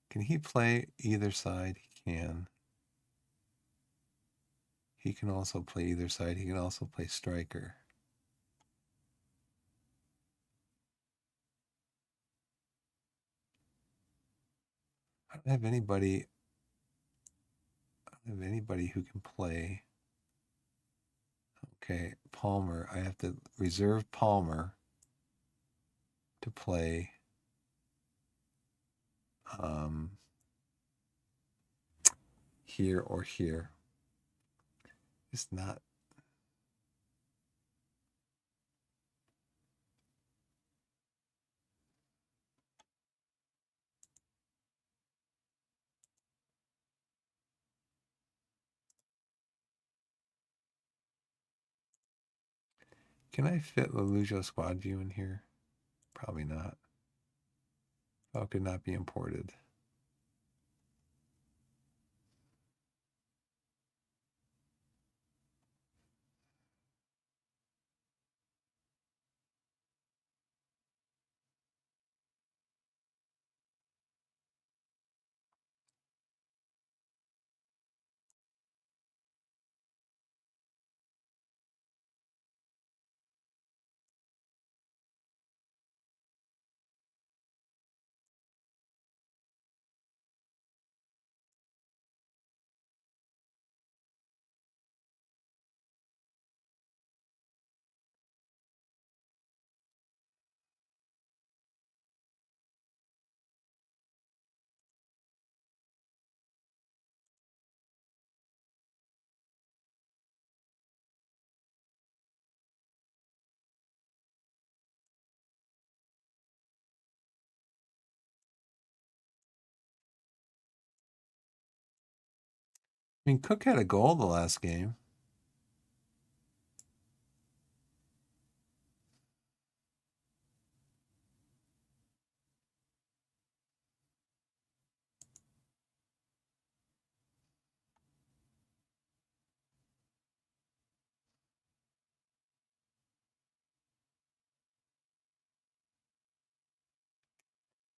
[SPEAKER 1] Can he play either side? He can. He can also play either side. He can also play striker. I don't have anybody. I don't have anybody who can play. Okay, Palmer. I have to reserve Palmer to play. Here or here. It's not. Can I fit Lelujo squad view in here? Probably not. Oh, could not be imported. I mean, Cook had a goal the last game.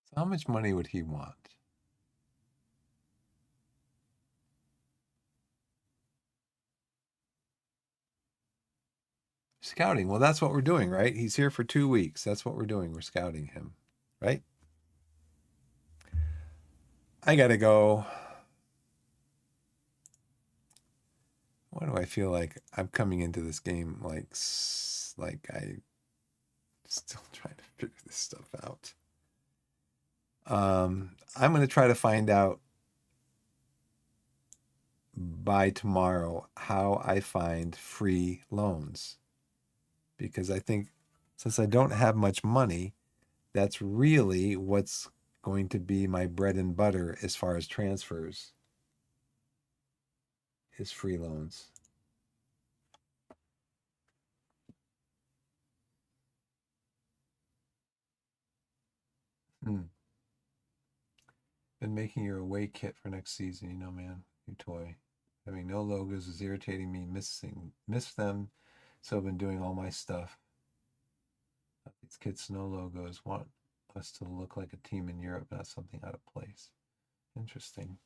[SPEAKER 1] So how much money would he want? Scouting. Well, that's what we're doing, right? He's here for 2 weeks. That's what we're doing. We're scouting him, right? I gotta go. Why do I feel like I'm coming into this game like I still trying to figure this stuff out? I'm going to try to find out by tomorrow how I find free loans, because I think since I don't have much money, that's really what's going to be my bread and butter as far as transfers is free loans. Been making your away kit for next season, you know, man. New toy. Having no logos is irritating me. Miss them. So I've been doing all my stuff. These kits, no logos. Want us to look like a team in Europe, not something out of place. Interesting.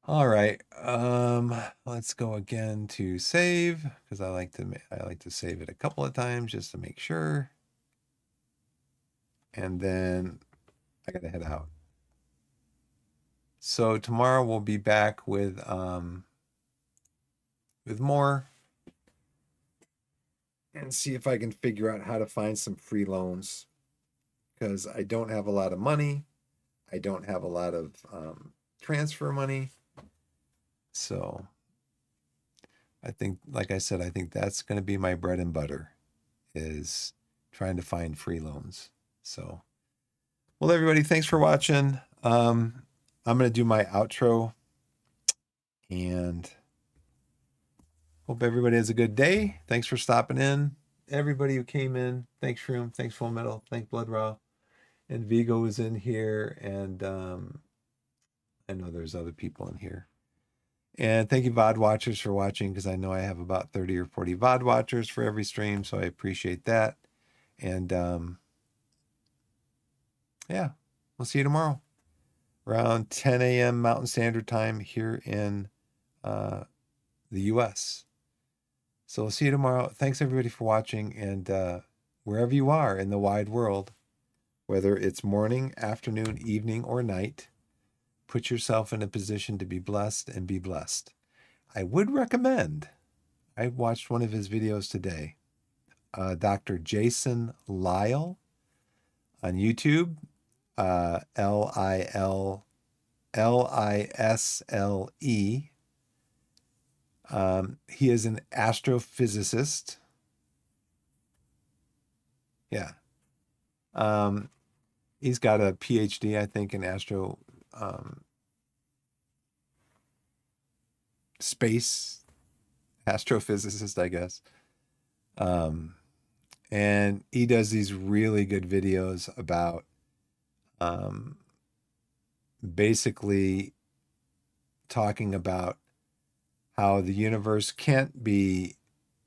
[SPEAKER 1] All right. Let's go again to save, because I like to save it a couple of times just to make sure. And then I gotta head out. So tomorrow we'll be back with more and see if I can figure out how to find some free loans, because I don't have a lot of money. I don't have a lot of transfer money. So I think, like I said, I think that's going to be my bread and butter, is trying to find free loans. So, well, everybody, thanks for watching. I'm going to do my outro and hope everybody has a good day. Thanks for stopping in, everybody who came in. Thanks, Shroom. Thanks, Full Metal. Thanks, Blood Raw. And Vigo was in here. And I know there's other people in here. And thank you, VOD watchers, for watching, because I know I have about 30 or 40 VOD watchers for every stream. So I appreciate that. And yeah, we'll see you tomorrow around 10 a.m. Mountain Standard Time here in the U.S. So we'll see you tomorrow. Thanks, everybody, for watching. And wherever you are in the wide world, whether it's morning, afternoon, evening, or night, put yourself in a position to be blessed and be blessed. I would recommend, I watched one of his videos today, Dr. Jason Lisle on YouTube, Lisle. He is an astrophysicist. Yeah. He's got a PhD, I think, in space astrophysicist, I guess. And he does these really good videos about basically talking about how the universe can't be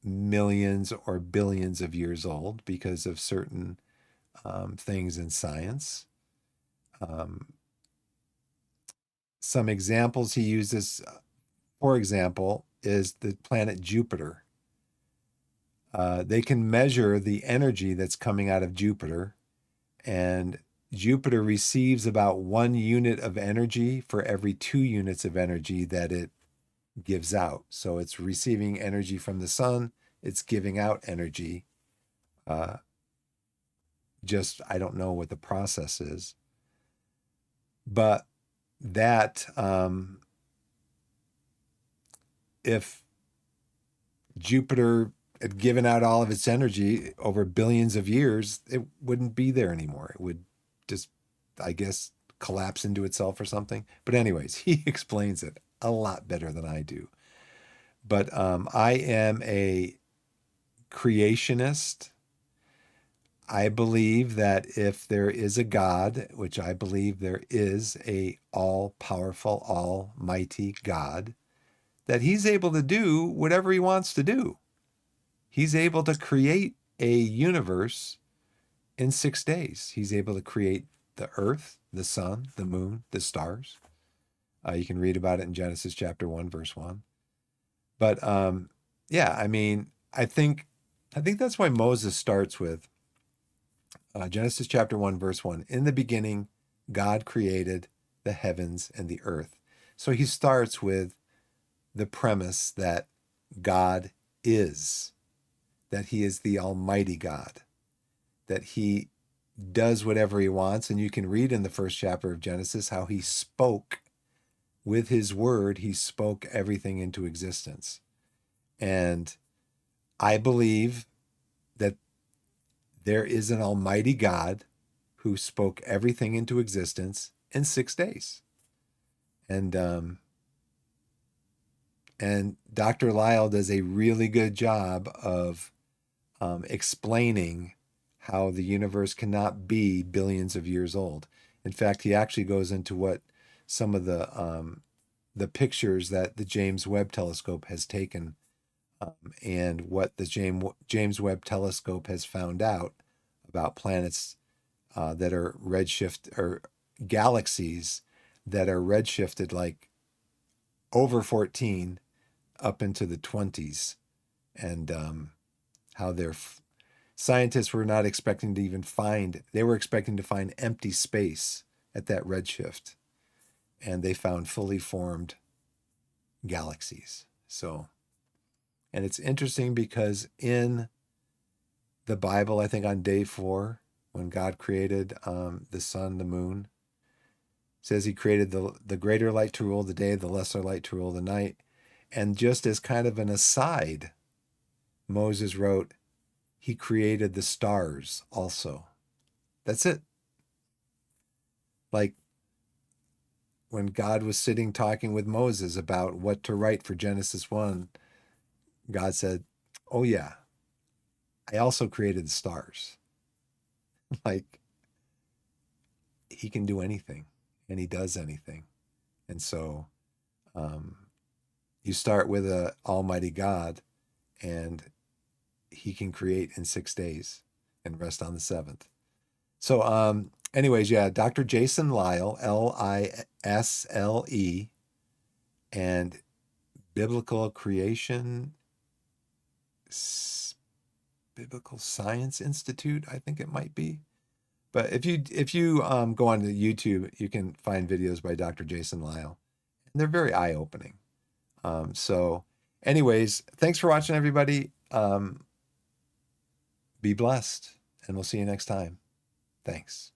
[SPEAKER 1] millions or billions of years old because of certain things in science. Some examples he uses, for example, is the planet Jupiter. They can measure the energy that's coming out of Jupiter, and Jupiter receives about 1 unit of energy for every 2 units of energy that it gives out. So it's receiving energy from the sun, it's giving out energy. Just, I don't know what the process is. But that, if Jupiter had given out all of its energy over billions of years, it wouldn't be there anymore. It would just, I guess, collapse into itself or something. But anyways, he explains it a lot better than I do. But I am a creationist. I believe that if there is a God, which I believe there is a all-powerful, almighty God, that he's able to do whatever he wants to do. He's able to create a universe in 6 days. He's able to create the earth, the sun, the moon, the stars. You can read about it in Genesis chapter 1, verse 1. But yeah, I mean, I think that's why Moses starts with Genesis chapter 1, verse 1. In the beginning, God created the heavens and the earth. So he starts with the premise that God is, that he is the Almighty God, that he does whatever he wants. And you can read in the first chapter of Genesis how he spoke with his word, he spoke everything into existence. And I believe that there is an Almighty God who spoke everything into existence in 6 days. And Dr. Lisle does a really good job of explaining how the universe cannot be billions of years old. In fact, he actually goes into what some of the pictures that the James Webb Telescope has taken, and what the James Webb Telescope has found out about planets that are redshift, or galaxies that are redshifted like over 14 up into the 20s, and how scientists were not expecting to even find, they were expecting to find empty space at that redshift, and they found fully formed galaxies. So, and it's interesting because in the Bible, I think on day 4, when God created the sun, the moon, says he created the greater light to rule the day, the lesser light to rule the night. And just as kind of an aside, Moses wrote, he created the stars also. That's it. Like when God was sitting talking with Moses about what to write for Genesis 1, God said, oh yeah, I also created the stars. Like, he can do anything, and he does anything. And so you start with a almighty God, and he can create in 6 days and rest on the seventh. So anyways, yeah, Dr. Jason Lisle, Lisle, and Biblical Creation, Biblical Science Institute, I think it might be. But if you go on to YouTube, you can find videos by Dr. Jason Lisle. And they're very eye-opening. So anyways, thanks for watching, everybody. Be blessed, and we'll see you next time. Thanks.